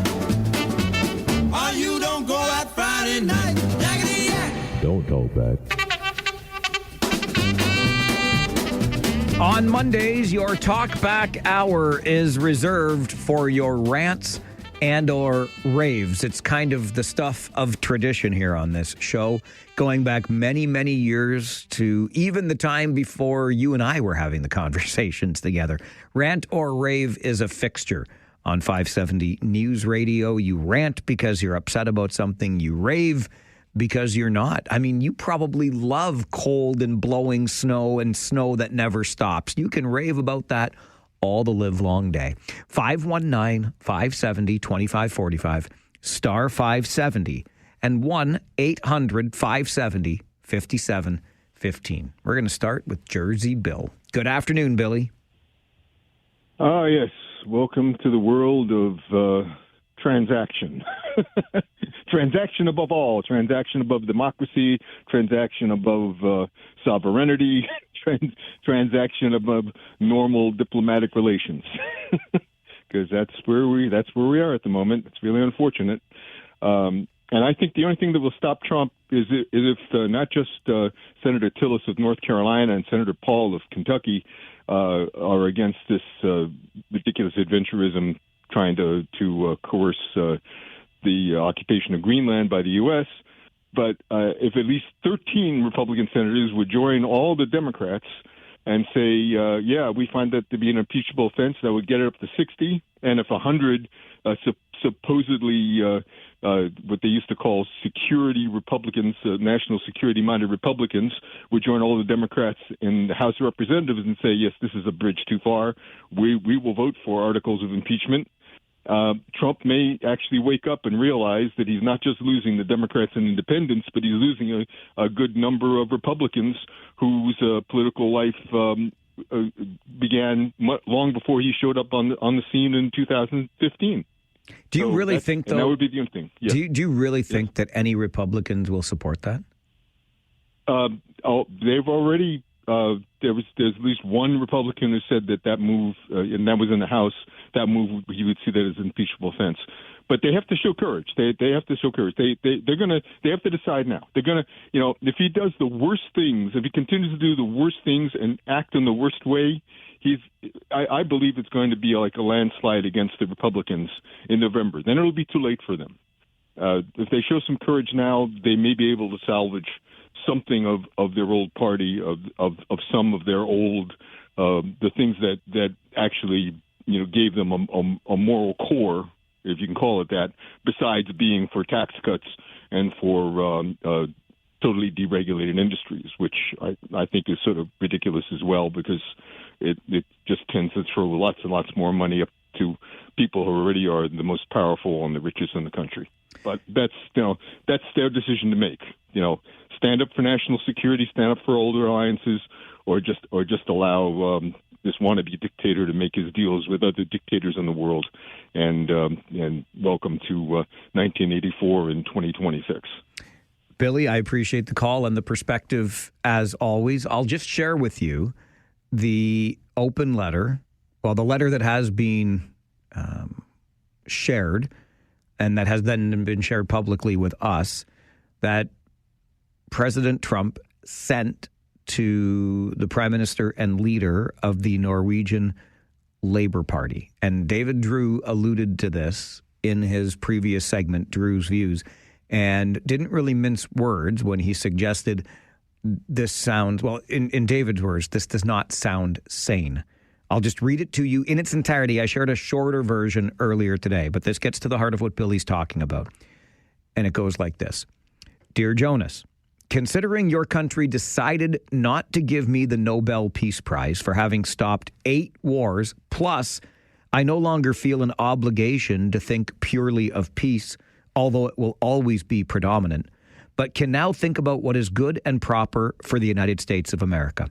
or you don't go out Friday night. Don't talk back. On Mondays, your Talkback Hour is reserved for your rants and or raves. It's kind of the stuff of tradition here on this show, going back many, many years to even the time before you and I were having the conversations together. Rant or rave is a fixture on 570 News Radio. You rant because you're upset about something. You rave because you're not. I mean, you probably love cold and blowing snow and snow that never stops. You can rave about that all the live long day. 519-570-2545, star 570, and 1-800-570-5715. We're going to start with Jersey Bill. Good afternoon, Billy. Yes. Welcome to the world of transaction. Transaction above all. Transaction above democracy. Transaction above sovereignty. Transaction above normal diplomatic relations. Because that's where we are at the moment. It's really unfortunate. And I think the only thing that will stop Trump is if not just Senator Tillis of North Carolina and Senator Paul of Kentucky are against this ridiculous adventurism trying to coerce the occupation of Greenland by the U.S., but if at least 13 Republican senators would join all the Democrats and say, we find that to be an impeachable offense, that would get it up to 60, and if 100 supposedly what they used to call security Republicans, national security-minded Republicans, would join all the Democrats in the House of Representatives and say, yes, this is a bridge too far. We will vote for articles of impeachment. Trump may actually wake up and realize that he's not just losing the Democrats and independents, but he's losing a good number of Republicans whose political life began long before he showed up on the scene in 2015. Do you really think, though? That would be the only thing. Yes. Do you really think that any Republicans will support that? They've already. There's at least one Republican who said that move, and that was in the House, that move, he would see that as an impeachable offense. But they have to show courage. They have to show courage. They have to decide now. They're gonna, if he does the worst things, if he continues to do the worst things and act in the worst way, I believe it's going to be like a landslide against the Republicans in November. Then it'll be too late for them. If they show some courage now, they may be able to salvage something of their old party, of some of their old the things that actually gave them a moral core, if you can call it that, besides being for tax cuts and for totally deregulated industries, which I think is sort of ridiculous as well, because it just tends to throw lots and lots more money up to people who already are the most powerful and the richest in the country. But that's their decision to make. Stand up for national security, stand up for older alliances, or just allow this wannabe dictator to make his deals with other dictators in the world, and welcome to 1984 and 2026. Billy, I appreciate the call and the perspective as always. I'll just share with you the open letter, the letter that has been shared and that has then been shared publicly with us, that President Trump sent to the Prime Minister and leader of the Norwegian Labour Party. And David Drewe alluded to this in his previous segment, Drewe's Views, and didn't really mince words when he suggested this sounds, in David's words, this does not sound sane. I'll just read it to you in its entirety. I shared a shorter version earlier today, but this gets to the heart of what Billy's talking about. And it goes like this. Dear Jonas, considering your country decided not to give me the Nobel Peace Prize for having stopped 8 wars, plus I no longer feel an obligation to think purely of peace, although it will always be predominant, but can now think about what is good and proper for the United States of America.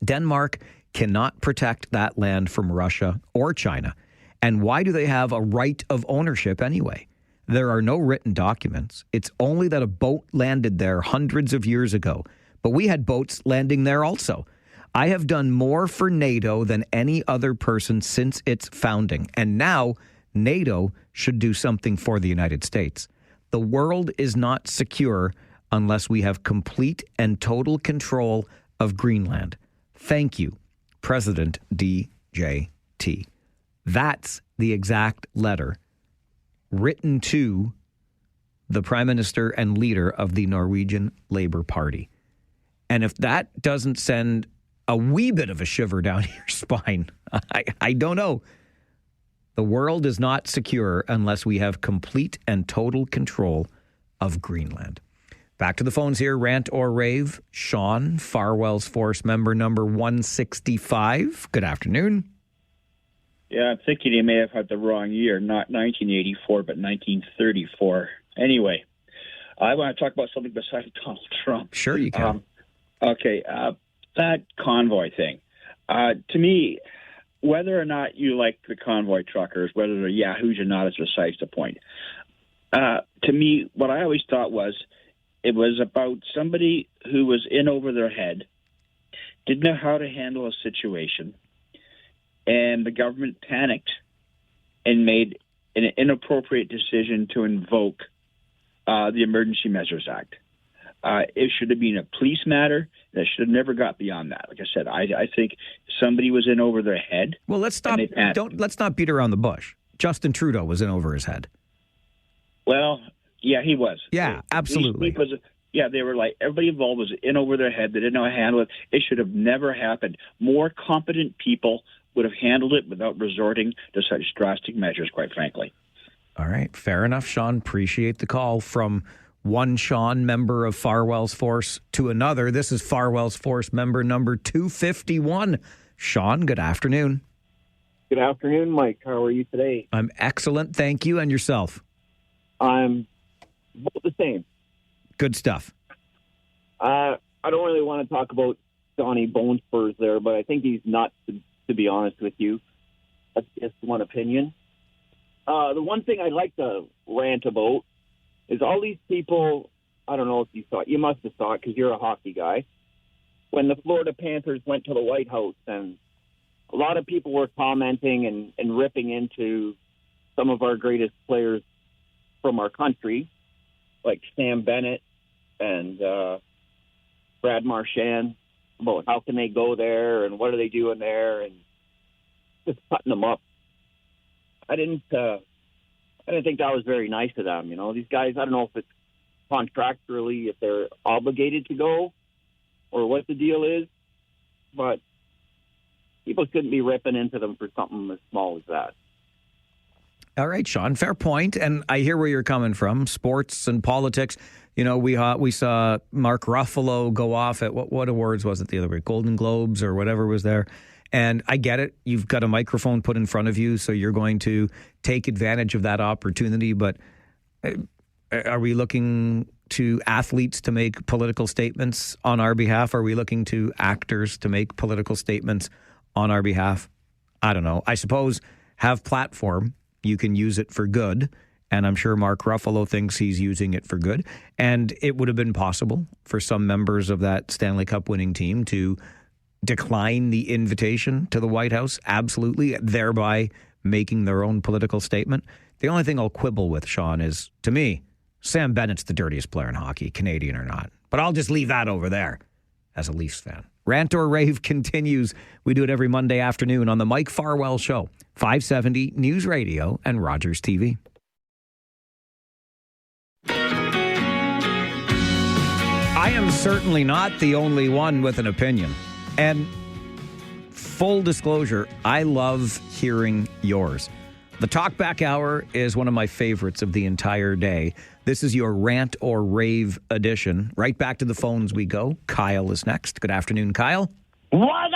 Denmark cannot protect that land from Russia or China. And why do they have a right of ownership anyway? There are no written documents. It's only that a boat landed there hundreds of years ago. But we had boats landing there also. I have done more for NATO than any other person since its founding. And now NATO should do something for the United States. The world is not secure unless we have complete and total control of Greenland. Thank you, President DJT. That's the exact letter written to the Prime Minister and leader of the Norwegian Labour Party. And if that doesn't send a wee bit of a shiver down your spine, I don't know. The world is not secure unless we have complete and total control of Greenland. Back to the phones here, rant or rave. Sean, Farwell's Force member number 165. Good afternoon. Yeah, I'm thinking he may have had the wrong year, not 1984, but 1934. Anyway, I want to talk about something besides Donald Trump. Sure you can. That convoy thing. To me, whether or not you like the convoy truckers, whether they're yahoos or not, is besides the point. To me, what I always thought was, it was about somebody who was in over their head, didn't know how to handle a situation, and the government panicked and made an inappropriate decision to invoke the Emergency Measures Act. It should have been a police matter. That should have never got beyond that. Like I said, I think somebody was in over their head. Well, let's not beat around the bush. Justin Trudeau was in over his head. Well, yeah, he was. Yeah, absolutely. They were like, everybody involved was in over their head. They didn't know how to handle it. It should have never happened. More competent people would have handled it without resorting to such drastic measures, quite frankly. All right. Fair enough, Sean. Appreciate the call from one Sean, member of Farwell's Force, to another. This is Farwell's Force member number 251. Sean, good afternoon. Good afternoon, Mike. How are you today? I'm excellent. Thank you. And yourself? I'm both the same. Good stuff. I don't really want to talk about Donnie Bone Spurs there, but I think he's nuts, to be honest with you. That's just one opinion. The one thing I'd like to rant about is all these people, I don't know if you saw it. You must have saw it because you're a hockey guy. When the Florida Panthers went to the White House, and a lot of people were commenting and ripping into some of our greatest players from our country, like Sam Bennett and Brad Marchand, about how can they go there and what are they doing there, and just cutting them up. I didn't think that was very nice of them. These guys, I don't know if it's contractually, if they're obligated to go or what the deal is, but people shouldn't be ripping into them for something as small as that. All right, Sean, fair point. And I hear where you're coming from. Sports and politics. We saw Mark Ruffalo go off at what awards was it the other week? Golden Globes or whatever was there. And I get it. You've got a microphone put in front of you, so you're going to take advantage of that opportunity. But are we looking to athletes to make political statements on our behalf? Are we looking to actors to make political statements on our behalf? I don't know. I suppose have platform. You can use it for good. And I'm sure Mark Ruffalo thinks he's using it for good. And it would have been possible for some members of that Stanley Cup winning team to decline the invitation to the White House, absolutely, thereby making their own political statement. The only thing I'll quibble with, Sean, is, to me, Sam Bennett's the dirtiest player in hockey, Canadian or not. But I'll just leave that over there as a Leafs fan. Rant or Rave continues. We do it every Monday afternoon on the Mike Farwell Show, 570 News Radio and Rogers TV. I am certainly not the only one with an opinion. And full disclosure, I love hearing yours. The Talkback Hour is one of my favorites of the entire day. This is your Rant or Rave edition. Right back to the phones we go. Kyle is next. Good afternoon, Kyle. What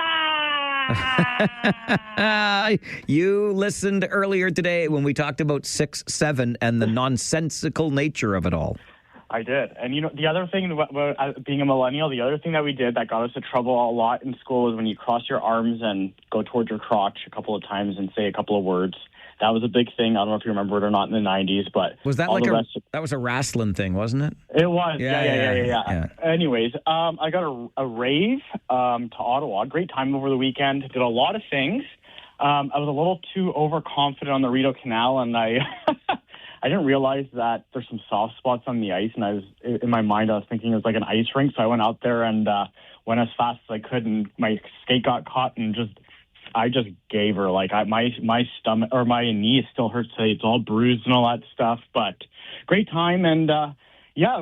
You listened earlier today when we talked about 6-7 and the nonsensical nature of it all. I did. And, the other thing about being a millennial, the other thing that we did that got us in trouble a lot in school was when you cross your arms and go towards your crotch a couple of times and say a couple of words. That was a big thing. I don't know if you remember it or not in the 90s, but... Was that that was a wrestling thing, wasn't it? It was. Yeah. Anyways, I got a rave to Ottawa. Great time over the weekend. Did a lot of things. I was a little too overconfident on the Rideau Canal, and I didn't realize that there's some soft spots on the ice, and in my mind, I was thinking it was like an ice rink, so I went out there and went as fast as I could, and my skate got caught, and I just gave her. My stomach or my knee still hurts today. It's all bruised and all that stuff, but great time. And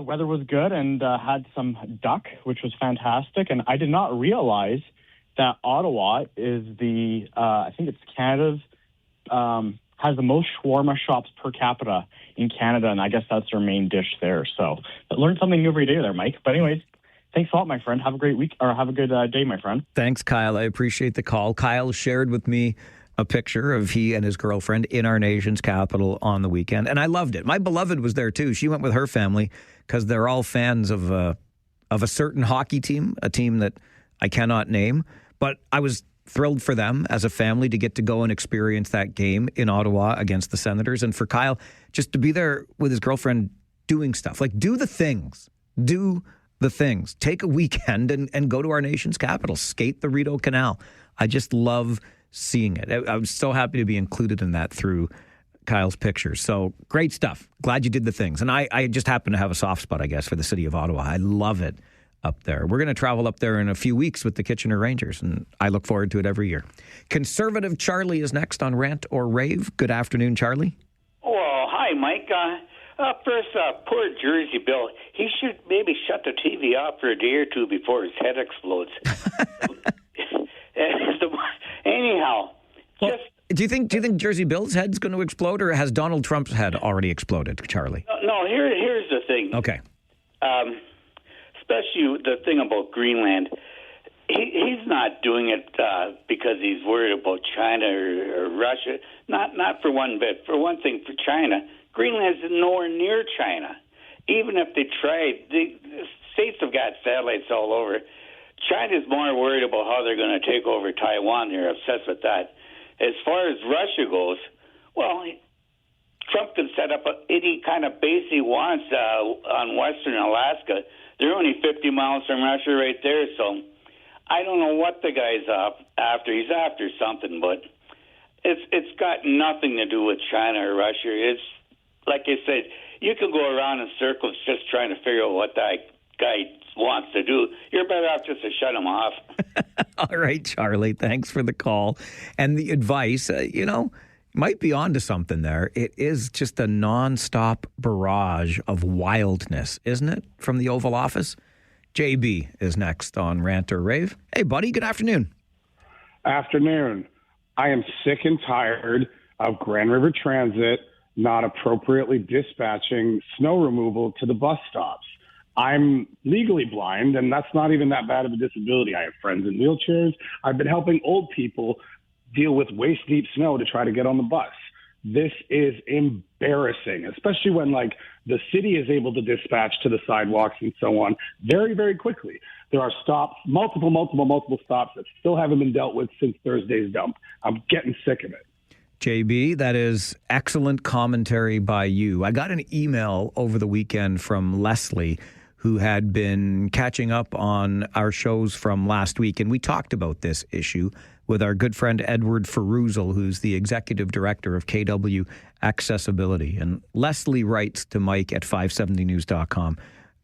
weather was good, and had some duck, which was fantastic. And I did not realize that Ottawa is I think it's Canada's, has the most shawarma shops per capita in Canada. And I guess that's their main dish there. So I learned something new every day there, Mike. But anyways, thanks a lot, my friend. Have a great week, or have a good day, my friend. Thanks, Kyle. I appreciate the call. Kyle shared with me a picture of he and his girlfriend in our nation's capital on the weekend, and I loved it. My beloved was there, too. She went with her family because they're all fans of a certain hockey team, a team that I cannot name. But I was thrilled for them as a family to get to go and experience that game in Ottawa against the Senators, and for Kyle just to be there with his girlfriend doing stuff. Like, do the things. Take a weekend and go to our nation's capital. Skate the Rideau Canal. I just love seeing it. I was so happy to be included in that through Kyle's pictures. So great stuff. Glad you did the things. And I just happen to have a soft spot, I guess, for the city of Ottawa. I love it up there. We're going to travel up there in a few weeks with the Kitchener Rangers, and I look forward to it every year. Conservative Charlie is next on Rant or Rave. Good afternoon, Charlie. Well, hi, Mike. First, poor Jersey Bill. He should maybe shut the TV off for a day or two before his head explodes. Anyhow, do you think Jersey Bill's head's going to explode, or has Donald Trump's head already exploded, Charlie? No. Here's the thing. Okay. Especially the thing about Greenland. He's not doing it because he's worried about China or Russia. Not for one bit. For one thing, for China, Greenland's nowhere near China. Even if they tried, the states have got satellites all over. China's more worried about how they're going to take over Taiwan. They're obsessed with that. As far as Russia goes, well, Trump can set up any kind of base he wants on western Alaska. They're only 50 miles from Russia right there, so I don't know what the guy's after. He's after something, but it's got nothing to do with China or Russia. It's like I said, you can go around in circles just trying to figure out what that guy wants to do. You're better off just to shut him off. All right, Charlie, thanks for the call and the advice. Might be onto something there. It is just a nonstop barrage of wildness, isn't it, from the Oval Office? JB is next on Rant or Rave. Hey, buddy, good afternoon. Afternoon. I am sick and tired of Grand River Transit not appropriately dispatching snow removal to the bus stops. I'm legally blind, and that's not even that bad of a disability. I have friends in wheelchairs. I've been helping old people deal with waist-deep snow to try to get on the bus. This is embarrassing, especially when, the city is able to dispatch to the sidewalks and so on very, very quickly. There are stops, multiple stops that still haven't been dealt with since Thursday's dump. I'm getting sick of it. JB, that is excellent commentary by you. I got an email over the weekend from Leslie, who had been catching up on our shows from last week, and we talked about this issue with our good friend Edward Ferruzel, who's the executive director of KW Accessibility. And Leslie writes to Mike at 570news.com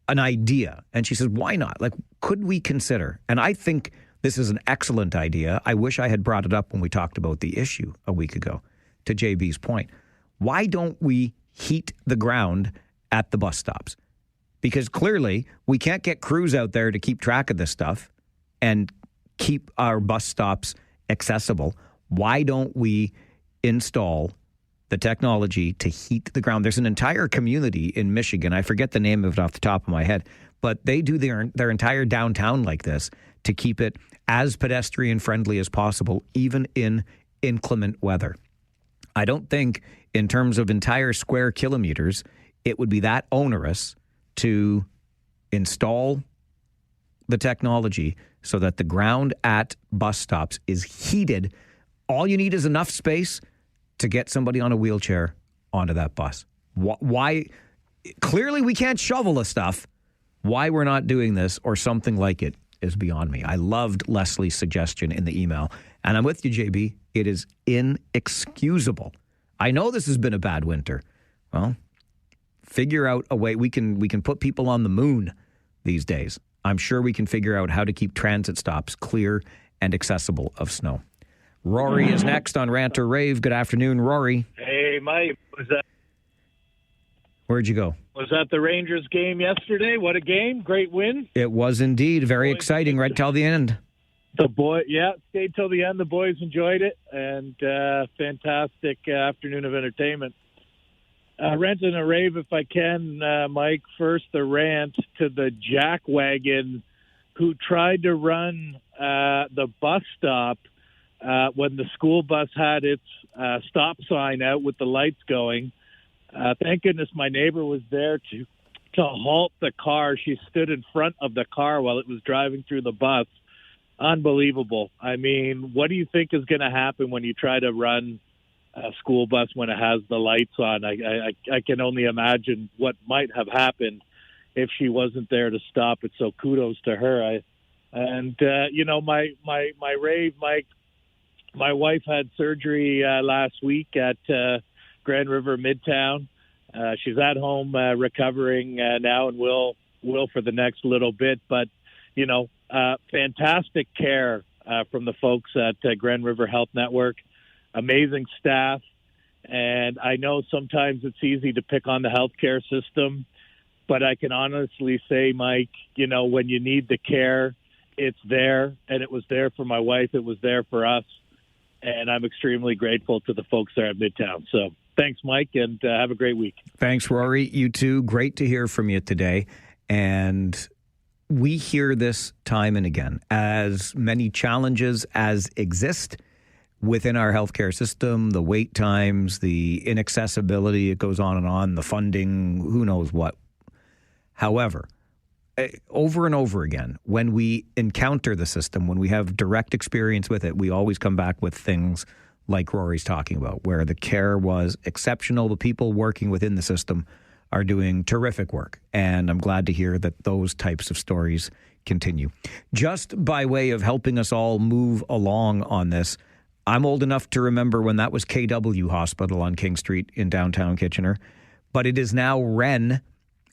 an idea, and she says, why not? Could we consider? And I think this is an excellent idea. I wish I had brought it up when we talked about the issue a week ago, to JB's point. Why don't we heat the ground at the bus stops? Because clearly we can't get crews out there to keep track of this stuff and keep our bus stops accessible. Why don't we install the technology to heat the ground? There's an entire community in Michigan. I forget the name of it off the top of my head, but they do their entire downtown like this to keep it as pedestrian friendly as possible, even in inclement weather. I don't think in terms of entire square kilometers, it would be that onerous to install the technology so that the ground at bus stops is heated. All you need is enough space to get somebody on a wheelchair onto that bus. Why? Clearly we can't shovel the stuff. Why we're not doing this or something like it is beyond me. I loved Leslie's suggestion in the email. And I'm with you, JB. It is inexcusable. I know this has been a bad winter. Well, figure out a way. We can put people on the moon these days. I'm sure we can figure out how to keep transit stops clear and accessible of snow. Rory is next on Rant or Rave. Good afternoon, Rory. Hey, Mike. Where'd you go? Was that the Rangers game yesterday? What a game. Great win. It was indeed very exciting right till the end. Stayed till the end. The boys enjoyed it, and fantastic afternoon of entertainment. Rant and a Rave, if I can, Mike. First, the rant to the jackwagon who tried to run the bus stop when the school bus had its stop sign out with the lights going. Thank goodness my neighbor was there to halt the car. She stood in front of the car while it was driving through the bus. Unbelievable. I mean, what do you think is going to happen when you try to run a school bus when it has the lights on? I can only imagine what might have happened if she wasn't there to stop it. So kudos to her. My rave, Mike, my wife had surgery last week at Grand River Midtown. She's at home recovering now and will for the next little bit. But, fantastic care from the folks at Grand River Health Network. Amazing staff. And I know sometimes it's easy to pick on the healthcare system, but I can honestly say, Mike, when you need the care, it's there. And it was there for my wife. It was there for us. And I'm extremely grateful to the folks there at Midtown. So thanks, Mike, and have a great week. Thanks, Rory. You too. Great to hear from you today. And we hear this time and again. As many challenges as exist within our healthcare system, the wait times, the inaccessibility, it goes on, the funding, who knows what. However, over and over again, when we encounter the system, when we have direct experience with it, we always come back with things like Rory's talking about, where the care was exceptional. The people working within the system are doing terrific work. And I'm glad to hear that those types of stories continue. Just by way of helping us all move along on this, I'm old enough to remember when that was KW Hospital on King Street in downtown Kitchener. but it is now Wren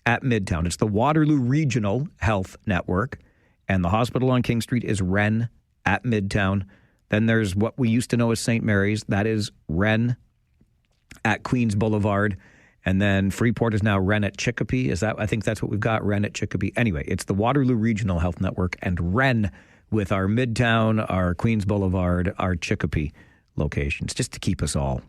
at Midtown. It's the Waterloo Regional Health Network, and the hospital on King Street is Wren at Midtown. Then there's what we used to know as St. Mary's. That is Wren at Queens Boulevard. And then Freeport is now Wren at Chicopee. I think that's what we've got, Wren at Chicopee. Anyway, it's the Waterloo Regional Health Network and Wren with our Midtown, our Queens Boulevard, our Chicopee locations, just to keep us all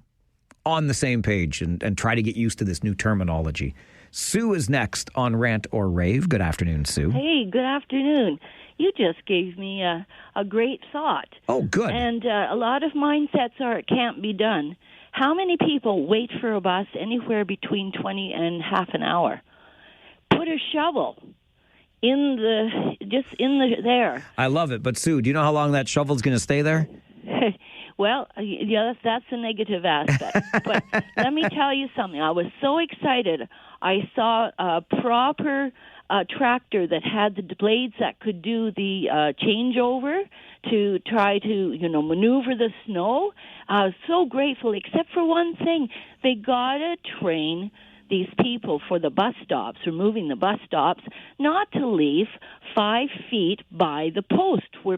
on the same page and try to get used to this new terminology. Sue is next on Rant or Rave. Good afternoon, Sue. Hey, good afternoon. You just gave me a great thought. Oh, good. And a lot of mindsets are it can't be done. How many people wait for a bus anywhere between 20 and half an hour? Put a shovel there. I love it. But Sue, do you know how long that shovel's going to stay there? Well, yeah, that's the negative aspect. But let me tell you something. I was so excited. I saw a proper tractor that had the blades that could do the changeover to try to, maneuver the snow. I was so grateful, except for one thing. They got to train these people for the bus stops, removing the bus stops, not to leave 5 feet by the post where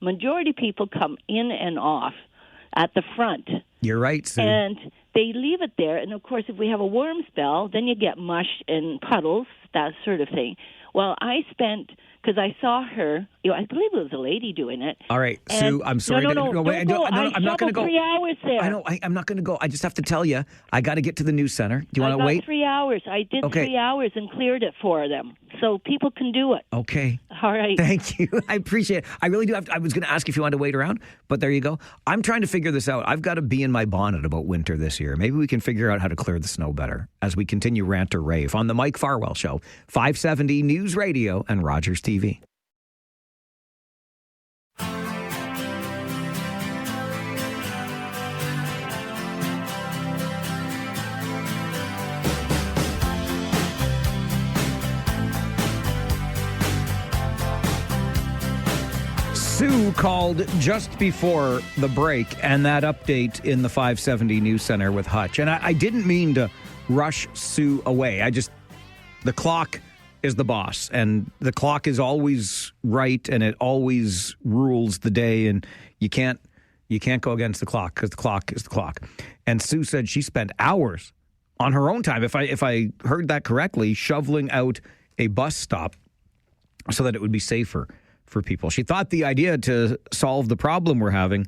majority people come in and off at the front. You're right, Sue. And they leave it there. And, of course, if we have a warm spell, then you get mush and puddles, that sort of thing. Well, I spent... because I saw her, I believe it was a lady doing it. All right, Sue, I'm sorry. No, I'm not going to go. 3 hours there. I know, I'm not going to go. I just have to tell you, I got to get to the news center. Do you want to wait? 3 hours. I did 3 hours and cleared it for them. So people can do it. Okay. All right. Thank you. I appreciate it. I really do. I was going to ask if you wanted to wait around, but there you go. I'm trying to figure this out. I've got to be in my bonnet about winter this year. Maybe we can figure out how to clear the snow better as we continue Rant or Rave on the Mike Farwell Show, 570 News Radio and Rogers TV. Sue called just before the break and that update in the 570 News Center with Hutch. And I didn't mean to rush Sue away. The clock is the boss, and the clock is always right, and it always rules the day, and you can't go against the clock because the clock is the clock. And Sue said she spent hours on her own time, if I heard that correctly, shoveling out a bus stop so that it would be safer for people. She thought the idea to solve the problem we're having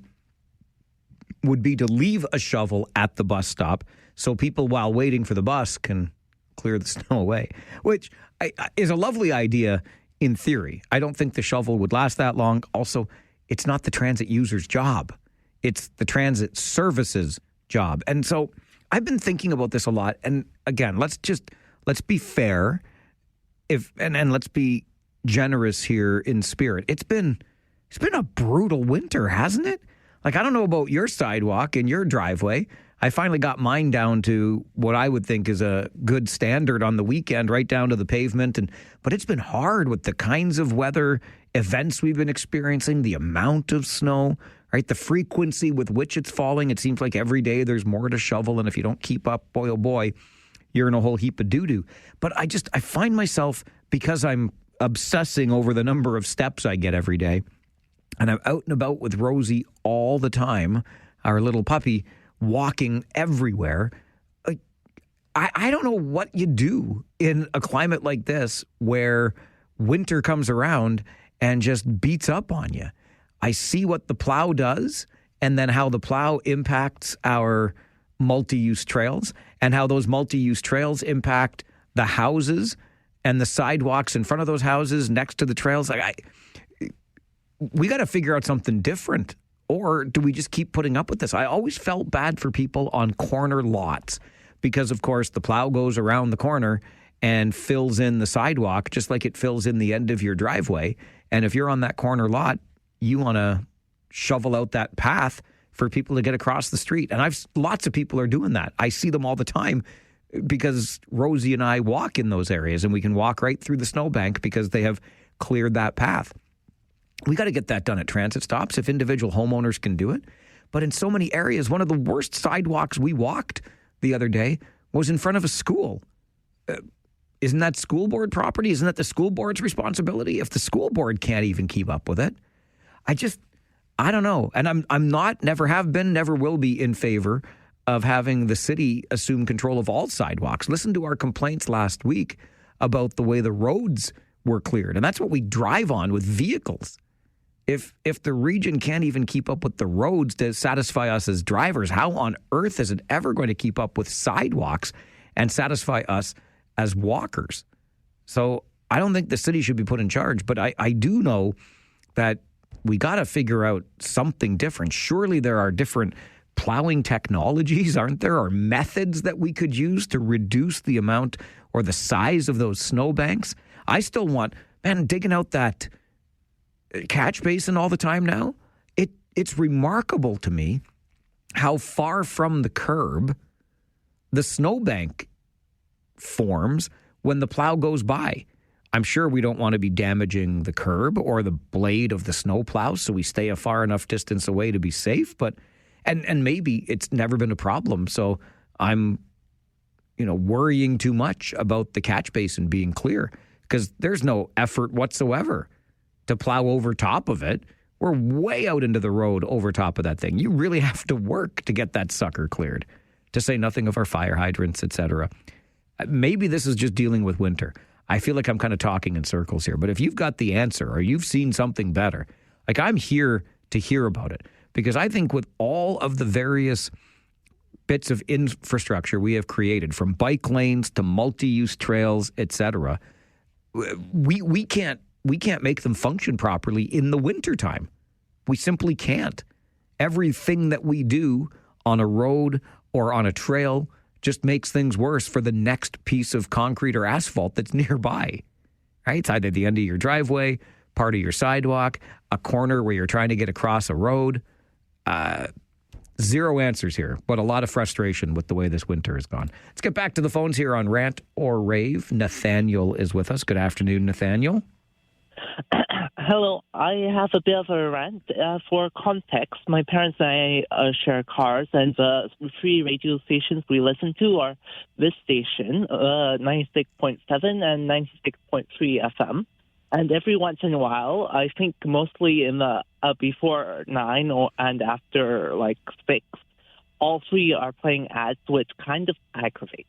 would be to leave a shovel at the bus stop so people, while waiting for the bus, can clear the snow away, which is a lovely idea in theory. I don't think the shovel would last that long. Also, it's not the transit user's job. It's the transit service's job. And so I've been thinking about this a lot. And again, let's be fair and let's be generous here in spirit. It's been a brutal winter, hasn't it? Like, I don't know about your sidewalk and your driveway. I finally got mine down to what I would think is a good standard on the weekend, right down to the pavement. But it's been hard with the kinds of weather events we've been experiencing, the amount of snow, right? The frequency with which it's falling. It seems like every day there's more to shovel. And if you don't keep up, boy, oh boy, you're in a whole heap of doo-doo. But I find myself, because I'm obsessing over the number of steps I get every day, and I'm out and about with Rosie all the time, our little puppy, walking everywhere. I don't know what you do in a climate like this where winter comes around and just beats up on you. I see what the plow does, and then how the plow impacts our multi-use trails, and how those multi-use trails impact the houses and the sidewalks in front of those houses next to the trails. We got to figure out something different. Or do we just keep putting up with this? I always felt bad for people on corner lots because, of course, the plow goes around the corner and fills in the sidewalk just like it fills in the end of your driveway. And if you're on that corner lot, you want to shovel out that path for people to get across the street. And lots of people are doing that. I see them all the time, because Rosie and I walk in those areas, and we can walk right through the snowbank because they have cleared that path. We got to get that done at transit stops if individual homeowners can do it. But in so many areas, one of the worst sidewalks we walked the other day was in front of a school. Isn't that school board property? Isn't that the school board's responsibility? If the school board can't even keep up with it, I don't know. And I'm not, never have been, never will be in favor of having the city assume control of all sidewalks. Listen to our complaints last week about the way the roads were cleared. And that's what we drive on with vehicles. If the region can't even keep up with the roads to satisfy us as drivers, how on earth is it ever going to keep up with sidewalks and satisfy us as walkers? So I don't think the city should be put in charge, but I do know that we got to figure out something different. Surely there are different plowing technologies, aren't there? Or methods that we could use to reduce the amount or the size of those snowbanks. I still want, digging out that catch basin all the time now. It's remarkable to me how far from the curb the snowbank forms when the plow goes by. I'm sure we don't want to be damaging the curb or the blade of the snowplow, so we stay a far enough distance away to be safe. But and maybe it's never been a problem, so I'm worrying too much about the catch basin being clear because there's no effort whatsoever to plow over top of it. We're way out into the road over top of that thing. You really have to work to get that sucker cleared, to say nothing of our fire hydrants, etc. Maybe this is just dealing with winter. I feel like I'm kind of talking in circles here. But if you've got the answer or you've seen something better, I'm here to hear about it. Because I think with all of the various bits of infrastructure we have created, from bike lanes to multi-use trails, etc., we can't make them function properly in the wintertime. We simply can't. Everything that we do on a road or on a trail just makes things worse for the next piece of concrete or asphalt that's nearby, right? It's either the end of your driveway, part of your sidewalk, a corner where you're trying to get across a road. Zero answers here, but a lot of frustration with the way this winter has gone. Let's get back to the phones here on Rant or Rave. Nathaniel is with us. Good afternoon, Nathaniel. Hello. I have a bit of a rant. For context, my parents and I share cars, and the three radio stations we listen to are this station, 96.7 and 96.3 FM. And every once in a while, I think mostly in the before 9 and after 6, all three are playing ads, which kind of aggravate.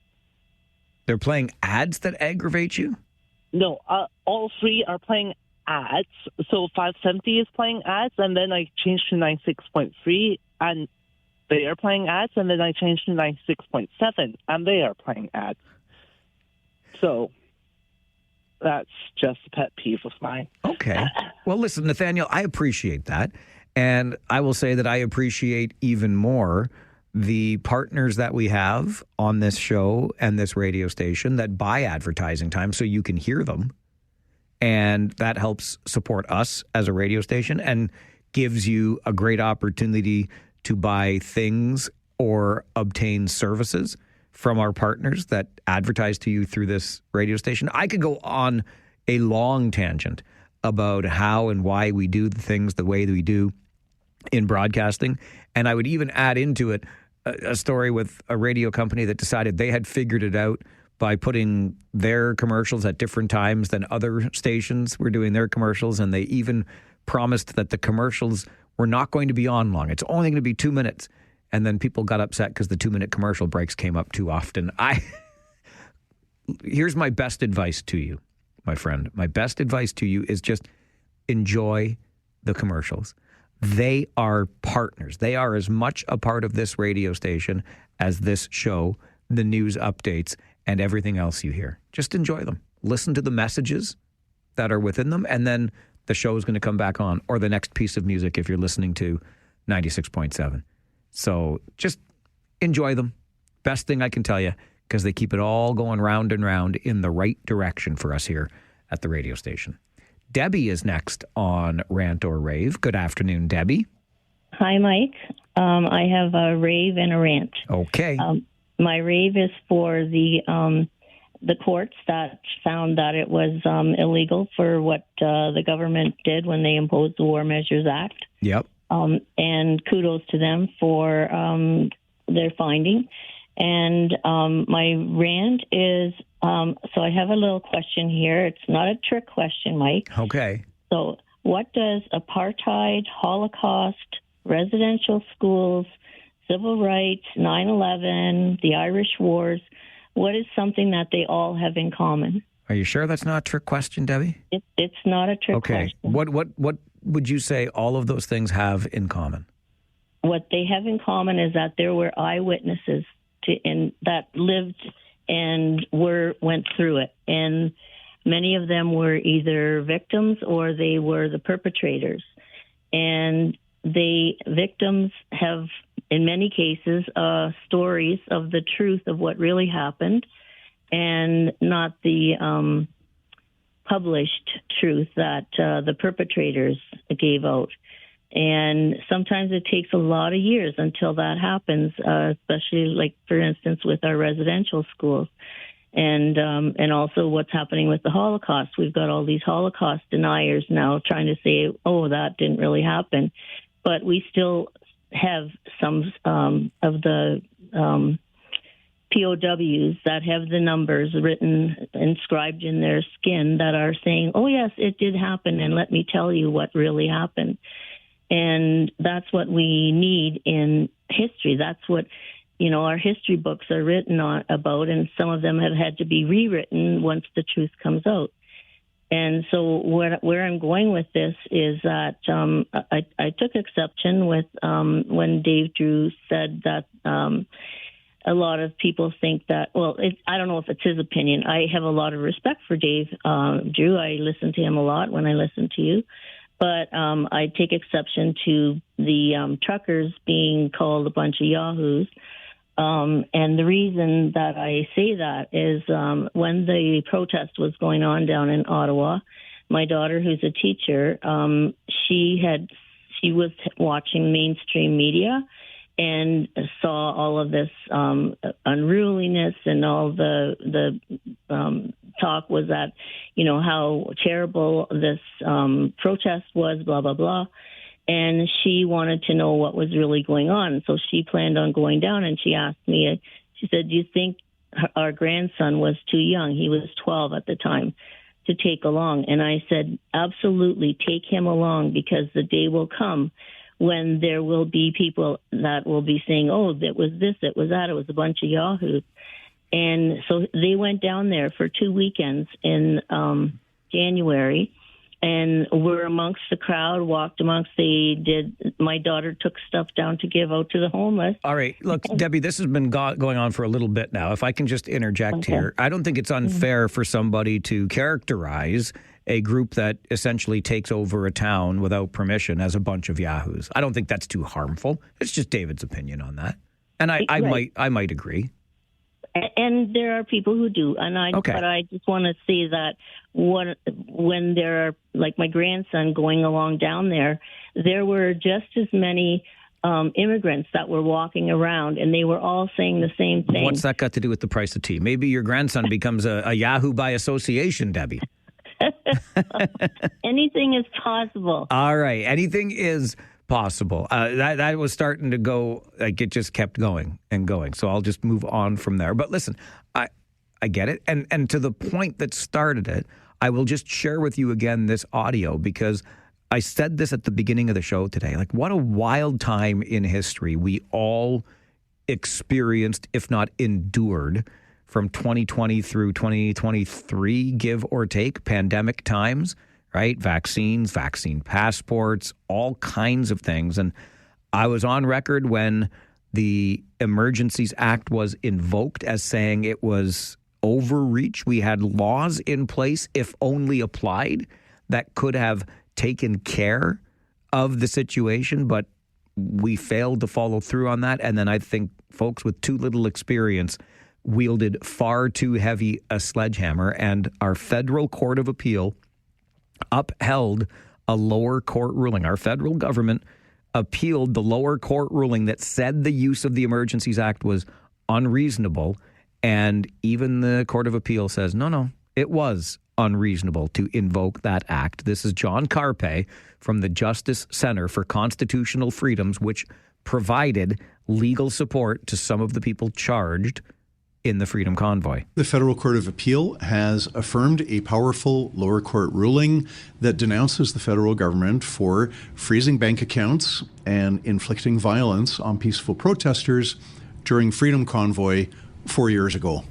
They're playing ads that aggravate you? No, all three are playing ads. So 570 is playing ads, and then I changed to 96.3, and they are playing ads, and then I changed to 96.7, and they are playing ads. So that's just a pet peeve of mine. Okay. Well, listen, Nathaniel, I appreciate that. And I will say that I appreciate even more the partners that we have on this show and this radio station that buy advertising time so you can hear them. And that helps support us as a radio station and gives you a great opportunity to buy things or obtain services from our partners that advertise to you through this radio station. I could go on a long tangent about how and why we do the things the way that we do in broadcasting. And I would even add into it a story with a radio company that decided they had figured it out by putting their commercials at different times than other stations were doing their commercials. And they even promised that the commercials were not going to be on long. It's only going to be 2 minutes. And then people got upset because the 2-minute commercial breaks came up too often. Here's my best advice to you, my friend. My best advice to you is just enjoy the commercials. They are partners. They are as much a part of this radio station as this show, the news updates, and everything else you hear. Just enjoy them. Listen to the messages that are within them, and then the show is going to come back on, or the next piece of music if you're listening to 96.7. So just enjoy them. Best thing I can tell you, because they keep it all going round and round in the right direction for us here at the radio station. Debbie is next on Rant or Rave. Good afternoon, Debbie. Hi, Mike. I have a rave and a rant. Okay. My rave is for the courts that found that it was illegal for what the government did when they imposed the War Measures Act. Yep. And kudos to them for their finding. And my rant is, so I have a little question here. It's not a trick question, Mike. Okay. So what does apartheid, Holocaust, residential schools, civil rights, 9/11, the Irish Wars, what is something that they all have in common? Are you sure that's not a trick question, Debbie? It's not a trick question. What would you say all of those things have in common? What they have in common is that there were eyewitnesses that lived and went through it, and many of them were either victims or they were the perpetrators. And the victims have, in many cases, stories of the truth of what really happened, and not the published truth that the perpetrators gave out. And sometimes it takes a lot of years until that happens, especially, like, for instance, with our residential schools. And also what's happening with the Holocaust. We've got all these Holocaust deniers now trying to say, oh, that didn't really happen. But we still have some of the POWs that have the numbers written, inscribed in their skin that are saying, oh, yes, it did happen, and let me tell you what really happened. And that's what we need in history. That's what, our history books are written about, and some of them have had to be rewritten once the truth comes out. And so where I'm going with this is that I took exception with when Dave Drewe said that a lot of people think that, I don't know if it's his opinion. I have a lot of respect for Dave Drewe. I listen to him a lot when I listen to you. But I take exception to the truckers being called a bunch of yahoos. And the reason that I say that is when the protest was going on down in Ottawa, my daughter, who's a teacher, she was watching mainstream media and saw all of this unruliness, and all the talk was that, how terrible this protest was, blah, blah, blah. And she wanted to know what was really going on. So she planned on going down, and she asked me, she said, do you think our grandson was too young? He was 12 at the time to take along. And I said, absolutely, take him along, because the day will come when there will be people that will be saying, oh, that was this, it was that, it was a bunch of yahoos. And so they went down there for 2 weekends in January, and were amongst the crowd, walked amongst. My daughter took stuff down to give out to the homeless. All right. Look, Debbie, this has been going on for a little bit now. If I can just interject here, I don't think it's unfair for somebody to characterize a group that essentially takes over a town without permission as a bunch of yahoos. I don't think that's too harmful. It's just David's opinion on that. And I might agree. And there are people who do, but I just want to say that when there are, like my grandson going along down there were just as many immigrants that were walking around, and they were all saying the same thing. What's that got to do with the price of tea? Maybe your grandson becomes a Yahoo by association, Debbie. Anything is possible. All right, anything is possible. That was starting to go, like, it just kept going and going. So I'll just move on from there. But listen, I get it. And to the point that started it, I will just share with you again this audio, because I said this at the beginning of the show today. Like, what a wild time in history we all experienced, if not endured, from 2020 through 2023, give or take, pandemic times. Right? Vaccines, vaccine passports, all kinds of things. And I was on record when the Emergencies Act was invoked as saying it was overreach. We had laws in place, if only applied, that could have taken care of the situation, but we failed to follow through on that. And then I think folks with too little experience wielded far too heavy a sledgehammer, and our federal court of appeal upheld a lower court ruling. Our federal government appealed the lower court ruling that said the use of the Emergencies Act was unreasonable. And even the Court of Appeal says, no, it was unreasonable to invoke that act. This is John Carpe from the Justice Center for Constitutional Freedoms, which provided legal support to some of the people charged in the Freedom Convoy. The Federal Court of Appeal has affirmed a powerful lower court ruling that denounces the federal government for freezing bank accounts and inflicting violence on peaceful protesters during Freedom Convoy 4 years ago.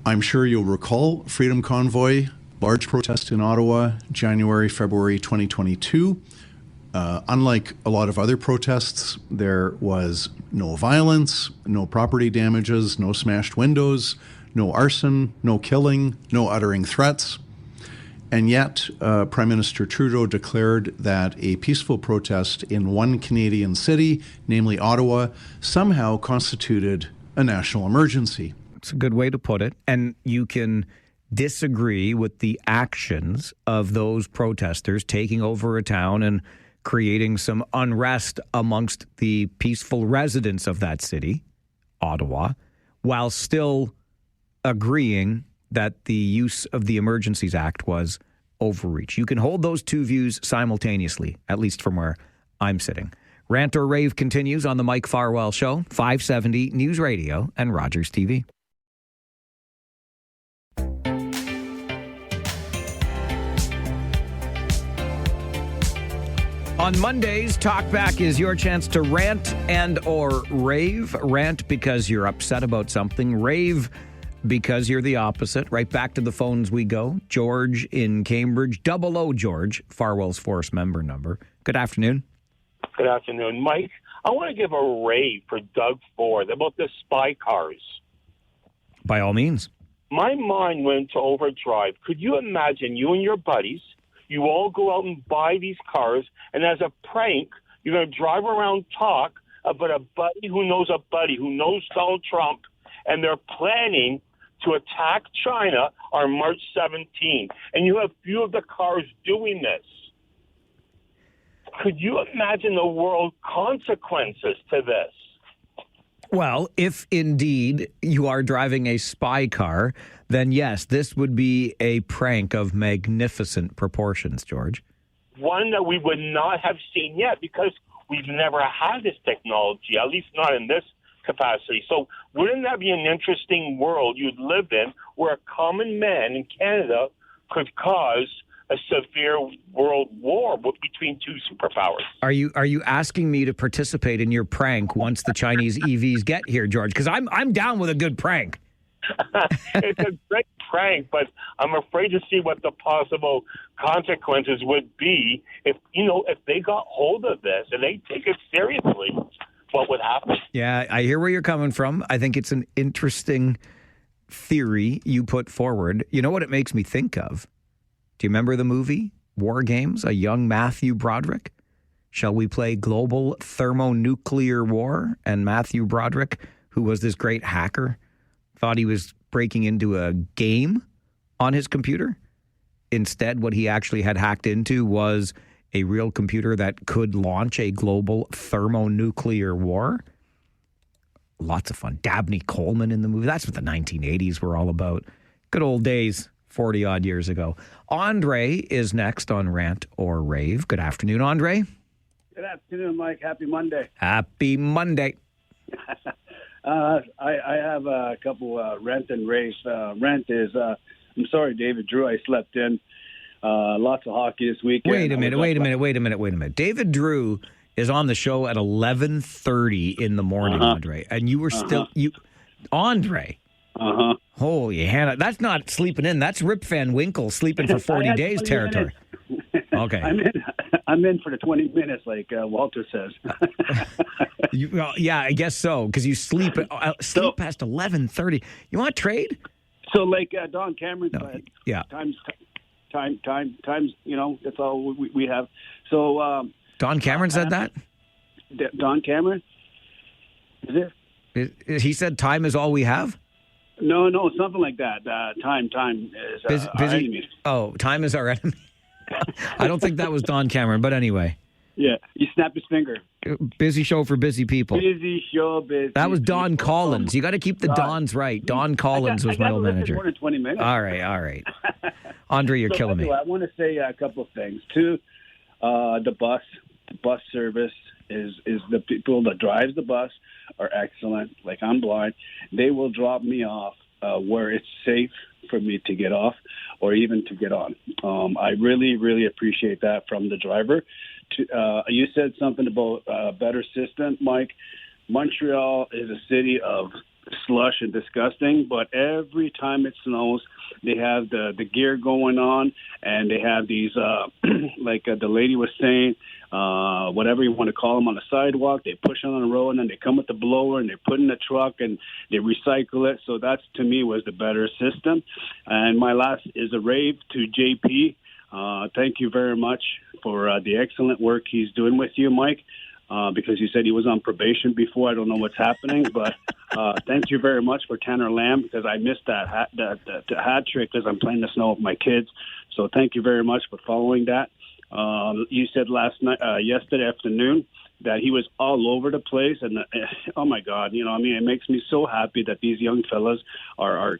I'm sure you'll recall Freedom Convoy, large protest in Ottawa, January, February 2022. Unlike a lot of other protests, there was no violence, no property damages, no smashed windows, no arson, no killing, no uttering threats. And yet, Prime Minister Trudeau declared that a peaceful protest in one Canadian city, namely Ottawa, somehow constituted a national emergency. It's a good way to put it. And you can disagree with the actions of those protesters taking over a town and creating some unrest amongst the peaceful residents of that city, Ottawa, while still agreeing that the use of the Emergencies Act was overreach. You can hold those two views simultaneously, at least from where I'm sitting. Rant or Rave continues on the Mike Farwell Show, 570 News Radio and Rogers TV. On Mondays, Talkback is your chance to rant and or rave. Rant because you're upset about something. Rave because you're the opposite. Right back to the phones we go. George in Cambridge. 00 George, Farwell's Force member number. Good afternoon. Good afternoon, Mike. I want to give a rave for Doug Ford about the spy cars. By all means. My mind went to overdrive. Could you imagine you and your buddies, you all go out and buy these cars, and as a prank, you're going to drive around, talk about a buddy who knows Donald Trump, and they're planning to attack China on March 17th. And you have few of the cars doing this. Could you imagine the world consequences to this? Well, if indeed you are driving a spy car, then yes, this would be a prank of magnificent proportions, George. One that we would not have seen yet because we've never had this technology, at least not in this capacity. So wouldn't that be an interesting world you'd live in where a common man in Canada could cause a severe world war between two superpowers? Are you asking me to participate in your prank once the Chinese EVs get here, George? Because I'm down with a good prank. It's a great prank, but I'm afraid to see what the possible consequences would be if they got hold of this and they take it seriously. What would happen? Yeah, I hear where you're coming from. I think it's an interesting theory you put forward. You know what it makes me think of? Do you remember the movie War Games? A young Matthew Broderick? Shall we play global thermonuclear war? And Matthew Broderick, who was this great hacker, thought he was breaking into a game on his computer. Instead, what he actually had hacked into was a real computer that could launch a global thermonuclear war. Lots of fun. Dabney Coleman in the movie. That's what the 1980s were all about. Good old days, 40-odd years ago. Andre is next on Rant or Rave. Good afternoon, Andre. Good afternoon, Mike. Happy Monday. Happy Monday. I have a couple rant and rave. Rant is, I'm sorry, David Drewe, I slept in. Lots of hockey this weekend. Wait a minute. David Drewe is on the show at 11:30 in the morning, Andre. And you were still, Andre. Holy Hannah. That's not sleeping in. That's Rip Van Winkle sleeping for 40 days territory. Okay. I'm in for the 20 minutes, like Walter says. Yeah, I guess so, because you sleep past 11:30. You want to trade? So, like Don Cameron said, yeah. Times, that's all we have. So Don Cameron said that? Don Cameron? Is it? He said time is all we have? No, something like that. Time is our enemy. Oh, time is our enemy. I don't think that was Don Cameron, but anyway. Yeah, he snapped his finger. Busy show for busy people. Busy show. That was Don Collins. You got to keep the Dons right. Don Collins was my old manager. More than 20 minutes. All right. Andre, you're killing me. I want to say a couple of things. Two, the bus service is the people that drives the bus are excellent. Like, I'm blind. They will drop me off where it's safe for me to get off or even to get on. I really, really appreciate that from the driver. You said something about a better system, Mike. Montreal is a city of slush and disgusting, but every time it snows, they have the gear going on, and they have these, like the lady was saying, whatever you want to call them, on the sidewalk. They push on the road, and then they come with the blower, and they put in the truck, and they recycle it. So that's, to me, was the better system. And my last is a rave to JP. Thank you very much for the excellent work he's doing with you, Mike, because you said he was on probation before. I don't know what's happening, but thank you very much for Tanner Lamb, because I missed that hat trick because I'm playing the snow with my kids. So thank you very much for following that. You said yesterday afternoon that he was all over the place, and oh my God, it makes me so happy that these young fellas are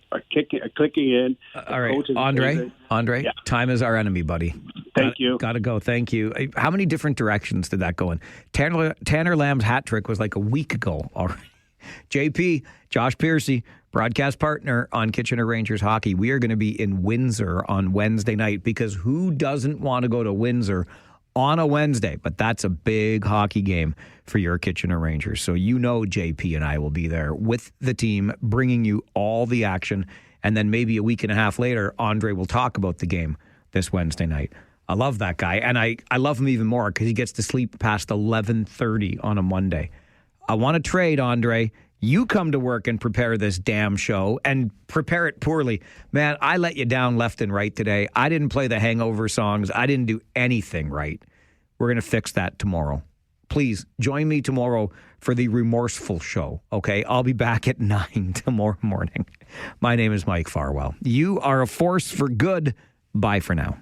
clicking in. All right, Andre, yeah. Time is our enemy, buddy. Thank you. Got to go. Thank you. How many different directions did that go in? Tanner Lamb's hat trick was like a week ago already. JP, Josh Piercy, broadcast partner on Kitchener Rangers Hockey. We are going to be in Windsor on Wednesday night, because who doesn't want to go to Windsor on a Wednesday? But that's a big hockey game for your Kitchener Rangers. So JP and I will be there with the team, bringing you all the action. And then maybe a week and a half later, Andre will talk about the game this Wednesday night. I love that guy. And I love him even more because he gets to sleep past 11:30 on a Monday. I want to trade, Andre. You come to work and prepare this damn show and prepare it poorly. Man, I let you down left and right today. I didn't play the hangover songs. I didn't do anything right. We're going to fix that tomorrow. Please join me tomorrow for the remorseful show, okay? I'll be back at 9 tomorrow morning. My name is Mike Farwell. You are a force for good. Bye for now.